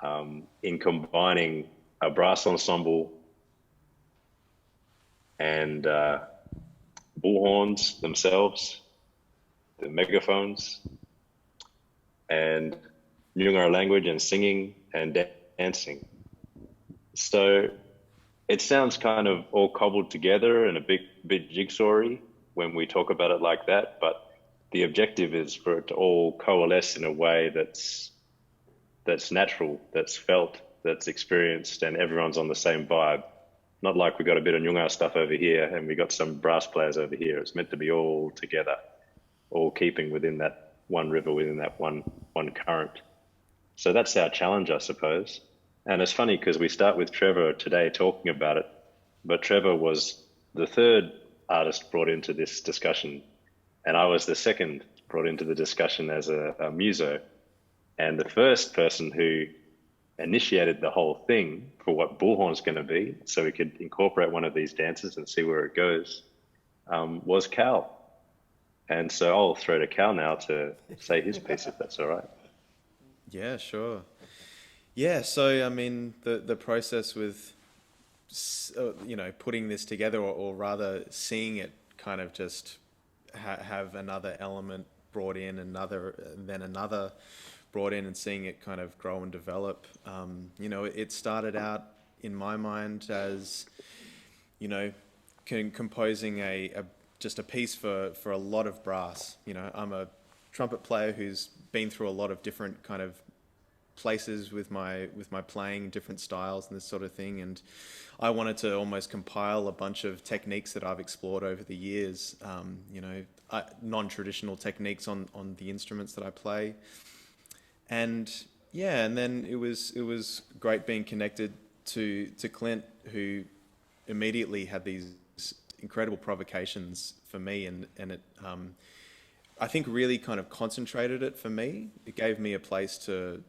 Speaker 17: of, in combining a brass ensemble and bullhorns themselves, the megaphones, and Noongar language and singing and dancing. So it sounds kind of all cobbled together and a bit jigsaw-y when we talk about it like that, but the objective is for it to all coalesce in a way that's natural, that's felt, that's experienced, and everyone's on the same vibe. Not like we got a bit of Noongar stuff over here and we got some brass players over here. It's meant to be all together, all keeping within that one river, within that one current. So that's our challenge, I suppose. And it's funny because we start with Trevor today talking about it, but Trevor was the third artist brought into this discussion, and I was the second brought into the discussion as a muso. And the first person who initiated the whole thing for what bullhorn's going to be, so we could incorporate one of these dances and see where it goes, was Cal. And so I'll throw to Cal now to say his piece, if that's all right.
Speaker 19: Yeah, sure. Yeah, so I mean, the process with, putting this together, or rather seeing it kind of just have another element brought in, then another brought in, and seeing it kind of grow and develop. It started out in my mind as, you know, composing just a piece for a lot of brass. You know, I'm a trumpet player who's been through a lot of different kind of places with my playing, different styles and this sort of thing, and I wanted to almost compile a bunch of techniques that I've explored over the years, you know, non-traditional techniques on the instruments that I play. And yeah, and then it was great being connected to Clint, who immediately had these incredible provocations for me, and it I think really kind of concentrated it for me. It gave me a place to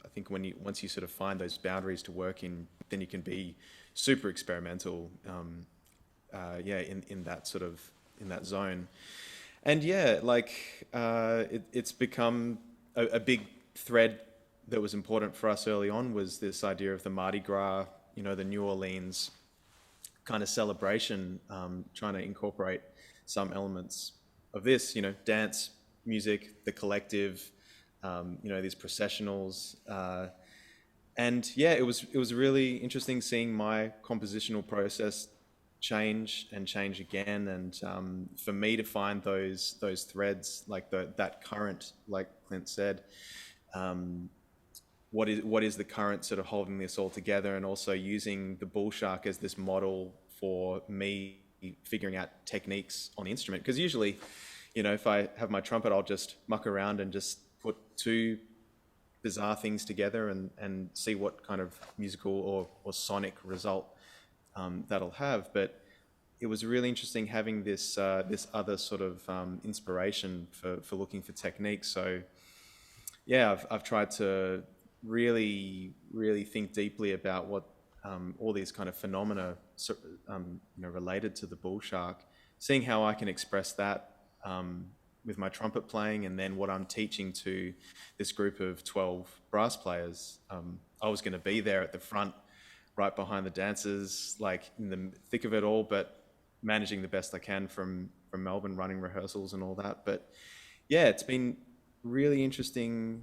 Speaker 19: I think once you sort of find those boundaries to work in, then you can be super experimental, in that sort of, in that zone. And yeah, like it's become a big thread that was important for us early on, was this idea of the Mardi Gras, you know, the New Orleans kind of celebration, trying to incorporate some elements of this, you know, dance, music, the collective, you know, these processionals, and yeah, it was really interesting seeing my compositional process change and change again, and for me to find those threads, like that current, like Clint said, what is the current sort of holding this all together, and also using the bull shark as this model for me figuring out techniques on the instrument. Because usually, you know, if I have my trumpet, I'll just muck around and just put two bizarre things together and see what kind of musical or sonic result that'll have. But it was really interesting having this this other sort of inspiration for looking for techniques. So yeah, I've tried to really think deeply about what all these kind of phenomena, you know, related to the bull shark, seeing how I can express that with my trumpet playing, and then what I'm teaching to this group of 12 brass players. I was going to be there at the front, right behind the dancers, like in the thick of it all, but managing the best I can from Melbourne, running rehearsals and all that. But yeah, it's been really interesting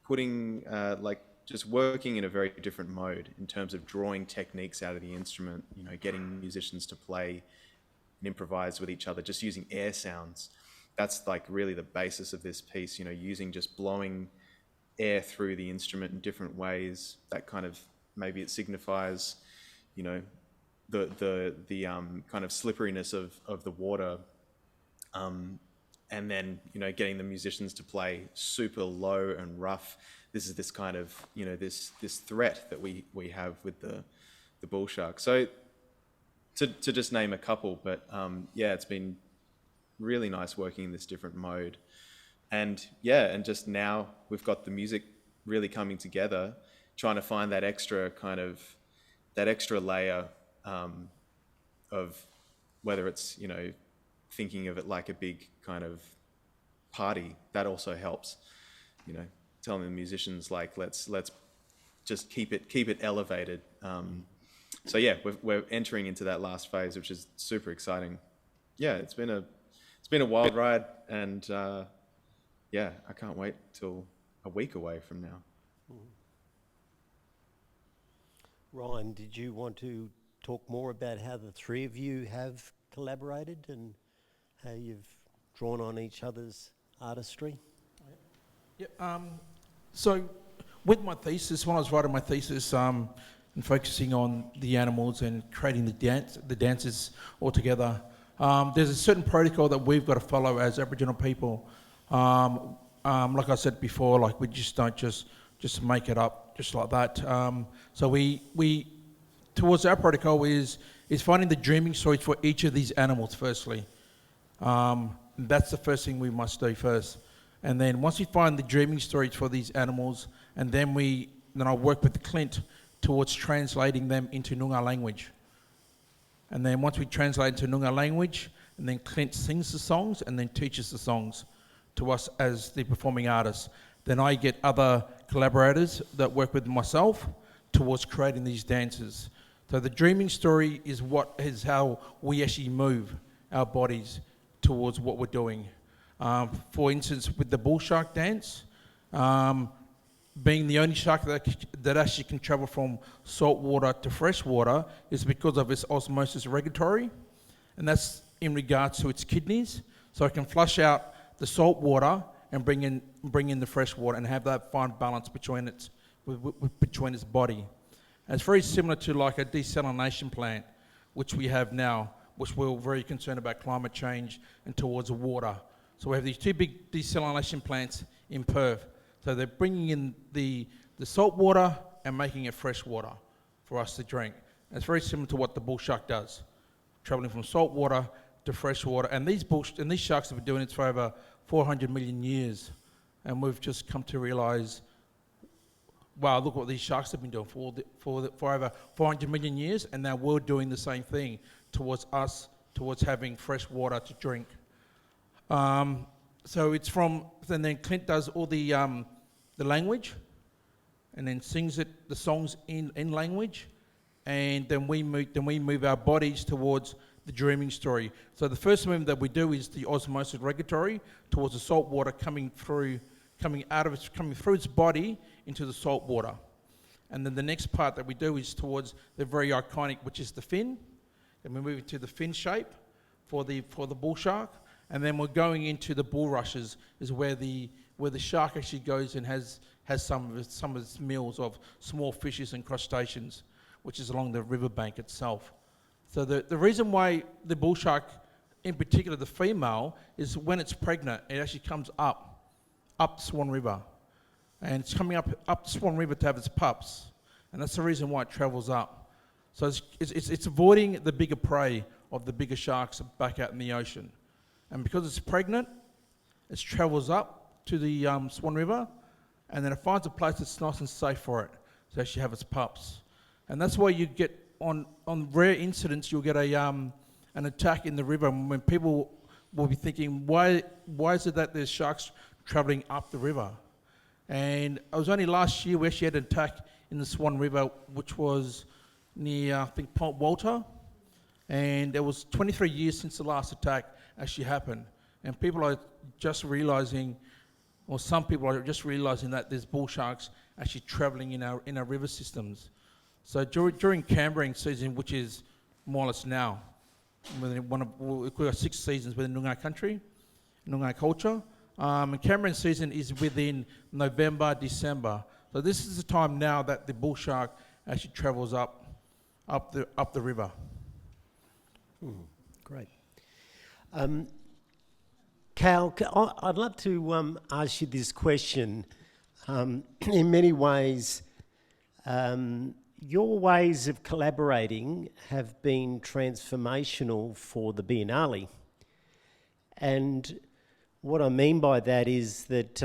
Speaker 19: putting, like, just working in a very different mode in terms of drawing techniques out of the instrument, you know, getting musicians to play and improvise with each other, just using air sounds. That's like really the basis of this piece, you know, using just blowing air through the instrument in different ways. That kind of, maybe it signifies, you know, the kind of slipperiness of the water, and then, you know, getting the musicians to play super low and rough. This is this kind of, you know, this threat that we have with the bull shark. So to just name a couple, but yeah, it's been really nice working in this different mode. And yeah, and just now we've got the music really coming together, trying to find that extra kind of, that extra layer of whether it's, you know, thinking of it like a big kind of party, that also helps, you know, telling the musicians, like, let's just keep it elevated. So yeah, we're entering into that last phase, which is super exciting. Yeah, it's been a wild ride, and yeah, I can't wait till a week away from now.
Speaker 3: Ryan, did you want to talk more about how the three of you have collaborated and how you've drawn on each other's artistry?
Speaker 18: Yeah, so with my thesis, when I was writing my thesis and focusing on the animals and creating the dances all together, there's a certain protocol that we've got to follow as Aboriginal people. Like I said before, like, we just don't just make it up just like that. So we towards our protocol is finding the dreaming stories for each of these animals firstly. That's the first thing we must do first. And then once we find the dreaming stories for these animals, and then I work with Clint towards translating them into Noongar language. And then once we translate into Noongar language, and then Clint sings the songs and then teaches the songs to us as the performing artists. Then I get other collaborators that work with myself towards creating these dances. So the dreaming story is how we actually move our bodies towards what we're doing. For instance, with the bull shark dance, being the only shark that actually can travel from salt water to fresh water is because of its osmosis regulatory, and that's in regards to its kidneys. So it can flush out the salt water and bring in the fresh water and have that fine balance between its body. And it's very similar to like a desalination plant, which we have now, which we're very concerned about climate change and towards the water. So we have these two big desalination plants in Perth. So they're bringing in the salt water and making it fresh water for us to drink. And it's very similar to what the bull shark does, traveling from salt water to fresh water. And these sharks have been doing it for over 400 million years. And we've just come to realize, wow, look what these sharks have been doing for over 400 million years, and now we're doing the same thing towards having fresh water to drink. So it's and then Clint does all the language, and then sings the songs in language, and then we move our bodies towards the dreaming story. So the first movement that we do is the osmosis regulatory towards the salt water coming through its body into the salt water. And then the next part that we do is towards the very iconic, which is the fin. And we move into the fin shape for the bull shark. And then we're going into the bulrushes, is where the shark actually goes and has some of its meals of small fishes and crustaceans, which is along the riverbank itself. So the reason why the bull shark, in particular the female, is when it's pregnant, it actually comes up Swan River. And it's coming up Swan River to have its pups. And that's the reason why it travels up. So it's avoiding the bigger prey of the bigger sharks back out in the ocean. And because it's pregnant, it travels up to the Swan River, and then it finds a place that's nice and safe for it to actually have its pups. And that's why you get, on rare incidents, you'll get an attack in the river when people will be thinking, why is it that there's sharks travelling up the river? And it was only last year we actually had an attack in the Swan River, which was near, I think, Point Walter. And it was 23 years since the last attack actually happened. And people are just realising, or some people are just realising, that there's bull sharks actually travelling in our river systems. So during Cambering season, which is more or less now, we've got 6 seasons within Noongar country, Noongar culture. And Cambering season is within November, December. So this is the time now that the bull shark actually travels up the river.
Speaker 3: Great. Cal, I'd love to ask you this question. In many ways, your ways of collaborating have been transformational for the Biennale. And what I mean by that is that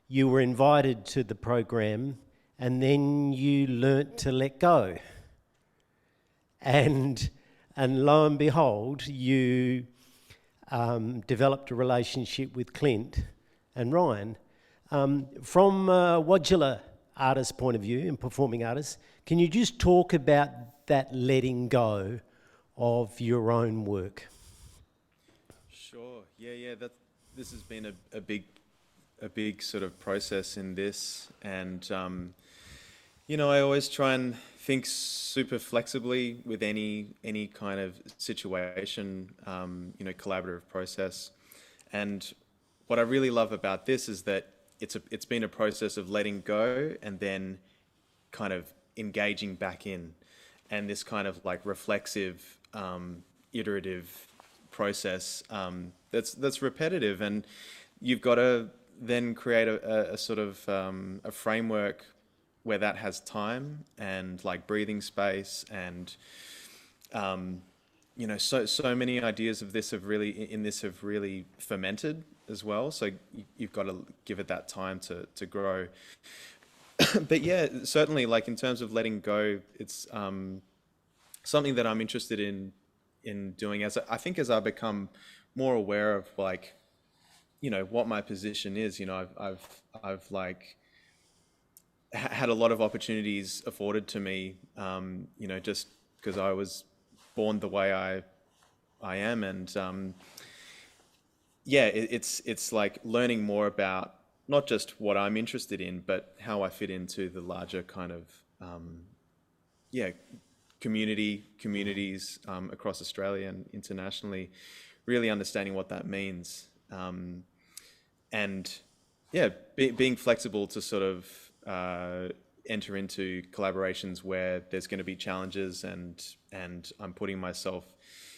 Speaker 3: you were invited to the program and then you learnt to let go. And lo and behold, you developed a relationship with Clint and Ryan. From a Wodjila artist point of view and performing artist, can you just talk about that letting go of your own work?
Speaker 19: Sure. Yeah. This has been a big sort of process in this, and I always try and think super flexibly with any kind of situation, collaborative process. And what I really love about this is that it's been a process of letting go and then kind of engaging back in, and this kind of like reflexive, iterative process that's repetitive, and you've got to then create a sort of a framework where that has time and like breathing space, and so many ideas of this have really fermented as well. So you've got to give it that time to grow. But yeah, certainly, like in terms of letting go, it's something that I'm interested in doing as I become more aware of like, what my position is. I've like had a lot of opportunities afforded to me, just because I was born the way I am, and it's like learning more about not just what I'm interested in, but how I fit into the larger kind of communities across Australia and internationally, really understanding what that means, and being flexible to sort of enter into collaborations where there's going to be challenges, and I'm putting myself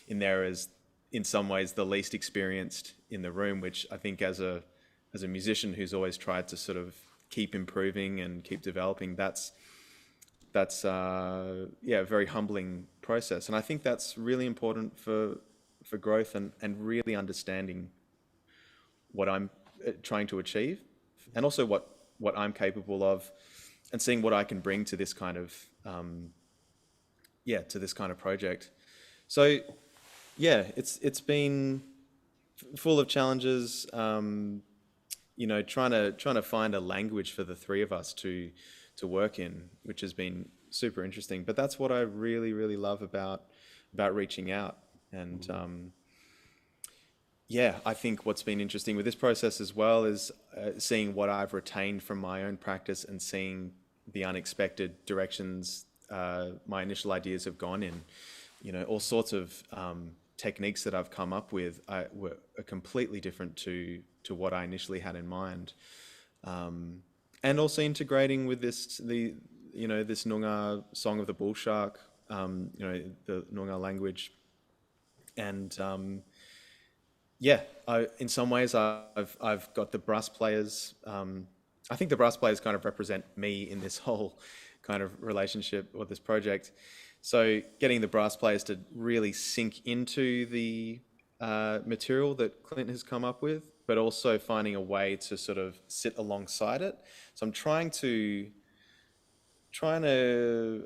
Speaker 19: in there as, in some ways, the least experienced in the room, which I think as a musician who's always tried to sort of keep improving and keep developing, that's a very humbling process. And I think that's really important for growth and really understanding what I'm trying to achieve, and also what I'm capable of, and seeing what I can bring to this kind of project. So it's been full of challenges, trying to find a language for the three of us to work in, which has been super interesting. But that's what I really, really love about reaching out. And I think what's been interesting with this process as well is seeing what I've retained from my own practice, and seeing the unexpected directions my initial ideas have gone in. All sorts of techniques that I've come up with are completely different to what I initially had in mind. And also integrating with this Noongar song of the bull shark, the Noongar language. And in some ways I've got the brass players. I think the brass players kind of represent me in this whole kind of relationship or this project. So getting the brass players to really sink into the material that Clint has come up with, but also finding a way to sort of sit alongside it. So I'm trying to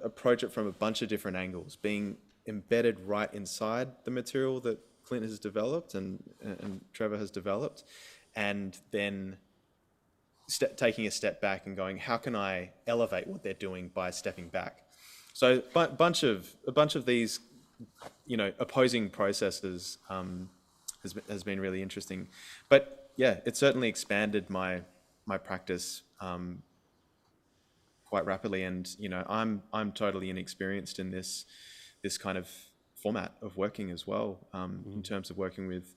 Speaker 19: approach it from a bunch of different angles, being embedded right inside the material that Clint has developed and Trevor has developed, and then taking a step back and going, how can I elevate what they're doing by stepping back? So a bunch of these, opposing processes has been really interesting. But it certainly expanded my practice quite rapidly. And I'm totally inexperienced in this kind of format of working as well, in terms of working with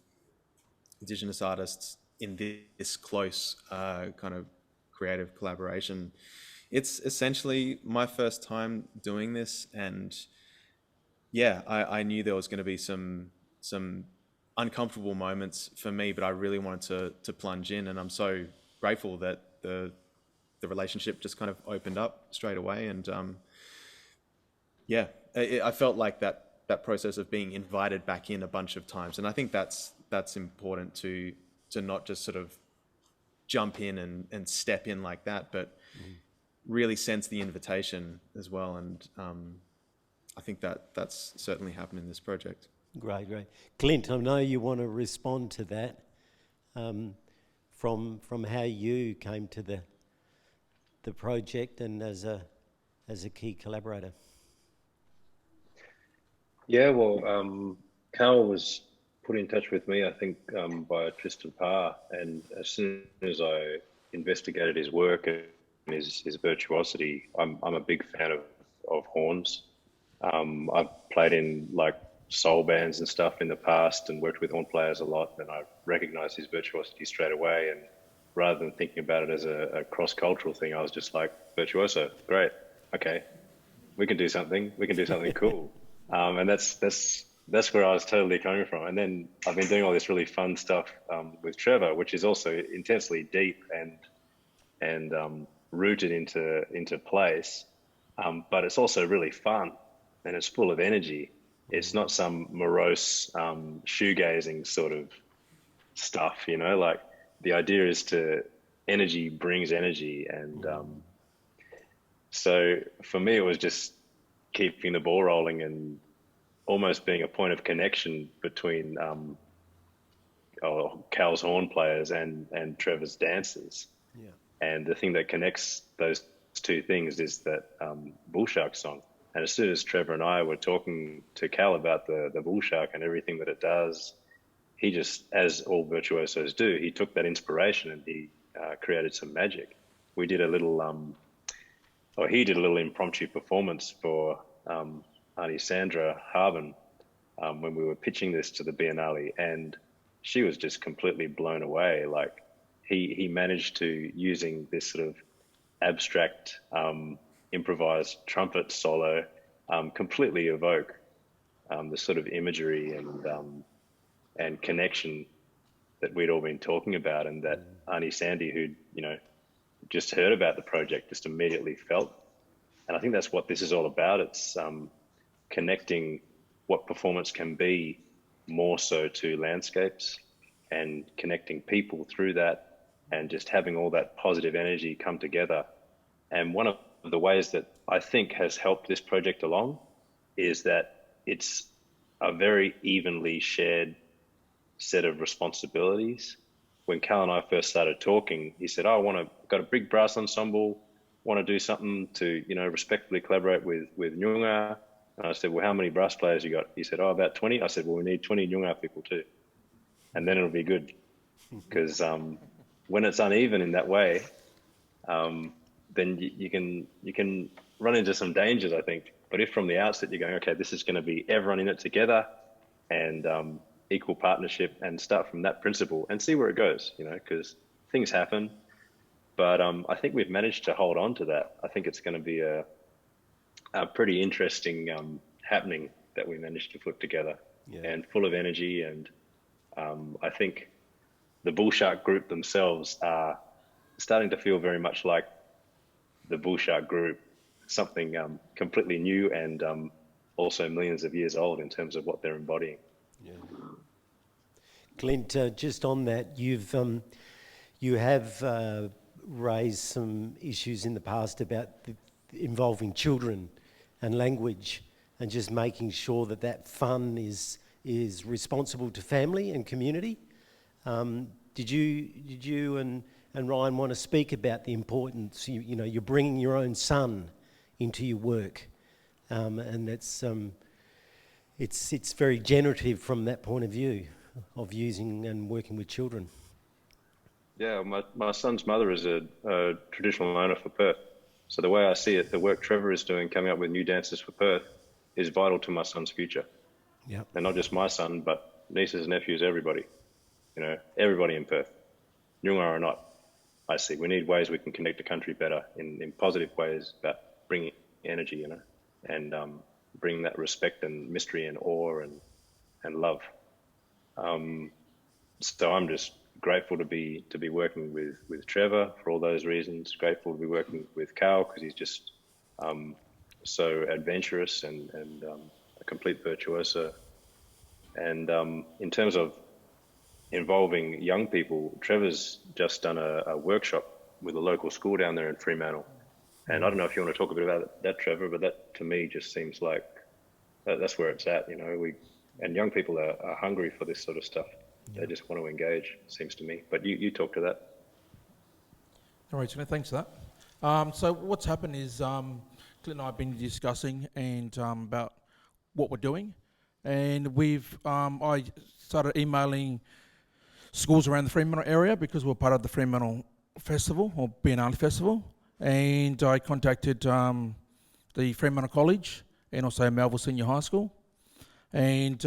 Speaker 19: Indigenous artists in this close kind of creative collaboration. It's essentially my first time doing this, and I knew there was going to be some uncomfortable moments for me, but I really wanted to plunge in, and I'm so grateful that the relationship just kind of opened up straight away. And I felt like that process of being invited back in a bunch of times, and I think that's important to not just sort of jump in and step in like that, but really sense the invitation as well. And I think that's certainly happened in this project.
Speaker 3: Great. Clint, I know you want to respond to that, from how you came to the project and as a key collaborator.
Speaker 17: Yeah, well, Carl was put in touch with me, I think, by Tristan Parr, and as soon as I investigated his work and his virtuosity, I'm a big fan of horns. I've played in like soul bands and stuff in the past and worked with horn players a lot, and I recognised his virtuosity straight away. And rather than thinking about it as a cross-cultural thing, I was just like, virtuoso, great, okay, we can do something cool. And that's where I was totally coming from. And then I've been doing all this really fun stuff with Trevor, which is also intensely deep and rooted into place. But it's also really fun, and it's full of energy. It's not some morose shoegazing sort of stuff, like the idea is energy brings energy. And so for me, it was just keeping the ball rolling and almost being a point of connection between Cal's horn players and Trevor's dancers.
Speaker 3: Yeah.
Speaker 17: And the thing that connects those two things is that bull shark song. And as soon as Trevor and I were talking to Cal about the bull shark and everything that it does, he just, as all virtuosos do, he took that inspiration and he created some magic. We did a little, or he did a little impromptu performance for Auntie Sandra Harvin when we were pitching this to the Biennale, and she was just completely blown away. Like he managed to, using this sort of abstract improvised trumpet solo, completely evoke the sort of imagery and connection that we'd all been talking about, and that Auntie Sandy, who just heard about the project, just immediately felt. And I think that's what this is all about. It's connecting what performance can be more so to landscapes, and connecting people through that, and just having all that positive energy come together. And one of the ways that I think has helped this project along is that it's a very evenly shared set of responsibilities. When Cal and I first started talking, he said, got a big brass ensemble, want to do something to, respectfully collaborate with Nyunga. And I said, well, how many brass players you got? He said, about 20. I said, well, we need 20 Nyunga people too. And then it'll be good. Because when it's uneven in that way, then you can run into some dangers, I think. But if from the outset you're going, okay, this is going to be everyone in it together, and equal partnership, and start from that principle and see where it goes, because things happen. But I think we've managed to hold on to that. I think it's going to be a pretty interesting happening that we managed to put together, and full of energy. And I think the Bull Shark group themselves are starting to feel very much like the Bull Shark group, something completely new, and also millions of years old in terms of what they're embodying.
Speaker 3: Yeah. Clint, just on that, you have raised some issues in the past about involving children and language, and just making sure that fun is responsible to family and community. Did you and Ryan want to speak about the importance? You're bringing your own son into your work, and it's very generative from that point of view of using and working with children.
Speaker 17: Yeah, my son's mother is a traditional owner for Perth. So the way I see it, the work Trevor is doing, coming up with new dances for Perth, is vital to my son's future.
Speaker 3: Yeah.
Speaker 17: And not just my son, but nieces, nephews, everybody. Everybody in Perth, Nyunga or not. I see we need ways we can connect the country better in positive ways, about bringing energy, and bringing that respect and mystery and awe and love. So I'm just grateful to be working with Trevor for all those reasons. Grateful to be working with Cal, because he's just so adventurous and a complete virtuoso. And in terms of involving young people, Trevor's just done a workshop with a local school down there in Fremantle. And I don't know if you want to talk a bit about that, Trevor, but that to me just seems like that's where it's at. And young people are hungry for this sort of stuff. They just want to engage, it seems to me. But you talk to that.
Speaker 18: All right, thanks for that. So what's happened is Clint and I have been discussing about what we're doing, and I started emailing schools around the Fremantle area, because we're part of the Fremantle Festival, or Biennale Festival, and I contacted the Fremantle College and also Melville Senior High School, and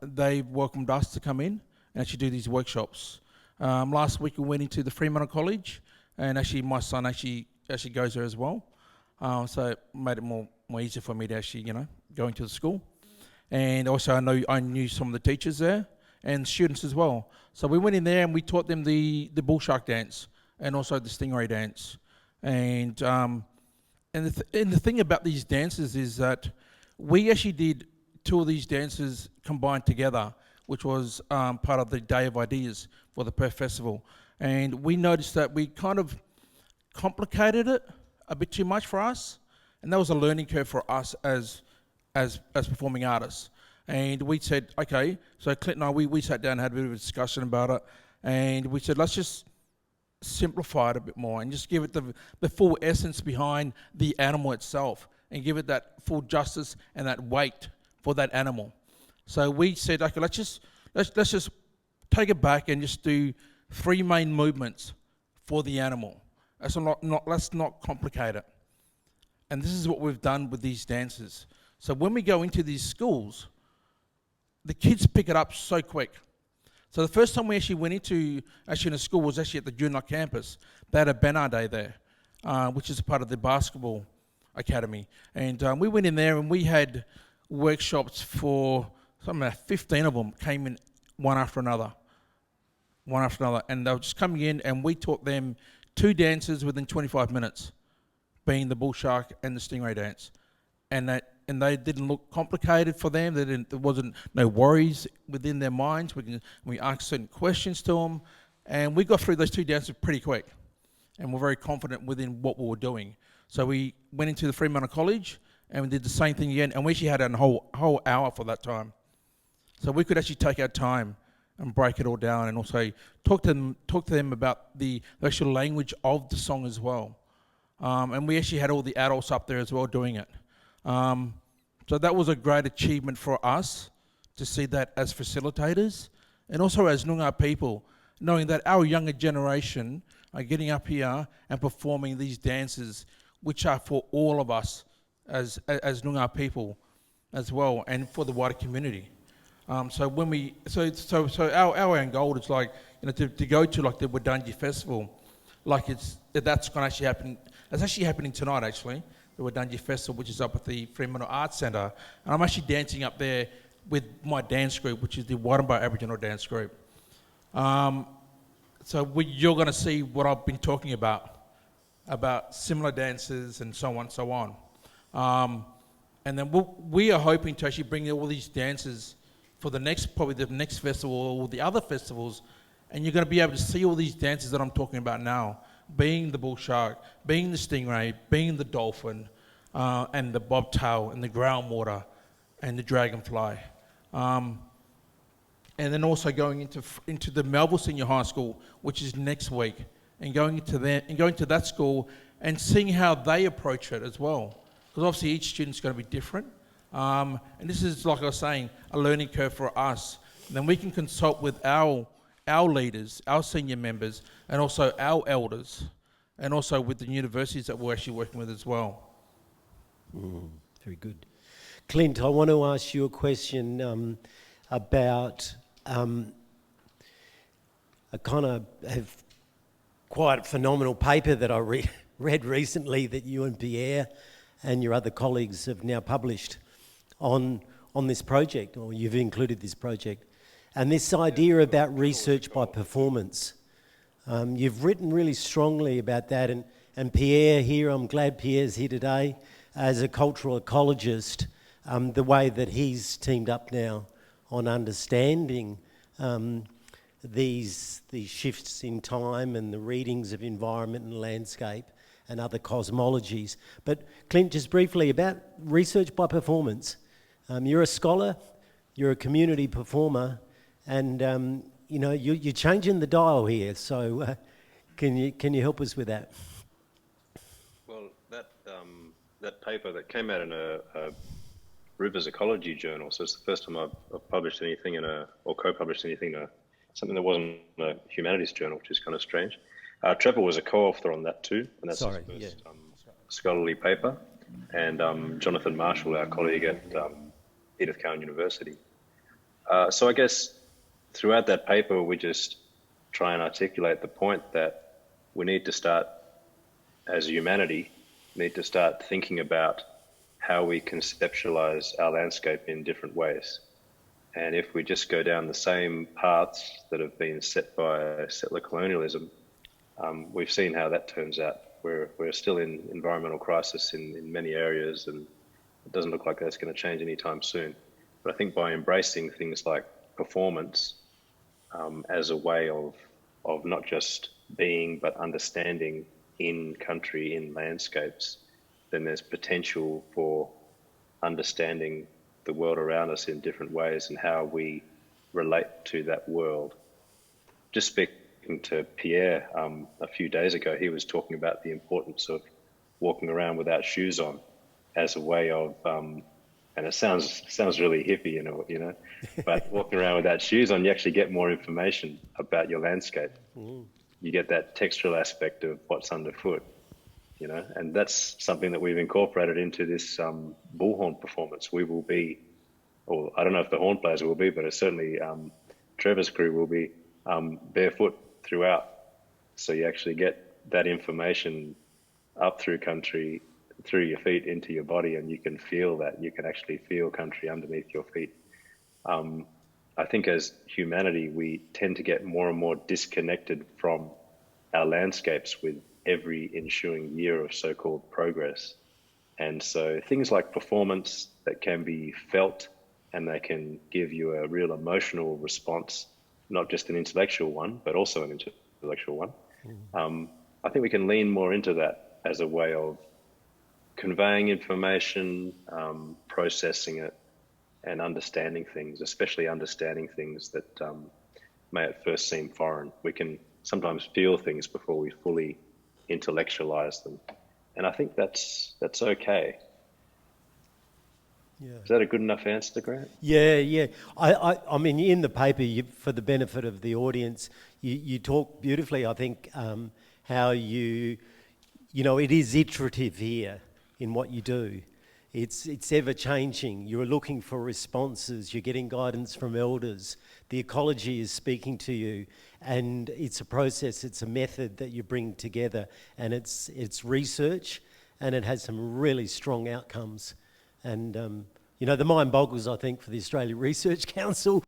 Speaker 18: they welcomed us to come in and actually do these workshops. Last week we went into the Fremantle College, and actually my son actually goes there as well, so it made it more easier for me to actually go into the school. And also I knew some of the teachers there and students as well. So we went in there and we taught them the bull shark dance and also the stingray dance. And the thing about these dances is that we actually did 2 of these dances combined together, which was part of the Day of Ideas for the Perth Festival. And we noticed that we kind of complicated it a bit too much for us, and that was a learning curve for us as performing artists. And we said, okay, so Clint and I, we sat down and had a bit of a discussion about it, and we said, let's just simplify it a bit more and just give it the full essence behind the animal itself, and give it that full justice and that weight for that animal. So we said, okay, let's just take it back and just do 3 main movements for the animal. Let's not complicate it. And this is what we've done with these dances. So when we go into these schools, the kids pick it up so quick. So the first time we actually went into a school was actually at the Junior campus. They had a banner day there, which is a part of the basketball academy. And we went in there and we had workshops for something like 15 of them came in one after another. And they were just coming in and we taught them 2 dances within 25 minutes, being the bull shark and the stingray dance. And they didn't look complicated for them. There wasn't no worries within their minds. We asked certain questions to them, and we got through those 2 dances pretty quick, and we're very confident within what we were doing. So we went into the Fremantle College, and we did the same thing again, and we actually had a whole hour for that time. So we could actually take our time and break it all down, and also talk to them about the actual language of the song as well. And we actually had all the adults up there as well doing it. So that was a great achievement for us to see that as facilitators and also as Noongar people, knowing that our younger generation are getting up here and performing these dances, which are for all of us as Noongar people as well, and for the wider community. So our end goal is like, to go to like the Wurundjeri Festival, like that's going to actually happen. It's actually happening tonight, actually. The Wurundjeri Festival, which is up at the Fremantle Arts Centre. And I'm actually dancing up there with my dance group, which is the Wadamba Aboriginal Dance Group. You're going to see what I've been talking about similar dances and so on. And then we are hoping to actually bring all these dances for the next festival or the other festivals, and you're going to be able to see all these dances that I'm talking about now, being the bull shark, being the stingray, being the dolphin, and the bobtail, and the groundwater, and the dragonfly. And then also going into the Melville Senior High School, which is next week, and going to that school and seeing how they approach it as well. Because obviously each student's going to be different. And this is, like I was saying, a learning curve for us. And then we can consult with our leaders, our senior members, and also our elders, and also with the universities that we're actually working with as well.
Speaker 3: Very good. Clint, I want to ask you a question about I kind of have quite a phenomenal paper that I read recently that you and Pierre and your other colleagues have now published on this project, or you've included this project. And this idea about research by performance. You've written really strongly about that, and Pierre here, I'm glad Pierre's here today, as a cultural ecologist, the way that he's teamed up now on understanding these shifts in time and the readings of environment and landscape and other cosmologies. But Clint, just briefly about research by performance. You're a scholar, you're a community performer, and you're changing the dial here. So can you help us with that?
Speaker 17: Well, that paper that came out in a Rivers Ecology Journal, so it's the first time I've published anything or co-published anything in something that wasn't a humanities journal, which is kind of strange. Trevor was a co-author on that too, and that's his first scholarly paper. And Jonathan Marshall, our colleague at Edith Cowan University. So I guess throughout that paper, we just try and articulate the point that we need to start, as humanity, thinking about how we conceptualize our landscape in different ways. And if we just go down the same paths that have been set by settler colonialism, we've seen how that turns out. We're still in environmental crisis in many areas, and it doesn't look like that's going to change anytime soon. But I think by embracing things like performance as a way of not just being but understanding in country, in landscapes, then there's potential for understanding the world around us in different ways and how we relate to that world. Just speaking to Pierre a few days ago, he was talking about the importance of walking around without shoes on as a way of, and it sounds really hippie, you know, but walking around without shoes on, you actually get more information about your landscape. you get that textural aspect of what's underfoot, you know, and that's something that we've incorporated into this bullhorn performance. We will be, or I don't know if the horn players will be, but it's certainly Trevor's crew will be barefoot throughout. So you actually get that information up through country, through your feet into your body, and you can feel that. You can actually feel country underneath your feet. I think as humanity, we tend to get more and more disconnected from our landscapes with every ensuing year of so-called progress. And so things like performance that can be felt and they can give you a real emotional response, not just an intellectual one, but also an intellectual one. I think we can lean more into that as a way of conveying information, processing it, and understanding things, especially understanding things that may at first seem foreign. We can sometimes feel things before we fully intellectualize them. And I think that's okay.
Speaker 3: Yeah.
Speaker 17: Is that a good enough answer, Grant?
Speaker 3: Yeah. I mean, in the paper, for the benefit of the audience, you talk beautifully, I think, how you know, it is iterative here in what you do. It's ever changing. You're looking for responses. You're getting guidance from elders. The ecology is speaking to you, and it's a process. It's a method that you bring together, and it's research, and it has some really strong outcomes. And you know, the mind boggles, I think, for the Australia Research Council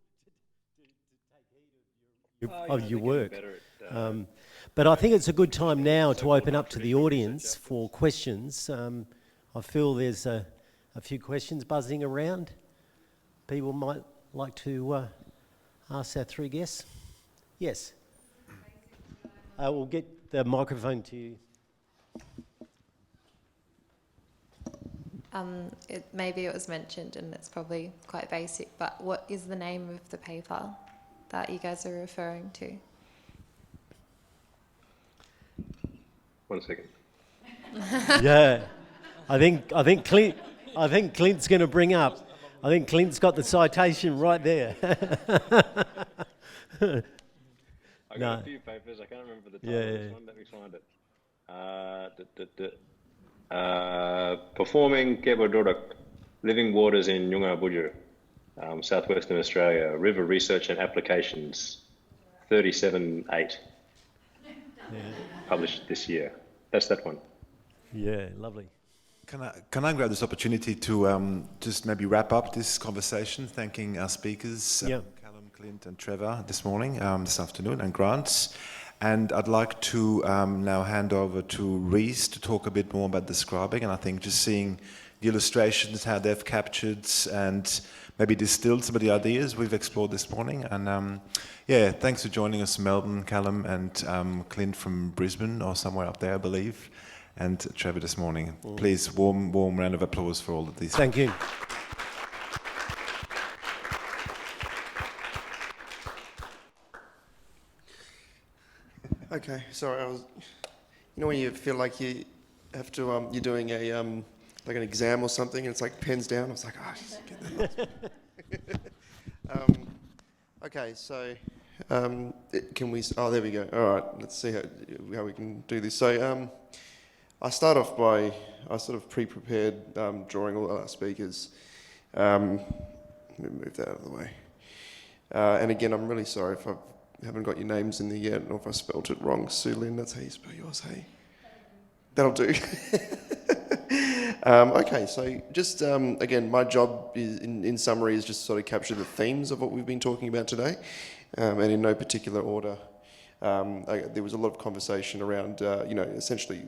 Speaker 3: of your work. But I think it's a good time now to open up to the audience for questions. I feel there's a few questions buzzing around. People might like to ask our three guests. Yes. We'll get the microphone to you.
Speaker 20: Maybe it was mentioned and it's probably quite basic, but what is the name of the paper that you guys are referring to?
Speaker 17: 1 second.
Speaker 3: Yeah. I think Clint's going to bring up. I think Clint's got the citation right there.
Speaker 17: I got a few papers. I can't remember the title of this one. Let me find it. Performing Kebodorak, Living Waters in Nyunga Budger, Southwestern Australia, River Research and Applications, 37/8, published this year. That's that one.
Speaker 3: Yeah, lovely.
Speaker 1: Can I grab this opportunity to just maybe wrap up this conversation, thanking our speakers, Callum, Clint and Trevor this morning, this afternoon, and Grant. And I'd like to now hand over to Reese to talk a bit more about describing, and I think just seeing the illustrations, how they've captured and maybe distilled some of the ideas we've explored this morning. And yeah, thanks for joining us, Melbourne, Callum, and Clint from Brisbane, or somewhere up there, I believe, and Trevor this morning. Please, warm round of applause for all of these.
Speaker 3: Thank you.
Speaker 16: Okay, sorry, you know when you feel like you have to, you're doing a, like an exam or something, and it's like pens down, I was like, just get that last one. Okay, so, can we, there we go. All right, let's see how we can do this. So, I start off by, I sort of pre-prepared drawing all our speakers. Let me move that out of the way. And again, I'm really sorry if I haven't got your names in there yet, or if I spelt it wrong. Sue Lynn, that's how you spell yours, hey? That'll do. Okay, so just, again, my job is, in summary, is just sort of capture the themes of what we've been talking about today, and in no particular order. There was a lot of conversation around, you know, essentially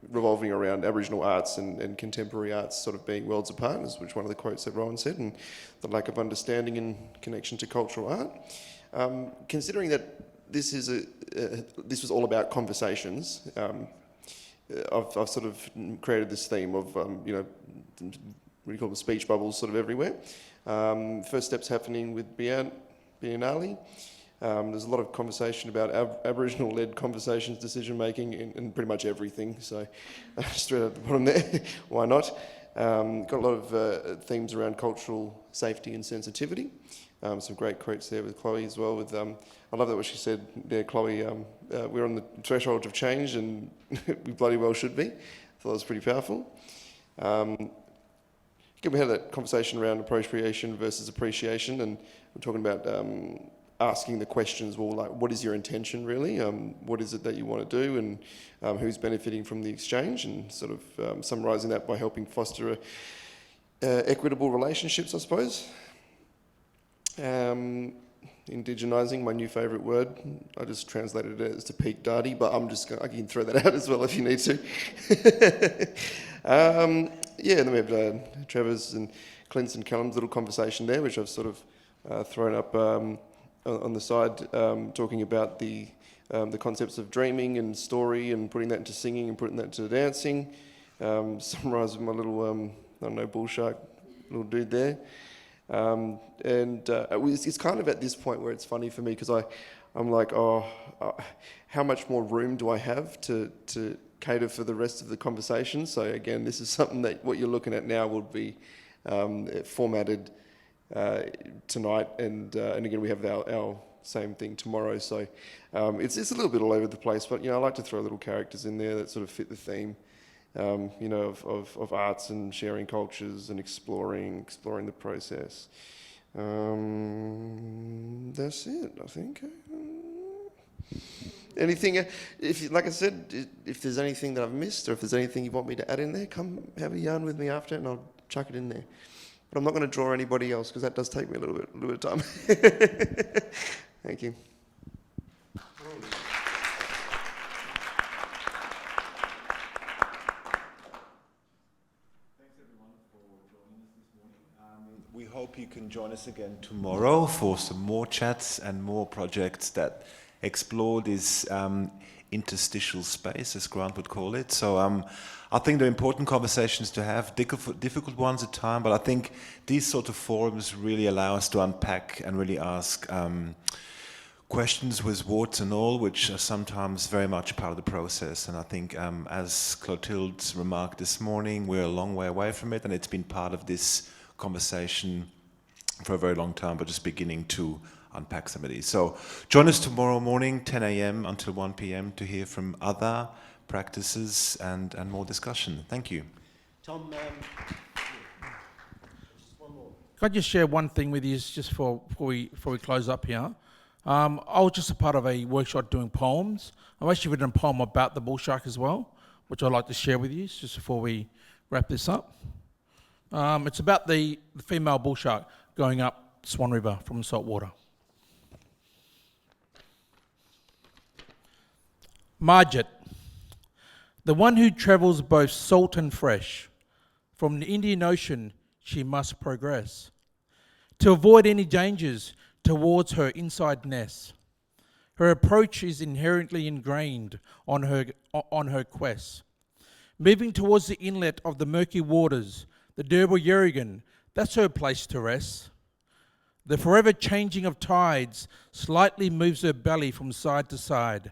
Speaker 16: revolving around Aboriginal arts and contemporary arts sort of being worlds apart, which one of the quotes that Rowan said, and the lack of understanding in connection to cultural art. Considering that this was all about conversations, I've sort of created this theme of, you know, what do you call them, speech bubbles sort of everywhere. First steps happening with Biennale. There's a lot of conversation about Aboriginal-led conversations, decision-making, and pretty much everything. So straight at the bottom there, why not? Got a lot of themes around cultural safety and sensitivity. some great quotes there with Chloe as well. With I love that what she said there, Chloe. We're on the threshold of change, and we bloody well should be. I thought that was pretty powerful. Again, we had that conversation around appropriation versus appreciation, and we're talking about asking the questions, well, like, what is your intention really? What is it that you want to do, and who's benefiting from the exchange, and sort of summarising that by helping foster equitable relationships, I suppose. Indigenising, my new favourite word. I just translated it as to peak daddy, but I can throw that out as well if you need to. Yeah, and then we have Trevor's and Clint's and Callum's little conversation there, which I've sort of thrown up on the side, talking about the concepts of dreaming and story, and putting that into singing and putting that into dancing. Summarising my little, I don't know, bull shark little dude there. It's kind of at this point where it's funny for me, because I'm like, how much more room do I have to cater for the rest of the conversation? So again, this is something that what you're looking at now will be formatted tonight, and again we have our same thing tomorrow. So it's a little bit all over the place, but I like to throw little characters in there that sort of fit the theme. Of arts and sharing cultures and exploring the process. That's it, I think. Anything, like I said, if there's anything that I've missed, or if there's anything you want me to add in there, come have a yarn with me after, and I'll chuck it in there. But I'm not going to draw anybody else, because that does take me a little bit of time. Thank you.
Speaker 1: We hope you can join us again tomorrow for some more chats and more projects that explore this interstitial space, as Grant would call it. So I think they're important conversations to have, difficult ones at times, but I think these sort of forums really allow us to unpack and really ask questions with warts and all, which are sometimes very much part of the process. And I think, as Clothilde's remarked this morning, we're a long way away from it, and it's been part of this conversation for a very long time, but just beginning to unpack some of these. So join us tomorrow morning, 10 a.m. until 1 p.m. to hear from other practices and more discussion. Thank you.
Speaker 3: Tom, just one more.
Speaker 18: Can I just share one thing with you just before we close up here? I was just a part of a workshop doing poems. I've actually written a poem about the bull shark as well, which I'd like to share with you just before we wrap this up. It's about the female bull shark going up Swan River from the salt water. Margit, the one who travels both salt and fresh, from the Indian Ocean she must progress, to avoid any dangers towards her inside nest. Her approach is inherently ingrained on her quest. Moving towards the inlet of the murky waters, the Derbyl Yerrigan, that's her place to rest. The forever changing of tides slightly moves her belly from side to side.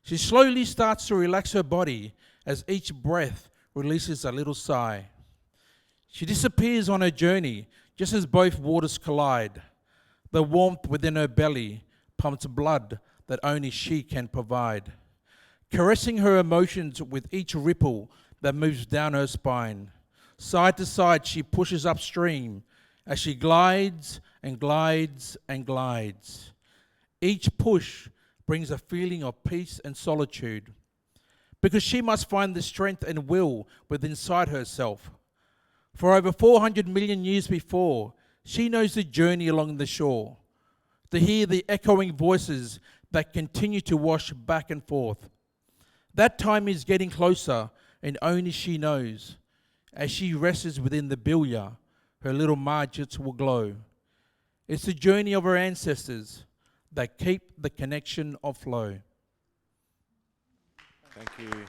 Speaker 18: She slowly starts to relax her body as each breath releases a little sigh. She disappears on her journey just as both waters collide. The warmth within her belly pumps blood that only she can provide, caressing her emotions with each ripple that moves down her spine. Side to side she pushes upstream as she glides and glides and glides. Each push brings a feeling of peace and solitude, because she must find the strength and will within inside herself. For over 400 million years before, she knows the journey along the shore, to hear the echoing voices that continue to wash back and forth. That time is getting closer, and only she knows. As she rests within the bilya, her little margits will glow. It's the journey of her ancestors that keep the connection of flow.
Speaker 1: Thank you.